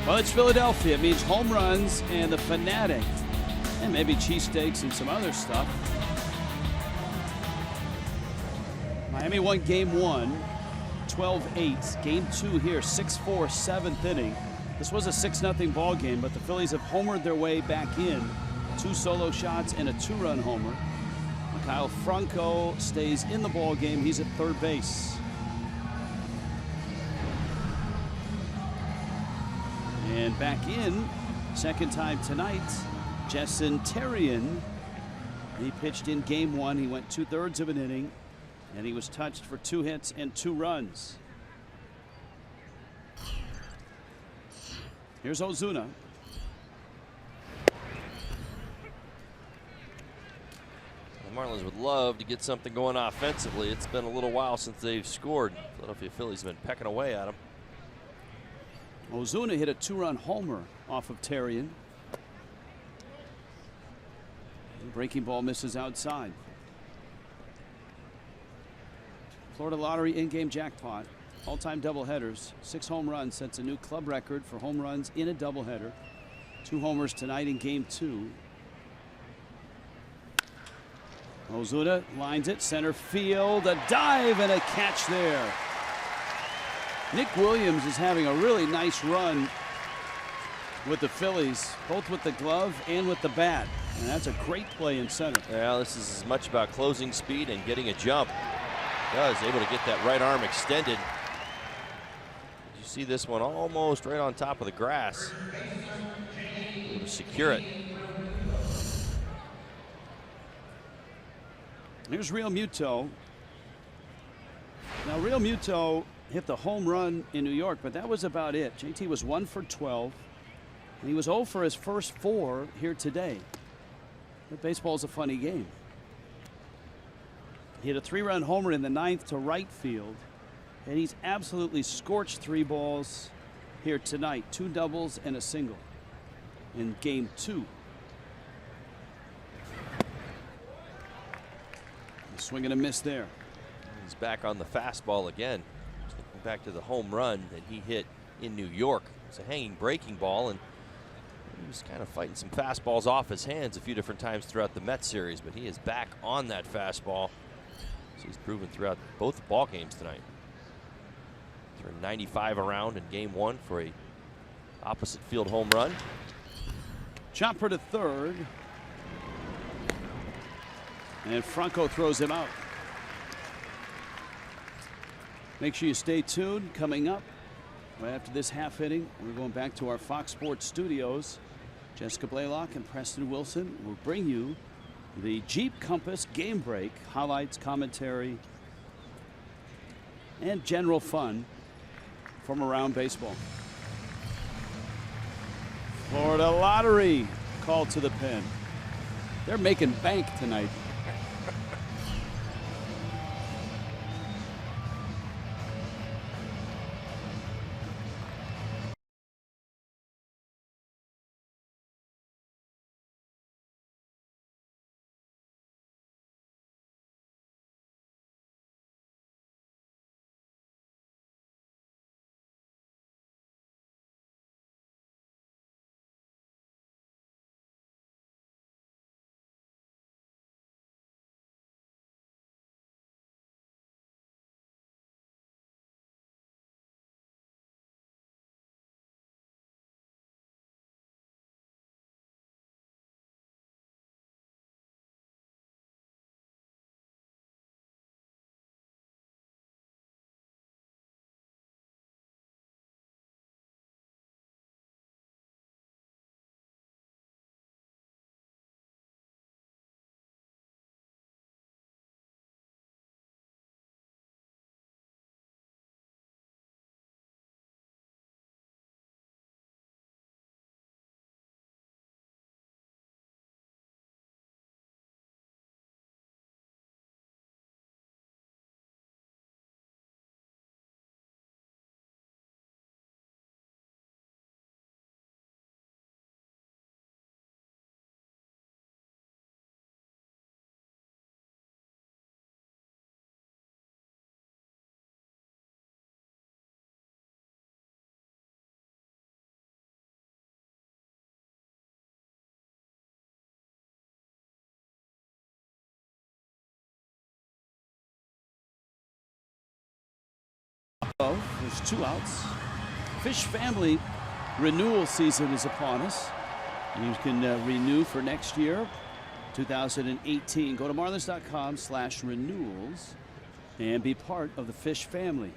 Well, it's Philadelphia. It means home runs and the fanatic. And maybe cheesesteaks and some other stuff. Miami won game 1, 12-8. Game 2 here, 6-4, 7th inning. This was a 6-0 ball game, but the Phillies have homered their way back in. 2 solo shots and a 2-run homer. Kyle Franco stays in the ball game. He's at third base. And back in, second time tonight, Jason Terrien. He pitched in game 1. He went 2/3 of an inning, and he was touched for 2 hits and 2 runs. Here's Ozuna. The Marlins would love to get something going offensively. It's been a little while since they've scored. Philadelphia Phillies have been pecking away at them. Ozuna hit a 2-run homer off of Terrien. Breaking ball misses outside. Florida Lottery in-game jackpot. All-time doubleheaders. 6 home runs sets a new club record for home runs in a doubleheader. 2 homers tonight in game 2. Ozuna lines it center field. A dive and a catch there. Nick Williams is having a really nice run with the Phillies, both with the glove and with the bat. And that's a great play in center. Yeah, this is as much about closing speed and getting a jump. Does able to get that right arm extended. You see this one almost right on top of the grass. Able to secure it. Here's Real Muto. Now, Real Muto hit the home run in New York, but that was about it. JT was 1 for 12, and he was 0 for his first 4 here today. But baseball's a funny game. He hit a 3-run homer in the 9th to right field, and he's absolutely scorched 3 balls here tonight. 2 doubles and a single in game 2. Swing and a miss there. He's back on the fastball again. Just looking back to the home run that he hit in New York. It's a hanging breaking ball, and he was kind of fighting some fastballs off his hands a few different times throughout the Mets series, but he is back on that fastball. So he's proven throughout both ball games tonight. Threw 95 around in game 1 for a opposite field home run. Chopper to third. And Franco throws him out. Make sure you stay tuned. Coming up right after this half inning, we're going back to our Fox Sports studios. Jessica Blaylock and Preston Wilson will bring you the Jeep Compass game break, highlights, commentary, and general fun from around baseball. Florida Lottery called to the pen. They're making bank tonight. There's 2 outs. Fish family renewal season is upon us. You can renew for next year, 2018. Go to marlins.com/renewals and be part of the Fish family.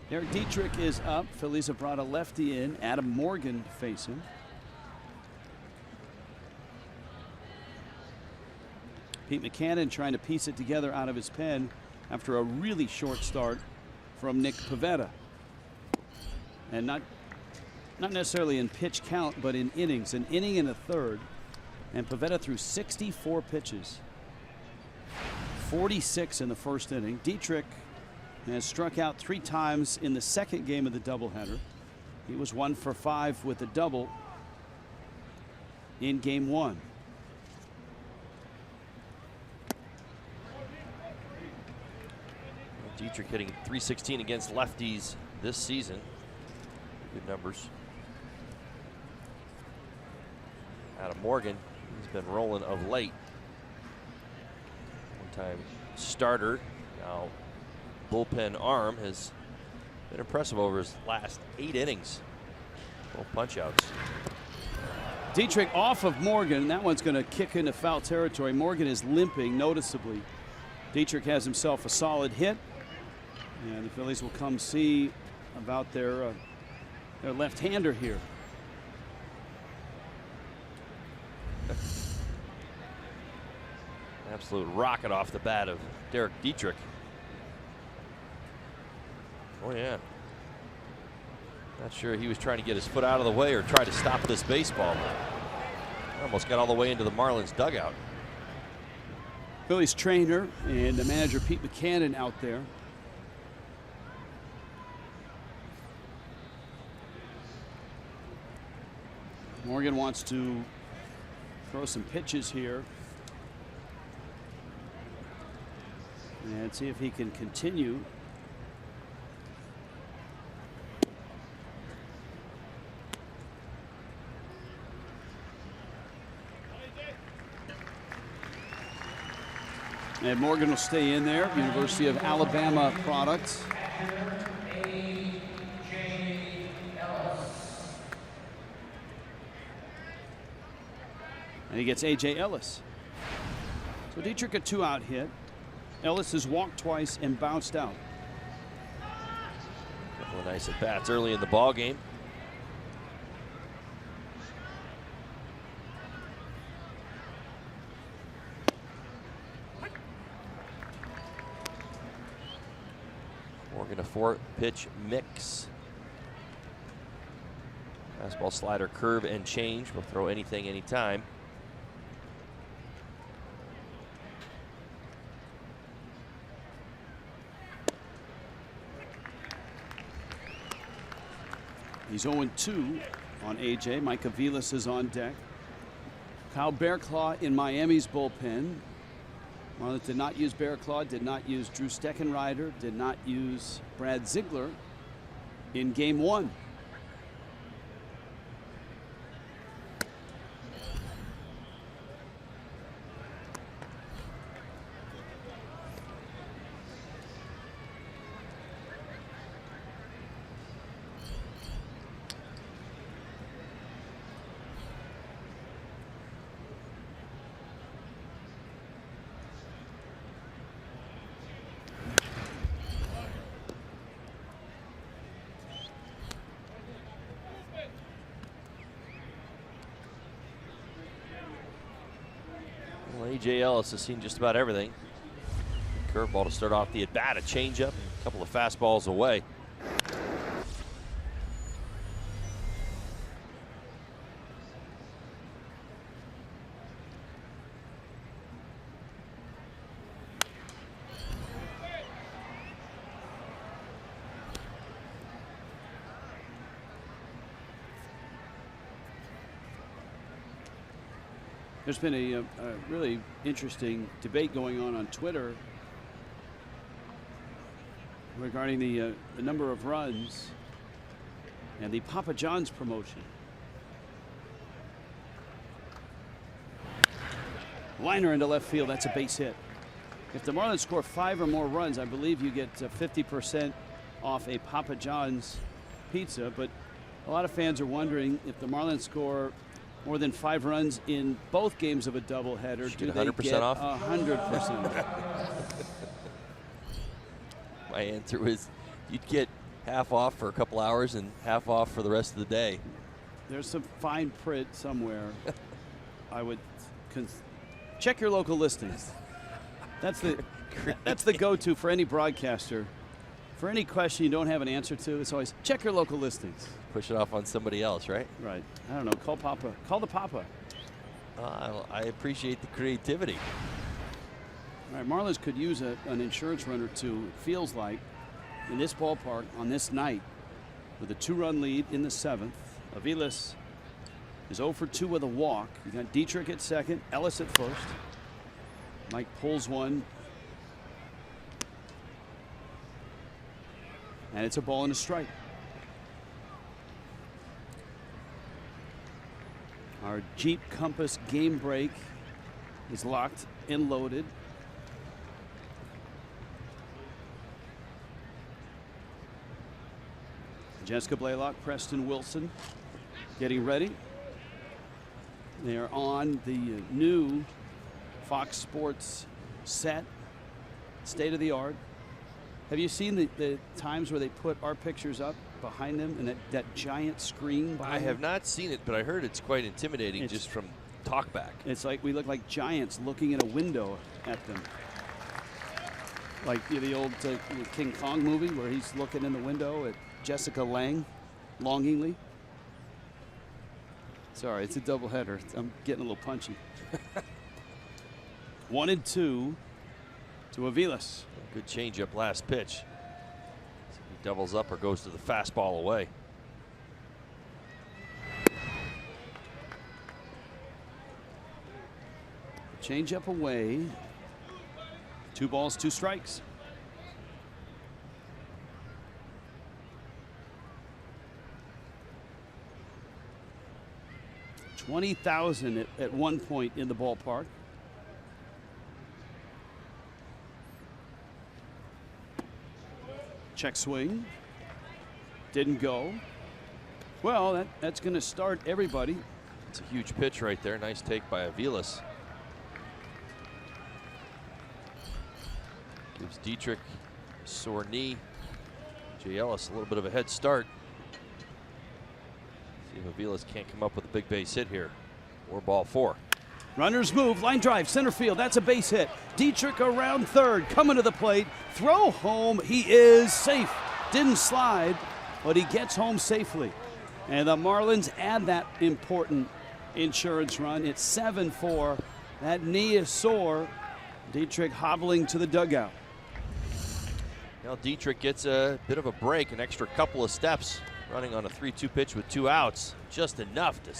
Derek Dietrich is up. Phillies have brought a lefty in. Adam Morgan to face him. Pete Mackanin trying to piece it together out of his pen after a really short start from Nick Pivetta. And not necessarily in pitch count, but in innings. An inning and a third. And Pivetta threw 64 pitches. 46 in the first inning. Dietrich has struck out 3 times in the second game of the doubleheader. He was 1 for 5 with a double in game 1. Dietrich hitting .316 against lefties this season. Good numbers. Adam Morgan, he's been rolling of late. One-time starter, now bullpen arm, has been impressive over his last 8 innings. Both punch-outs. Dietrich off of Morgan. That one's going to kick into foul territory. Morgan is limping noticeably. Dietrich has himself a solid hit. And the Phillies will come see about their left-hander here. Absolute rocket off the bat of Derek Dietrich. Oh yeah. Not sure he was trying to get his foot out of the way or try to stop this baseball. Almost got all the way into the Marlins dugout. Phillies trainer and the manager Pete Mackanin out there. Morgan wants to throw some pitches here and see if he can continue. And Morgan will stay in there. University of Alabama product. And he gets A.J. Ellis. So Dietrich a 2-out hit. Ellis has walked twice and bounced out. Couple of nice at-bats early in the ball game. Morgan a 4-pitch mix. Fastball, slider, curve, and change. Will throw anything, anytime. He's 0-2 on A.J. Mike Aviles is on deck. Kyle Bearclaw in Miami's bullpen. Marlins did not use Bearclaw, did not use Drew Steckenrider, did not use Brad Ziegler in game 1. A.J. Ellis has seen just about everything. Curveball to start off the at-bat, a changeup, a couple of fastballs away. There's been a really interesting debate going on Twitter regarding the number of runs and the Papa John's promotion. Liner into left field. That's a base hit. If the Marlins score 5 or more runs, I believe you get 50% off a Papa John's pizza. But a lot of fans are wondering if the Marlins score more than 5 runs in both games of a doubleheader, do they get off? 100%? My answer is you'd get half off for a couple hours and half off for the rest of the day. There's some fine print somewhere. I would check your local listings. That's the go-to for any broadcaster. For any question you don't have an answer to, it's always check your local listings. Push it off on somebody else, right? Right. I don't know. Call Papa. Call the Papa. I appreciate the creativity. All right, Marlins could use an insurance run or two, it feels like, in this ballpark on this night with a 2-run lead in the 7th. Aviles is 0 for 2 with a walk. You got Dietrich at second, Ellis at first. Mike pulls one. And it's a ball and a strike. Our Jeep Compass game break is locked and loaded. Jessica Blaylock, Preston Wilson getting ready. They are on the new Fox Sports set, state of the art. Have you seen the times where they put our pictures up behind them and that giant screen behind I have them? not seen it, but I heard it's quite intimidating just from talkback. It's like we look like giants looking in a window at them. Like the old King Kong movie where he's looking in the window at Jessica Lange longingly. Sorry, it's a doubleheader. I'm getting a little punchy. 1-2 to Aviles. Good changeup last pitch. See if he doubles up or goes to the fastball away. Changeup away. 2 balls, 2 strikes. $20,000 at one point in the ballpark. Check swing. Didn't go. Well, that's going to start everybody. It's a huge pitch right there. Nice take by Aviles. Gives Dietrich a sore knee. Jay Ellis a little bit of a head start. See if Aviles can't come up with a big base hit here. Or ball 4. Runners move, line drive, center field. That's a base hit. Dietrich around third, coming to the plate. Throw home. He is safe. Didn't slide, but he gets home safely. And the Marlins add that important insurance run. It's 7-4. That knee is sore. Dietrich hobbling to the dugout. Now Dietrich gets a bit of a break, an extra couple of steps, running on a 3-2 pitch with 2 outs. Just enough to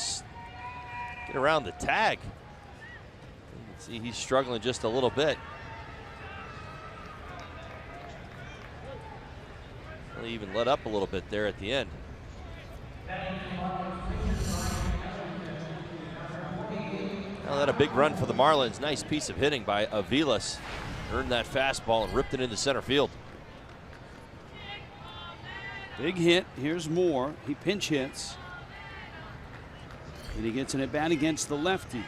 get around the tag. You can see he's struggling just a little bit. Well, he even let up a little bit there at the end. Now that a big run for the Marlins. Nice piece of hitting by Aviles. Earned that fastball and ripped it into center field. Big hit. Here's Moore. He pinch hits. And he gets an at bat against the lefty.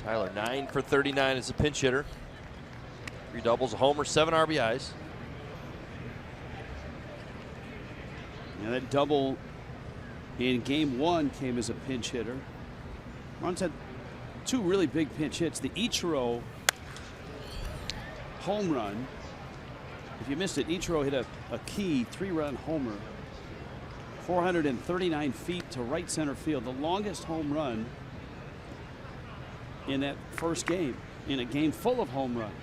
Tyler 9 for 39 as a pinch hitter. 3 doubles, a homer, 7 RBIs. Now that double in game 1 came as a pinch hitter. Marlins had 2 really big pinch hits. The Ichiro home run. If you missed it, Ichiro hit a key 3-run homer. 439 feet to right center field. The longest home run in that first game, in a game full of home runs.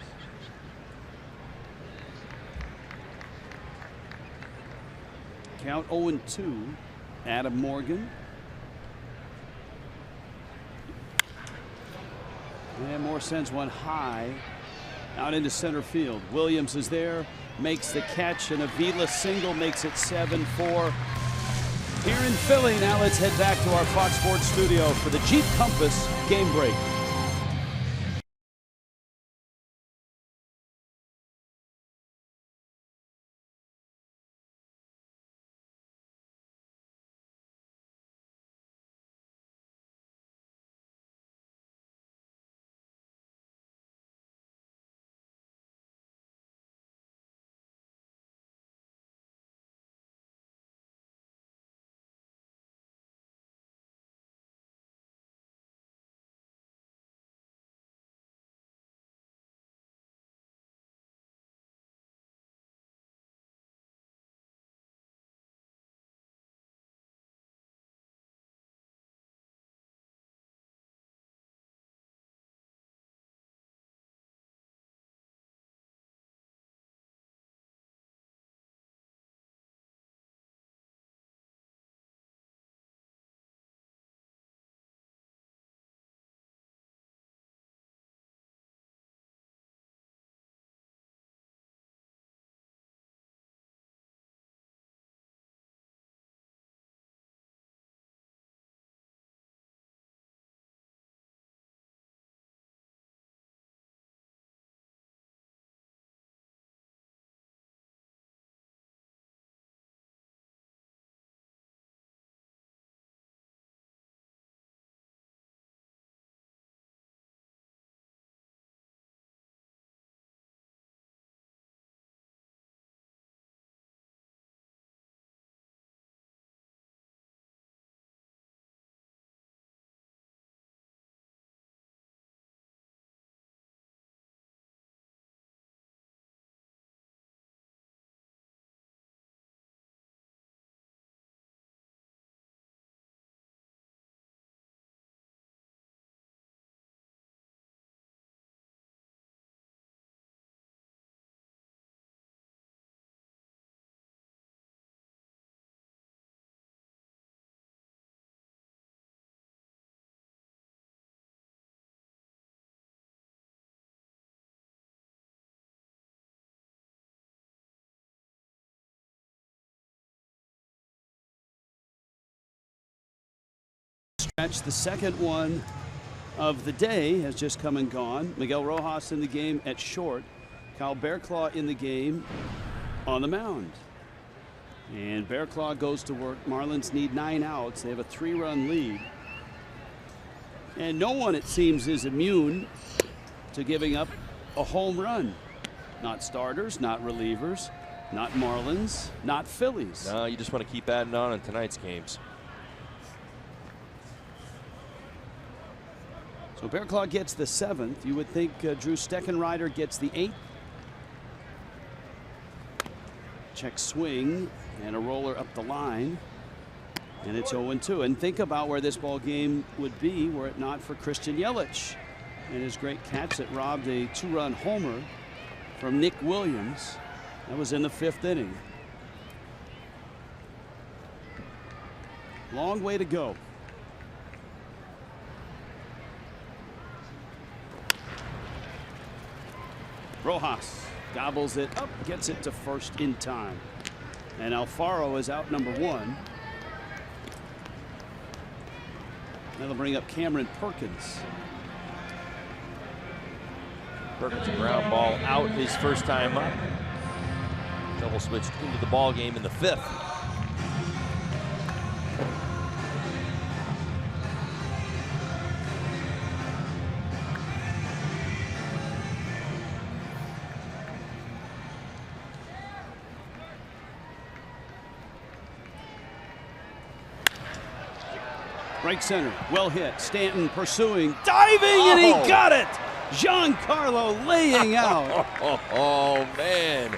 Count 0-2. Adam Morgan. And Moore sends one high out into center field. Williams is there. makes the catch, and Avila single makes it 7-4. Here in Philly, now let's head back to our Fox Sports studio for the Jeep Compass game break. Stretch, the second one of the day has just come and gone. Miguel Rojas in the game at short. Kyle Bearclaw in the game on the mound. And Bearclaw goes to work. Marlins need 9 outs. They have a 3-run lead. And no one, it seems, is immune to giving up a home run. Not starters, not relievers, not Marlins, not Phillies. No, you just want to keep adding on in tonight's games. So Bearclaw gets the 7th. You would think Drew Steckenrider gets the 8th. Check swing and a roller up the line. And it's 0-2. And think about where this ball game would be were it not for Christian Yelich and his great catch that robbed a 2-run homer from Nick Williams. That was in the 5th inning. Long way to go. Rojas gobbles it up, gets it to first in time. And Alfaro is out number 1. That'll bring up Cameron Perkins. Perkins, a ground ball out his first time up. Double switched into the ball game in the 5th. Right center, well hit. Stanton pursuing, diving, and he got it! Giancarlo laying out. Oh, man.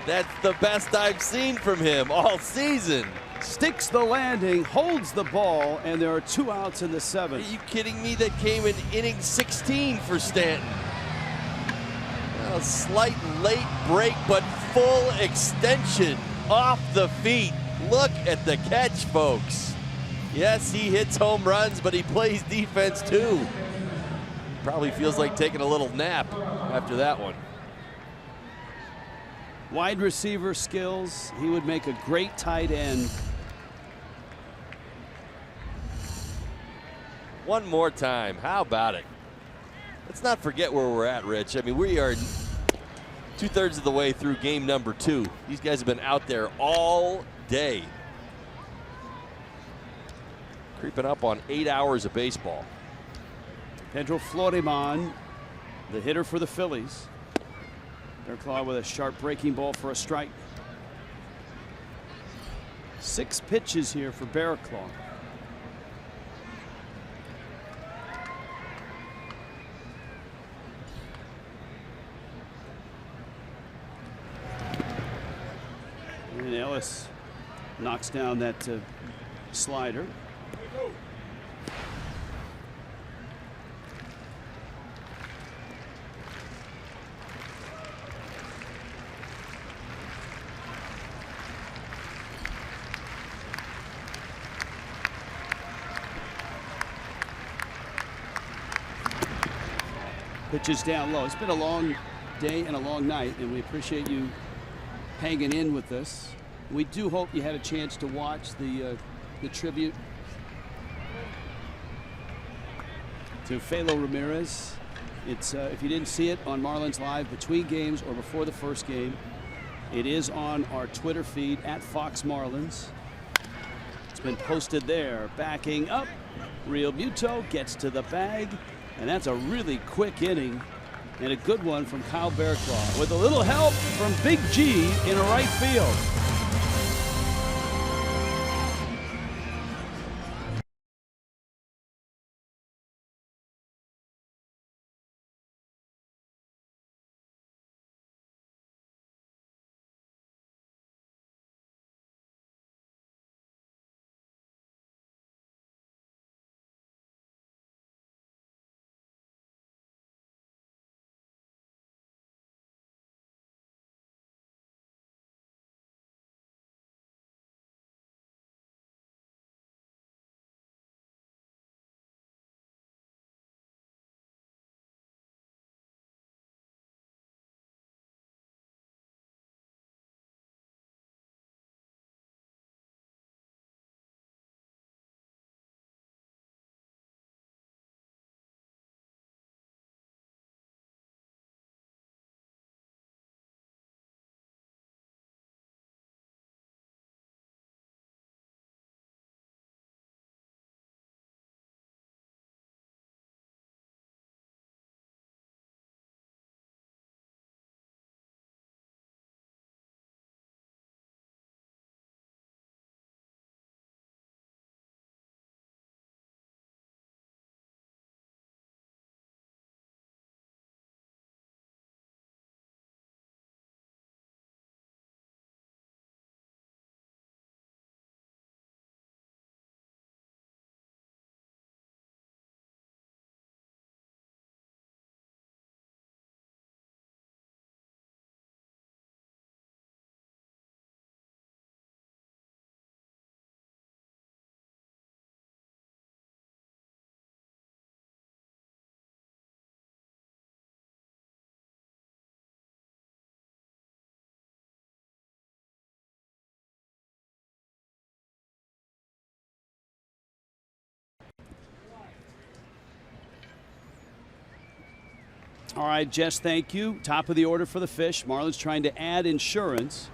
That's the best I've seen from him all season. Sticks the landing, holds the ball, and there are 2 outs in the 7th. Are you kidding me? That came in inning 16 for Stanton. A slight late break, but full extension off the feet. Look at the catch, folks. Yes, he hits home runs, but he plays defense too. Probably feels like taking a little nap after that one. wide receiver skills. He would make a great tight end. One more time. How about it? Let's not forget where we're at, Rich. I mean, we are 2/3 of the way through game number 2. These guys have been out there all day. Creeping up on 8 hours of baseball. Pedro Florimon, the hitter for the Phillies. Bearclaw with a sharp breaking ball for a strike. 6 pitches here for Bearclaw. And Ellis knocks down that slider. Pitches down low. It's been a long day and a long night, and we appreciate you hanging in with us. We do hope you had a chance to watch the tribute to Philo Ramirez. It's if you didn't see it on Marlins Live between games or before the first game, it is on our Twitter feed at Fox Marlins. It's been posted there. Backing up, Real Muto gets to the bag, and that's a really quick inning and a good one from Kyle Bearclaw with a little help from Big G in right field. All right, Jess, thank you. Top of the order for the Fish. Marlins trying to add insurance.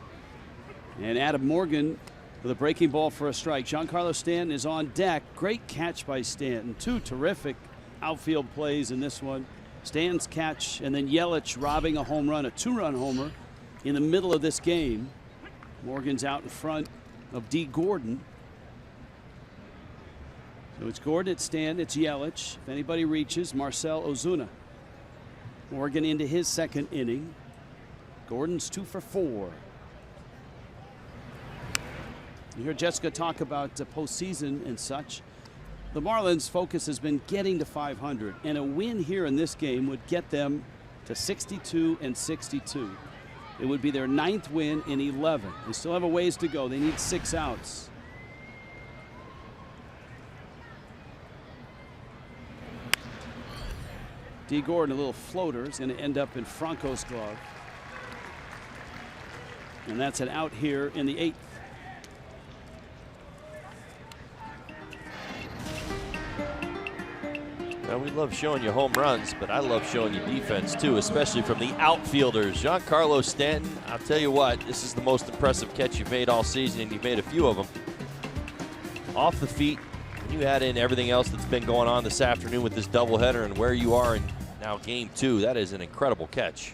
And Adam Morgan with a breaking ball for a strike. Giancarlo Stanton is on deck. Great catch by Stanton. 2 terrific outfield plays in this one. Stanton's catch and then Yelich robbing a home run, a 2-run homer in the middle of this game. Morgan's out in front of D. Gordon. So it's Gordon, it's Stanton, it's Yelich. If anybody reaches, Marcell Ozuna. Morgan into his second inning. Gordon's 2 for 4. You hear Jessica talk about postseason and such. The Marlins' focus has been getting to 500, and a win here in this game would get them to 62-62. It would be their 9th win in 11. They still have a ways to go. They need 6 outs. D. Gordon, a little floater, is going to end up in Franco's glove. And that's an out here in the 8th. Now, we love showing you home runs, but I love showing you defense too, especially from the outfielders. Giancarlo Stanton, I'll tell you what, this is the most impressive catch you've made all season, and you've made a few of them. Off the feet, when you add in everything else that's been going on this afternoon with this doubleheader and where you are in now game 2, that is an incredible catch.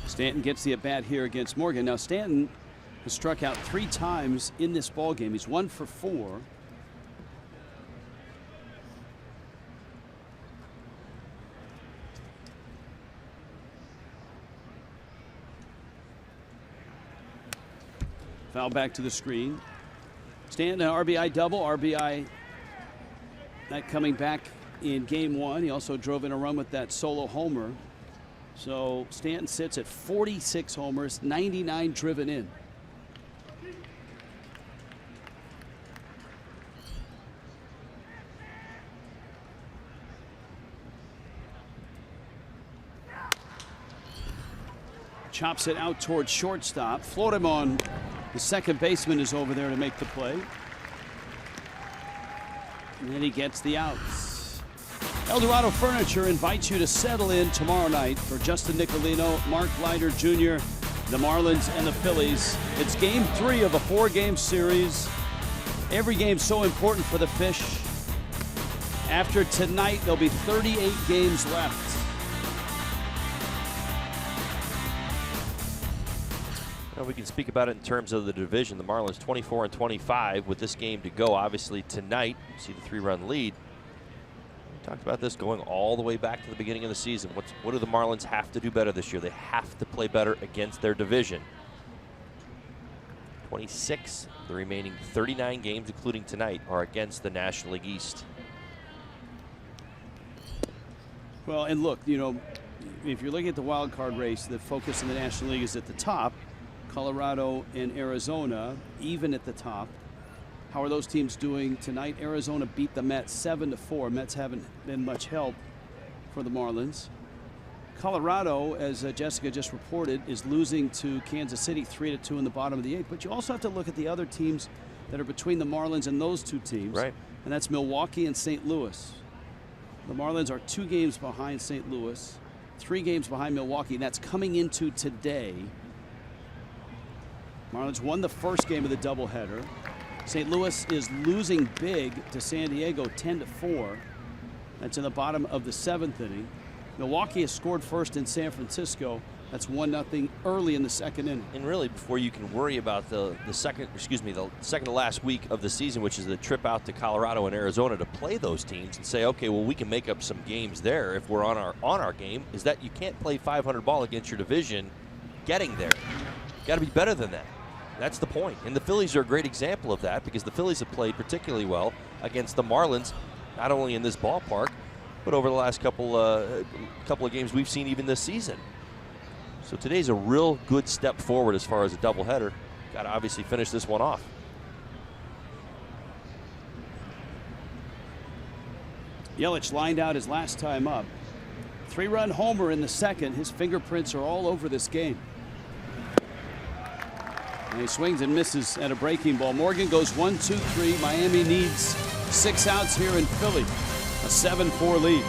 Stanton gets the at-bat here against Morgan. Now, Stanton has struck out 3 times in this ball game. He's 1 for 4. Foul back to the screen. Stanton, an RBI double. RBI that coming back in game 1. He also drove in a run with that solo homer. So Stanton sits at 46 homers, 99 driven in. Chops it out towards shortstop. Florimon, the second baseman, is over there to make the play. And then he gets the outs. Eldorado Furniture invites you to settle in tomorrow night for Justin Nicolino, Mark Leiter Jr., the Marlins, and the Phillies. It's game 3 of a 4-game series. Every game so important for the Fish. After tonight, there'll be 38 games left. Well, we can speak about it in terms of the division. The Marlins 24-25 with this game to go. Obviously tonight, you see the 3-run lead. We talked about this going all the way back to the beginning of the season. What do the Marlins have to do better this year? They have to play better against their division. 26, the remaining 39 games, including tonight, are against the National League East. Well, and look, you know, if you're looking at the wild card race, the focus in the National League is at the top. Colorado and Arizona even at the top. How are those teams doing tonight? Arizona beat the Mets 7-4. Mets haven't been much help for the Marlins. Colorado, as Jessica just reported, is losing to Kansas City 3-2 in the bottom of the 8th. But you also have to look at the other teams that are between the Marlins and those 2 teams. Right. And that's Milwaukee and St. Louis. The Marlins are 2 games behind St. Louis, 3 games behind Milwaukee. And that's coming into today. Marlins won the first game of the doubleheader. St. Louis is losing big to San Diego 10-4. That's in the bottom of the 7th inning. Milwaukee has scored first in San Francisco. That's 1-0 early in the 2nd inning. And really, before you can worry about the second to last week of the season, which is the trip out to Colorado and Arizona to play those teams and say, okay, well, we can make up some games there if we're on our game, is that you can't play 500 ball against your division getting there. Got to be better than that. That's the point. And the Phillies are a great example of that because the Phillies have played particularly well against the Marlins, not only in this ballpark, but over the last couple of games we've seen even this season. So today's a real good step forward as far as a doubleheader. Got to obviously finish this one off. Yelich lined out his last time up. 3-run homer in the 2nd. His fingerprints are all over this game. And he swings and misses at a breaking ball. Morgan goes 1-2-3. Miami needs 6 outs here in Philly. A 7-4 lead.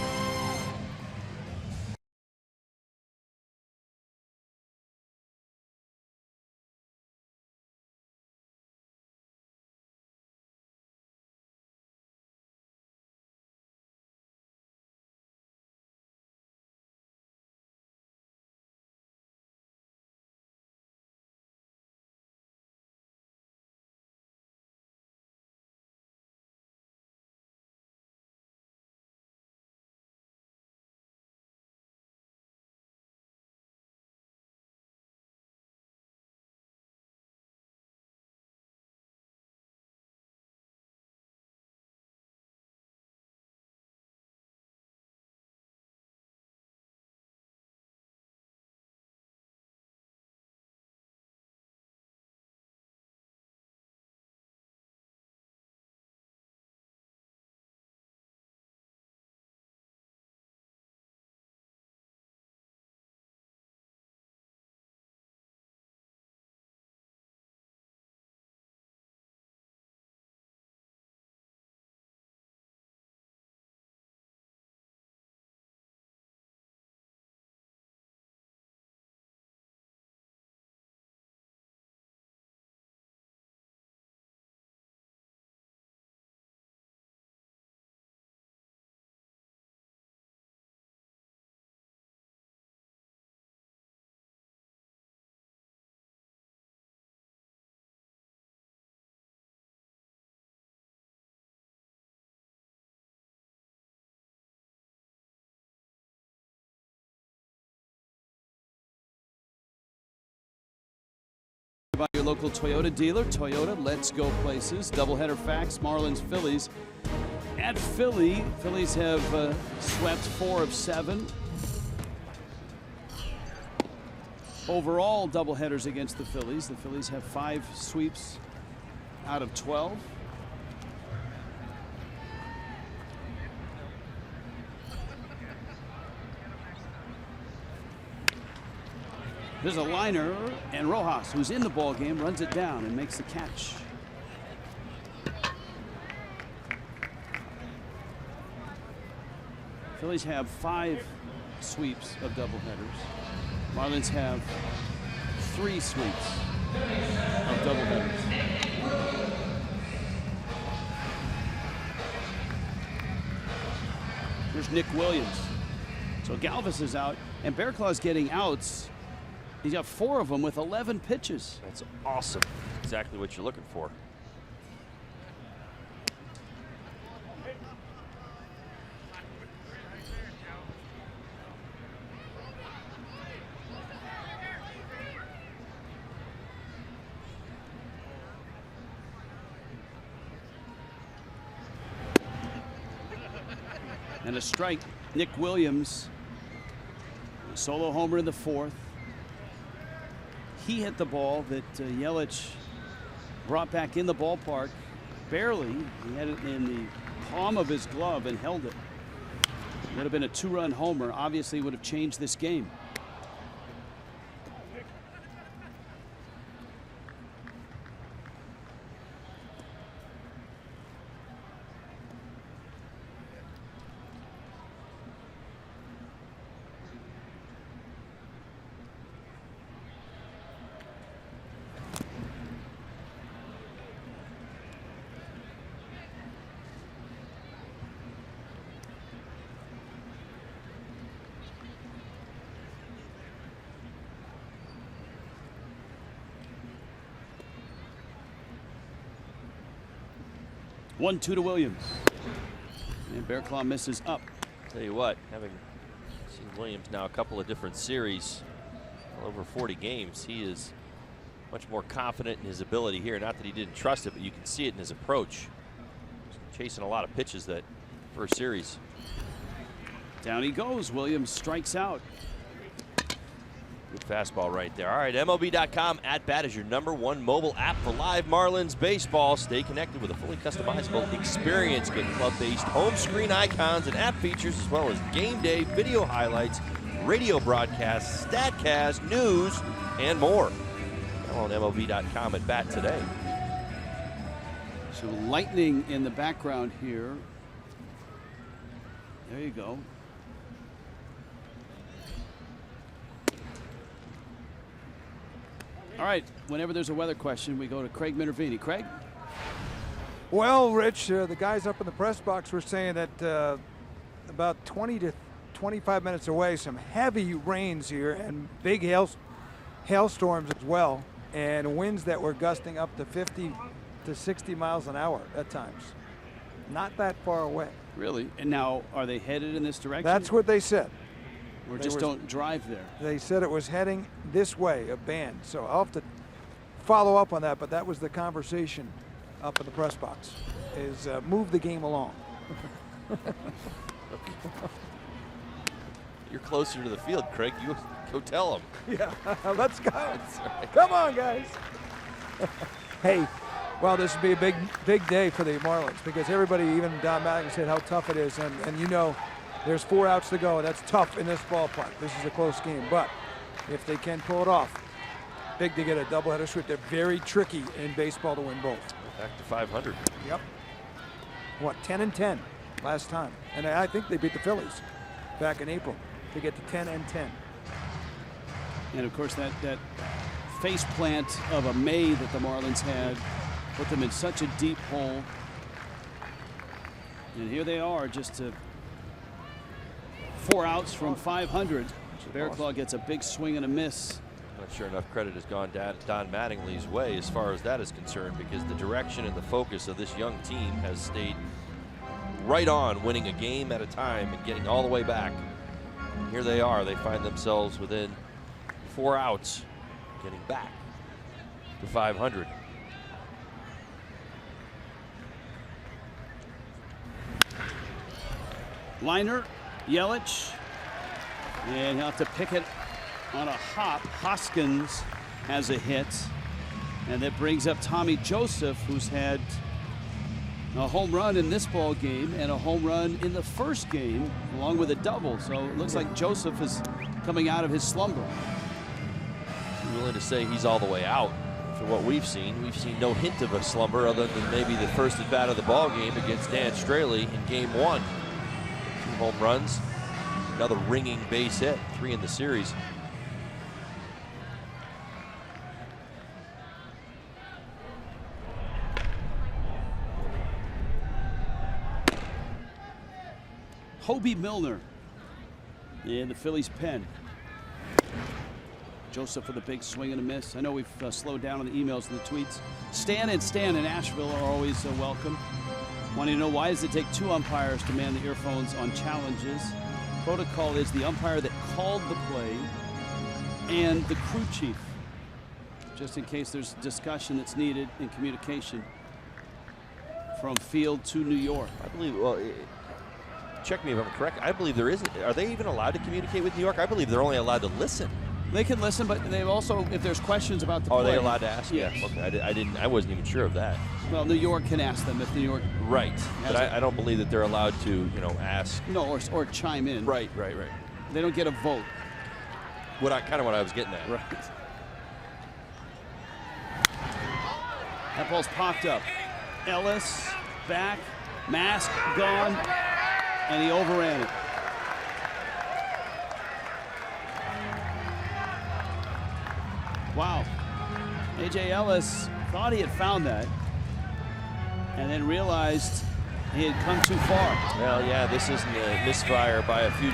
By your local Toyota dealer. Toyota, let's go places. Doubleheader facts, Marlins, Phillies. At Philly, Phillies have swept 4 of 7. Overall doubleheaders against the Phillies. The Phillies have 5 sweeps out of 12. There's a liner, and Rojas, who's in the ball game, runs it down and makes the catch. Phillies have 5 sweeps of doubleheaders. Marlins have 3 sweeps of doubleheaders. Here's Nick Williams. So Galvis is out, and Bearclaw's getting outs. He's got 4 of them with 11 pitches. That's awesome. Exactly what you're looking for. And a strike. Nick Williams, a solo homer in the 4th. He hit the ball that Yelich brought back in the ballpark barely. He had it in the palm of his glove and held it. Would have been a 2-run homer. Obviously would have changed this game. One-two to Williams. And Bearclaw misses up. Tell you what, having seen Williams now a couple of different series, well over 40 games, he is much more confident in his ability here. Not that he didn't trust it, but you can see it in his approach. He's chasing a lot of pitches that first series. Down he goes. Williams strikes out. Good fastball right there. All right, MLB.com @bat is your #1 mobile app for live Marlins baseball. Stay connected with a fully customizable experience. Get club-based home screen icons and app features, as well as game day video highlights, radio broadcasts, StatCast, news, and more. Now on MLB.com @bat today. So lightning in the background here. There you go. All right, whenever there's a weather question, we go to Craig Minervini. Craig? Well, Rich, the guys up in the press box were saying that about 20 to 25 minutes away, some heavy rains here and big hailstorms as well, and winds that were gusting up to 50 to 60 miles an hour at times. Not that far away. Really? And now, are they headed in this direction? That's what they said. Or just don't drive there? They said it was heading this way, a band. So I'll have to follow up on that, but that was the conversation up in the press box, is move the game along. You're closer to the field, Craig. You go tell them. Yeah, let's go. Right. Come on, guys. Hey, well, this would be a big day for the Marlins, because everybody, even Don Mattingly, said how tough it is, and you know, there's 4 outs to go. That's tough in this ballpark. This is a close game, but if they can pull it off, big to get a doubleheader sweep. They're very tricky in baseball to win both. Back to 500. Yep. What, 10-10 last time, and I think they beat the Phillies back in April to get to 10-10. And of course, that face plant of a May that the Marlins had put them in such a deep hole. And here they are, just 4 outs from 500. Bearclaw gets a big swing and a miss. Not sure enough credit has gone Don Mattingly's way as far as that is concerned, because the direction and the focus of this young team has stayed right on, winning a game at a time and getting all the way back. And here they are. They find themselves within 4 outs, getting back for 500. Liner, Yelich, and he'll have to pick it on a hop. Hoskins has a hit, and that brings up Tommy Joseph, who's had a home run in this ball game and a home run in the first game, along with a double. So it looks like Joseph is coming out of his slumber. I'm willing to say he's all the way out. For what we've seen no hint of a slumber other than maybe the first at bat of the ball game against Dan Straley in game 1. 2 home runs, another ringing base hit, 3 in the series. Hobie Milner in the Phillies pen. Joseph with a big swing and a miss. I know we've slowed down on the emails and the tweets. Stan in Asheville are always welcome. Wanting to know, why does it take 2 umpires to man the earphones on challenges? Protocol is the umpire that called the play and the crew chief, just in case there's discussion that's needed in communication from field to New York. I believe, well, check me if I'm correct, I believe there isn't. Are they even allowed to communicate with New York? I believe they're only allowed to listen. They can listen, but they also, if there's questions about the play. Are they allowed to ask? Yes. Okay, I wasn't even sure of that. Well, New York can ask them if New York. Right, but I don't believe that they're allowed to, ask. No, or chime in. Right. They don't get a vote. What I was getting at. Right. That ball's popped up. Ellis back, mask gone, and he overran it. Wow. A.J. Ellis thought he had found that and then realized he had come too far. Well, yeah, this isn't a misfire by a few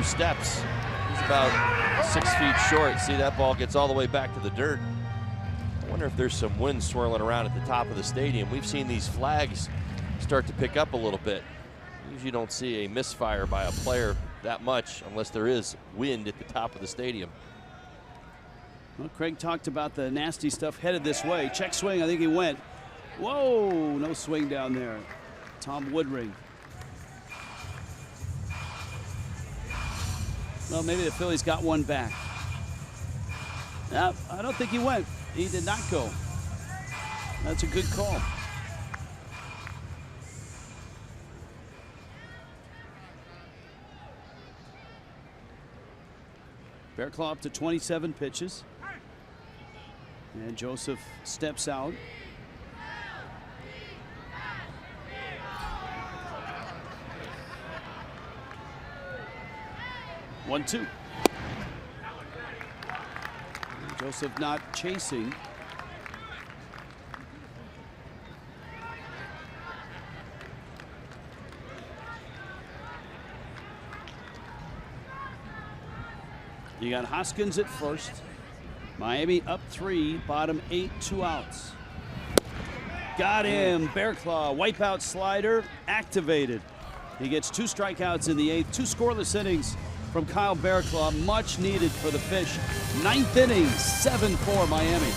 steps. He's about 6 feet short. See, that ball gets all the way back to the dirt. I wonder if there's some wind swirling around at the top of the stadium. We've seen these flags start to pick up a little bit. Usually don't see a misfire by a player that much unless there is wind at the top of the stadium. Well, Craig talked about the nasty stuff headed this way. Check swing, I think he went. Whoa, no swing down there. Tom Woodring. Well, maybe the Phillies got one back. No, I don't think he went. He did not go. That's a good call. Bearclaw up to 27 pitches. And Joseph steps out. One, two. Joseph not chasing. You got Hoskins at first. Miami up 3, bottom 8, 2 outs. Got him. Bearclaw, wipeout slider activated. He gets 2 strikeouts in the 8th, 2 scoreless innings from Kyle Bearclaw, much needed for the Fish. 9th inning, 7-4 Miami.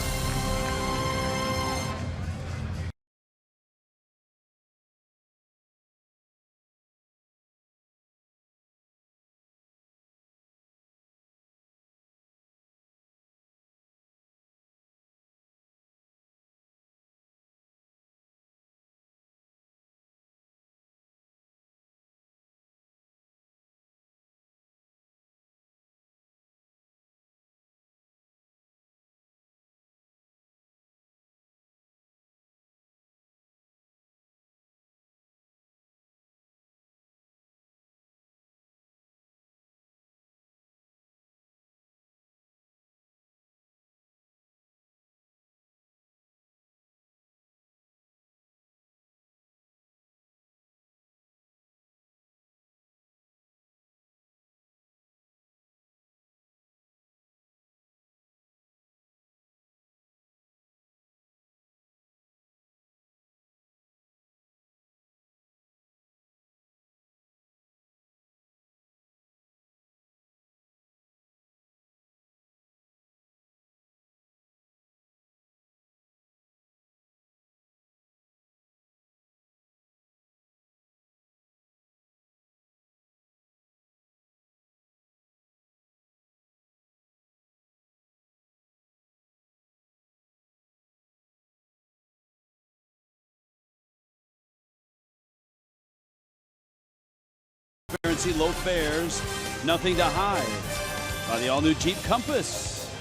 transparency, low fares, nothing to hide. By the all-new Jeep Compass.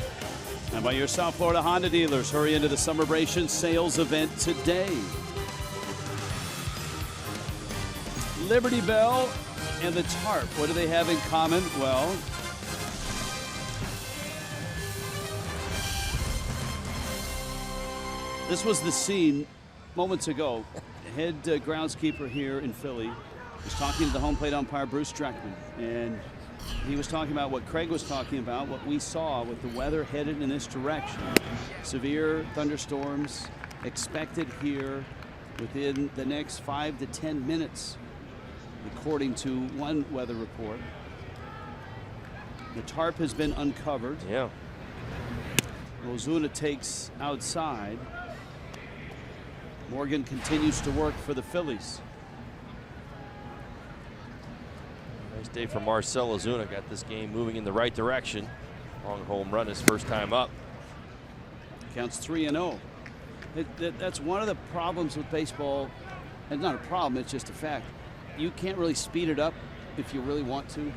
And by your South Florida Honda dealers. Hurry into the Summerbration sales event today. Liberty Bell and the tarp, what do they have in common? Well, this was the scene moments ago. The head groundskeeper here in Philly was talking to the home plate umpire, Bruce Streckman, and he was talking about what Craig was talking about, what we saw with the weather headed in this direction. Severe thunderstorms expected here within the next 5 to 10 minutes, according to one weather report. The tarp has been uncovered. Yeah. Ozuna takes outside. Morgan continues to work for the Phillies. Nice day for Marcell Ozuna. Got this game moving in the right direction. Long home run his first time up. Counts 3-0. That's one of the problems with baseball. It's not a problem, it's just a fact. You can't really speed it up if you really want to.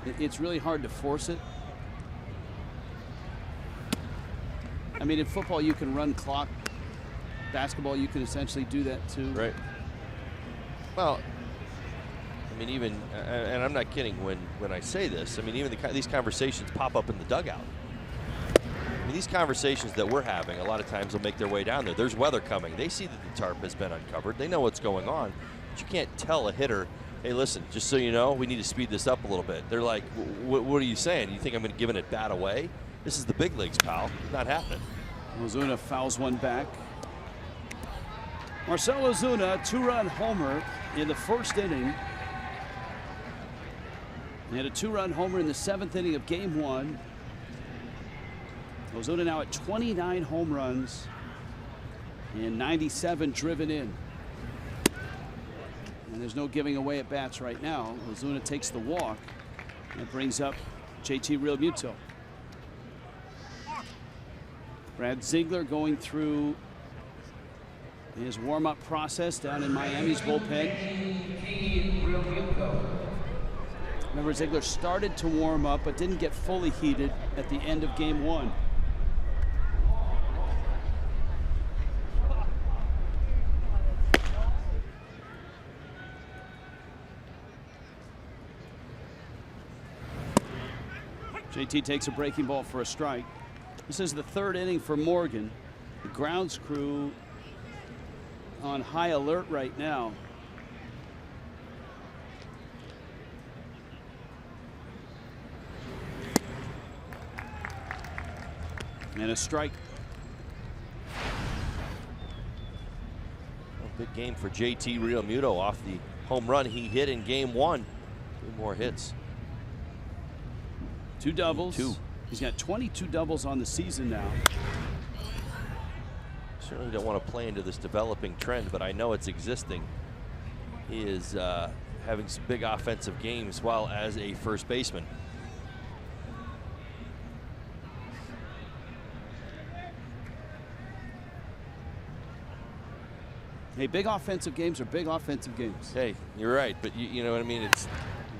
It's really hard to force it. I mean, in football, you can run clock. Basketball, you can essentially do that too. Right. Well, I mean, even, and I'm not kidding when I say this, I mean, even these conversations pop up in the dugout. I mean, these conversations that we're having, a lot of times will make their way down there. There's weather coming. They see that the tarp has been uncovered. They know what's going on. But you can't tell a hitter, hey, listen, just so you know, we need to speed this up a little bit. They're like, what are you saying? You think I'm going to give it bat away? This is the big leagues, pal. It's not happening. Ozuna fouls one back. Marcell Ozuna, two-run homer in the first inning. He had a two-run homer in the 7th inning of Game 1. Ozuna now at 29 home runs and 97 driven in. And there's no giving away at bats right now. Ozuna takes the walk. That brings up JT Realmuto. Brad Ziegler going through his warm-up process down in Miami's bullpen. Remember, Ziegler started to warm up but didn't get fully heated at the end of Game 1. JT takes a breaking ball for a strike. This is the 3rd inning for Morgan. The grounds crew on high alert right now. And a strike. Big game for JT Realmuto off the home run he hit in Game 1. 2 more hits. 2 doubles. 2. He's got 22 doubles on the season now. Certainly don't want to play into this developing trend, but I know it's existing. He is having some big offensive games while as a first baseman. Hey, big offensive games are big offensive games. Hey, you're right, but you know what I mean? It's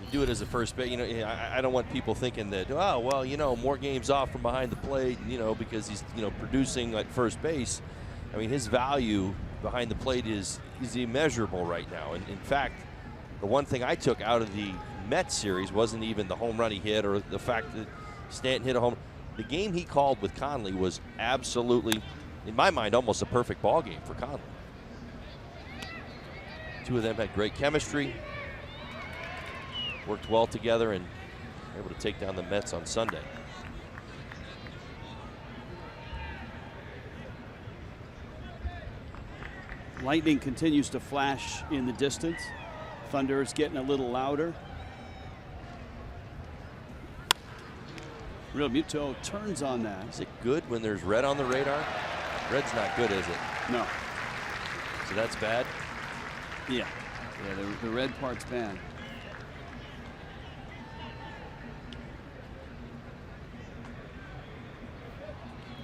you do it as a first base. You know, I don't want people thinking that, oh, well, you know, more games off from behind the plate, you know, because he's, you know, producing like first base. I mean, his value behind the plate is immeasurable right now. And in fact, the one thing I took out of the Mets series wasn't even the home run he hit or the fact that Stanton hit a home. The game he called with Conley was absolutely, in my mind, almost a perfect ball game for Conley. 2 of them had great chemistry, worked well together, and were able to take down the Mets on Sunday. Lightning continues to flash in the distance. Thunder is getting a little louder. Realmuto turns on that. Is it good when there's red on the radar? Red's not good, is it? No. So that's bad? Yeah. Yeah, the red part's bad.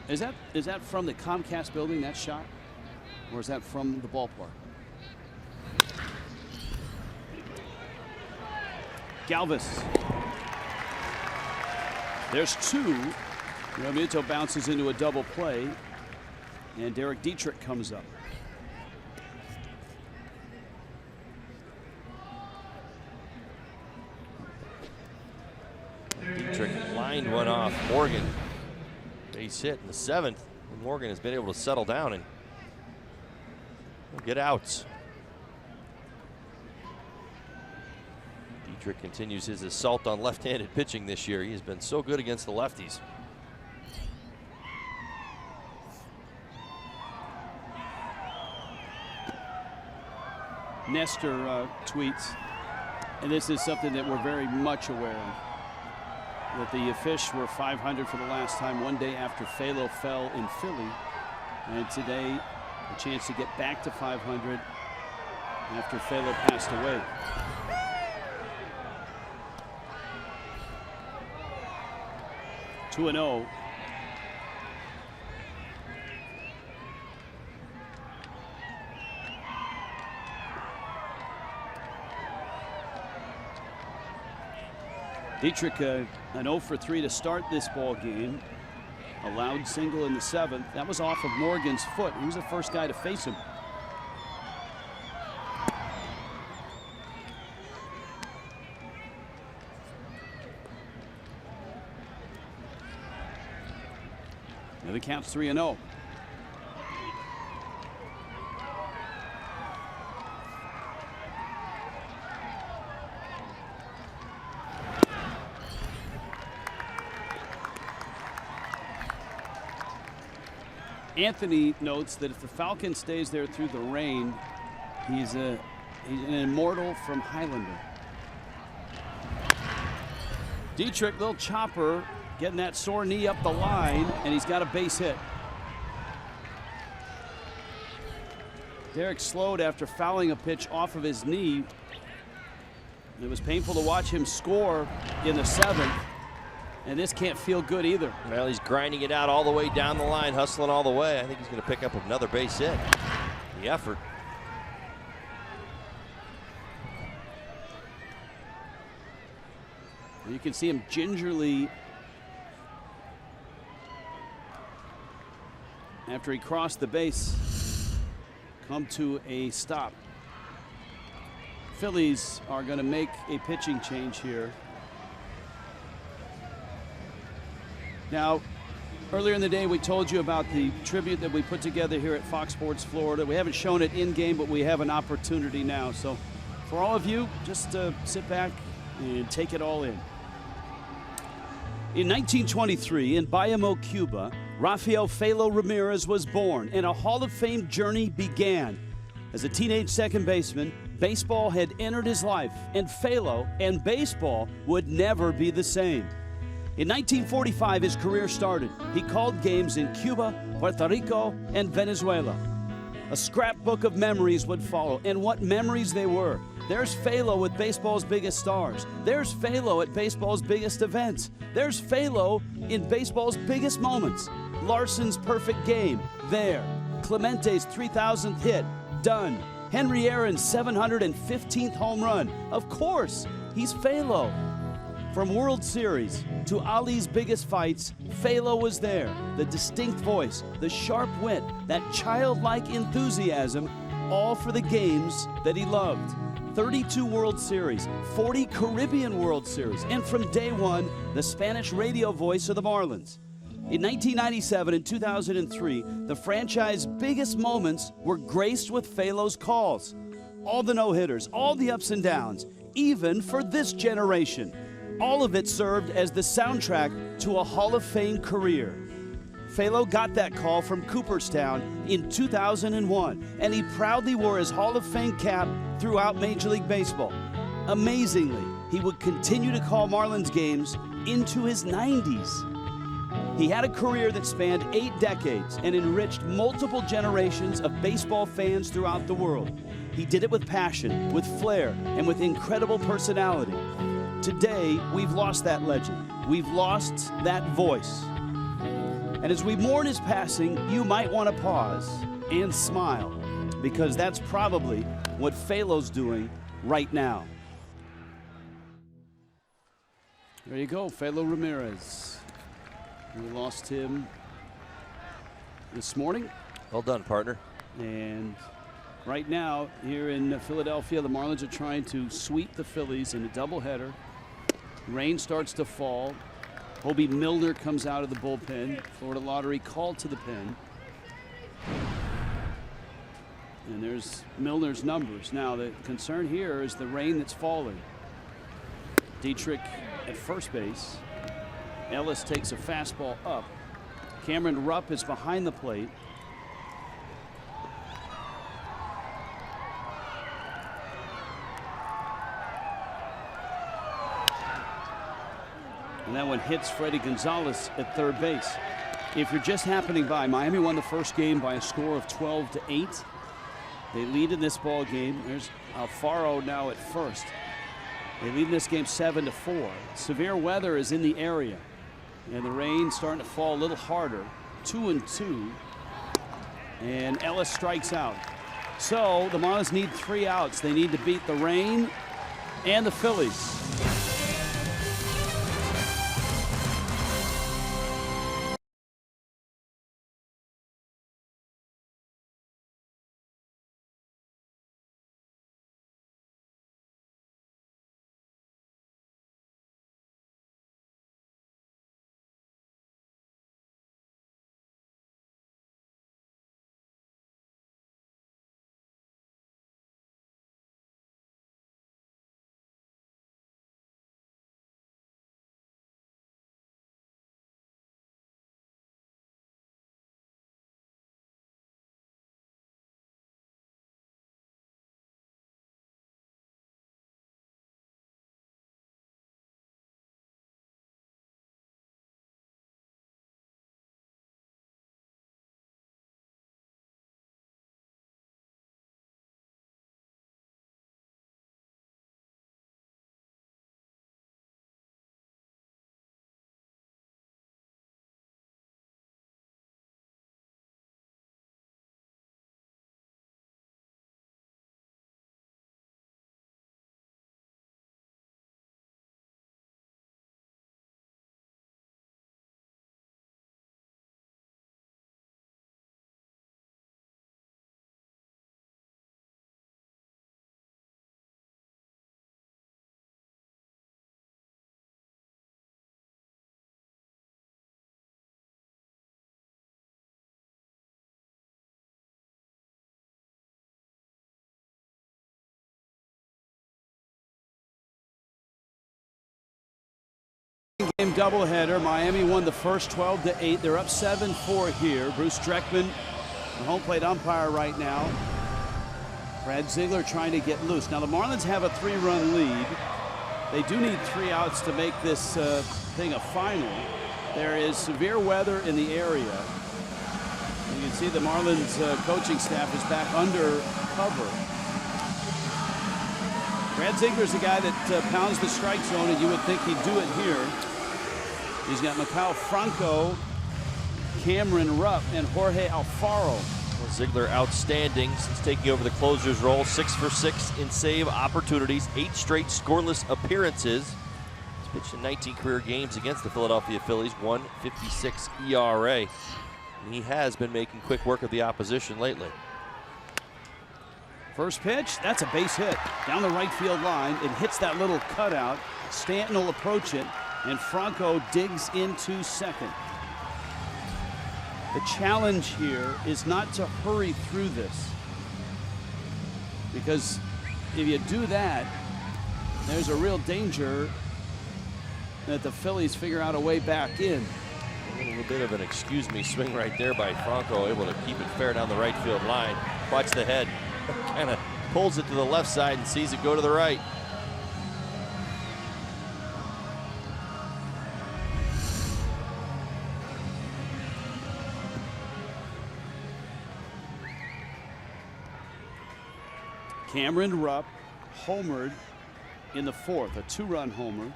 Is that from the Comcast building, that shot? Or is that from the ballpark? Galvis. There's two. Realmuto bounces into a double play, and Derek Dietrich comes up. Dietrich lined one off Morgan. Base hit in the 7th. And Morgan has been able to settle down and get outs. Dietrich continues his assault on left-handed pitching this year. He has been so good against the lefties. Nestor tweets, and this is something that we're very much aware of, that the Fish were 500 for the last time one day after Phalo fell in Philly, and today a chance to get back to 500 after Phalo passed away. Two and 0. Dietrich, an 0 for 3 to start this ball game. A loud single in the 7th. That was off of Morgan's foot. He was the first guy to face him. Now the count's 3 and 0. Anthony notes that if the Falcon stays there through the rain, he's an immortal from Highlander. Dietrich, little chopper, getting that sore knee up the line, and he's got a base hit. Derek slowed after fouling a pitch off of his knee. It was painful to watch him score in the 7th. And this can't feel good either. Well, he's grinding it out all the way down the line, hustling all the way. I think he's going to pick up another base hit. The effort. You can see him gingerly, after he crossed the base, come to a stop. Phillies are going to make a pitching change here. Now, earlier in the day, we told you about the tribute that we put together here at Fox Sports Florida. We haven't shown it in game, but we have an opportunity now. So for all of you, just sit back and take it all in. In 1923, in Bayamo, Cuba, Rafael Phalo Ramirez was born, and a Hall of Fame journey began. As a teenage second baseman, baseball had entered his life, and Phalo and baseball would never be the same. In 1945, his career started. He called games in Cuba, Puerto Rico, and Venezuela. A scrapbook of memories would follow, and what memories they were. There's Phalo with baseball's biggest stars. There's Phalo at baseball's biggest events. There's Phalo in baseball's biggest moments. Larson's perfect game, there. Clemente's 3,000th hit, done. Henry Aaron's 715th home run. Of course, he's Phalo. From World Series to Ali's biggest fights, Phalo was there. The distinct voice, the sharp wit, that childlike enthusiasm, all for the games that he loved. 32 World Series, 40 Caribbean World Series, and from day one, the Spanish radio voice of the Marlins. In 1997 and 2003, the franchise's biggest moments were graced with Phalo's calls. All the no-hitters, all the ups and downs, even for this generation. All of it served as the soundtrack to a Hall of Fame career. Phalo got that call from Cooperstown in 2001, and he proudly wore his Hall of Fame cap throughout Major League Baseball. Amazingly, he would continue to call Marlins games into his 90s. He had a career that spanned 8 decades and enriched multiple generations of baseball fans throughout the world. He did it with passion, with flair, and with incredible personality. Today, we've lost that legend. We've lost that voice. And as we mourn his passing, you might want to pause and smile, because that's probably what Phalo's doing right now. There you go, Felo Ramirez. We lost him this morning. Well done, partner. And right now, here in Philadelphia, the Marlins are trying to sweep the Phillies in a doubleheader. Rain starts to fall. Hobie Milner comes out of the bullpen. Florida Lottery called to the pen. And there's Milner's numbers. Now, the concern here is the rain that's falling. Dietrich at first base. Ellis takes a fastball up. Cameron Rupp is behind the plate. And that one hits Freddie Gonzalez at third base. If you're just happening by, Miami won the first game by a score of 12-8. They lead in this ball game. There's Alfaro now at first. They lead in this game 7-4. Severe weather is in the area, and the rain starting to fall a little harder. 2-2, and Ellis strikes out. So the Marlins need 3 outs. They need to beat the rain and the Phillies. Game doubleheader. Miami won the first 12-8. They're up 7-4 here. Bruce Dreckman, the home plate umpire right now. Brad Ziegler trying to get loose. Now the Marlins have a 3-run lead. They do need 3 outs to make this thing a final. There is severe weather in the area. You can see the Marlins coaching staff is back under cover. Brad Ziegler's the guy that pounds the strike zone, and you would think he'd do it here. He's got Mikhail Franco, Cameron Rupp, and Jorge Alfaro. Well, Ziegler outstanding since taking over the closer's role. 6 for 6 in save opportunities, 8 straight scoreless appearances. He's pitched in 19 career games against the Philadelphia Phillies, 1.56 ERA. And he has been making quick work of the opposition lately. First pitch, that's a base hit down the right field line. It hits that little cutout. Stanton will approach it, and Franco digs into second. The challenge here is not to hurry through this, because if you do that, there's a real danger that the Phillies figure out a way back in. A little bit of an excuse me swing right there by Franco, able to keep it fair down the right field line. Watch the head. Kind of pulls it to the left side and sees it go to the right. Cameron Rupp homered in the fourth, a 2-run homer.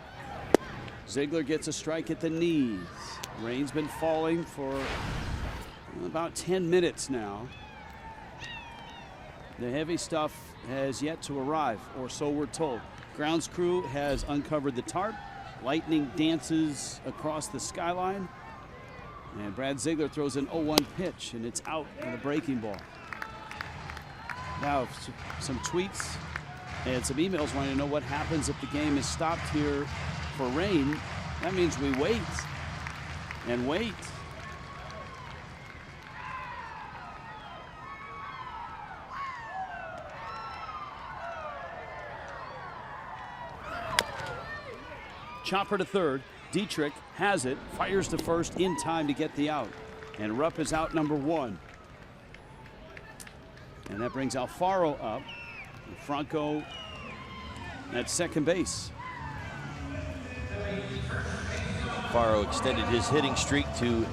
Ziegler gets a strike at the knees. Rain's been falling for about 10 minutes now. The heavy stuff has yet to arrive, or so we're told. Grounds crew has uncovered the tarp. Lightning dances across the skyline. And Brad Ziegler throws an 0-1 pitch, and it's out with a breaking ball. Now, some tweets and some emails wanting to know what happens if the game is stopped here for rain. That means we wait and wait. Chopper to third. Dietrich has it, fires to first in time to get the out. And Rupp is out number 1. And that brings Alfaro up. And Franco at second base. Alfaro extended his hitting streak to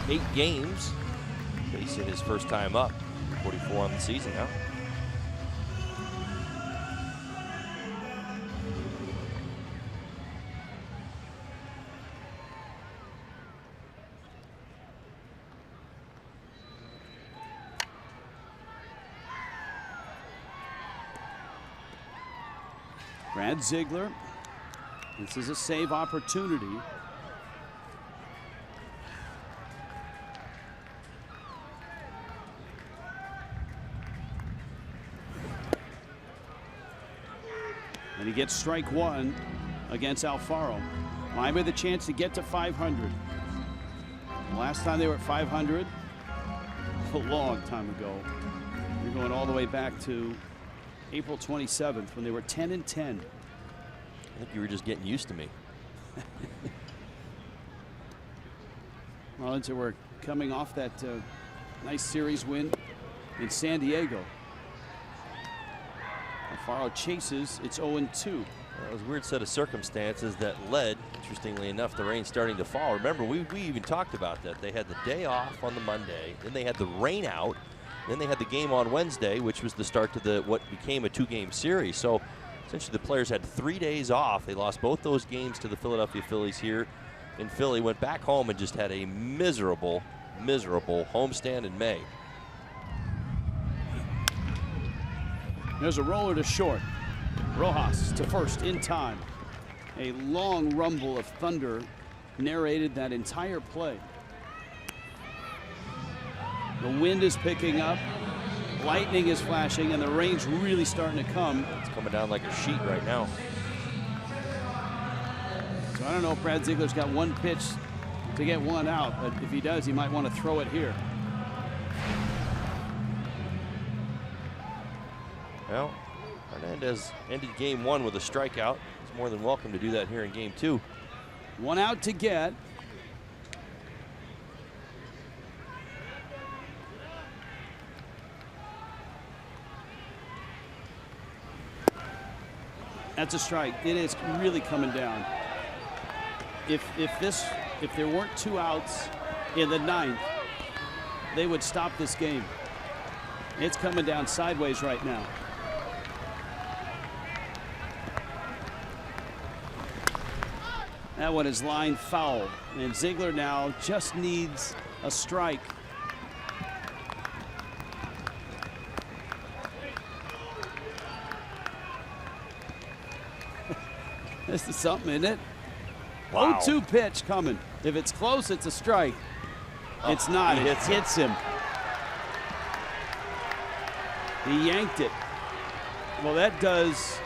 8 games. Facing his first time up. 44 on the season now. Brad Ziegler. This is a save opportunity. And he gets strike 1 against Alfaro. Miami with a chance to get to 500. The last time they were at 500, a long time ago. You're going all the way back to April 27th when they were 10-10. I think you were just getting used to me. Marlins were coming off that nice series win in San Diego. Alfaro chases. It's 0-2. It was a weird set of circumstances that led, interestingly enough, the rain starting to fall. Remember, we even talked about that. They had the day off on the Monday, then they had the rain out, then they had the game on Wednesday, which was the start to what became a 2-game series. So essentially the players had 3 days off. They lost both those games to the Philadelphia Phillies here in Philly, went back home and just had a miserable, miserable homestand in May. There's a roller to short. Rojas to first in time. A long rumble of thunder narrated that entire play. The wind is picking up, lightning is flashing, and the rain's really starting to come. It's coming down like a sheet right now. So I don't know if Brad Ziegler's got one pitch to get one out, but if he does, he might want to throw it here. Well, Hernandez ended game 1 with a strikeout. He's more than welcome to do that here in game 2. 1 out to get. That's a strike. It is really coming down. If there weren't 2 outs in the 9th, they would stop this game. It's coming down sideways right now. That one is lined foul, and Ziegler now just needs a strike. This is something, isn't it? Wow. 0-2 pitch coming. If it's close, it's a strike. It's not. It hits him. He yanked it. Well, that does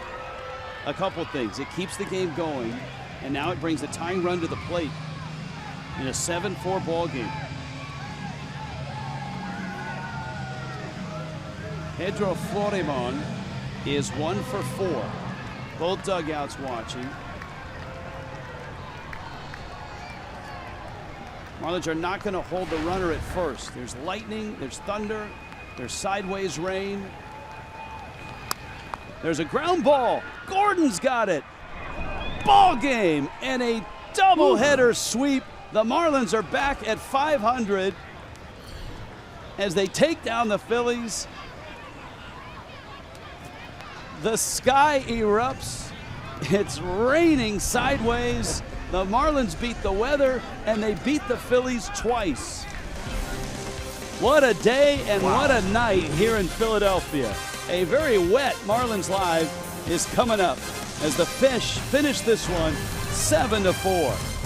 a couple things. It keeps the game going, and now it brings the tying run to the plate in a 7-4 ball game. Pedro Florimon is 1 for 4. Both dugouts watching. Marlins are not going to hold the runner at first. There's lightning, there's thunder, there's sideways rain. There's a ground ball. Gordon's got it. Ball game and a doubleheader sweep. The Marlins are back at 500 as they take down the Phillies. The sky erupts. It's raining sideways. The Marlins beat the weather, and they beat the Phillies twice. What a day and what a night here in Philadelphia. A very wet Marlins Live is coming up as the Fish finish this one 7-4.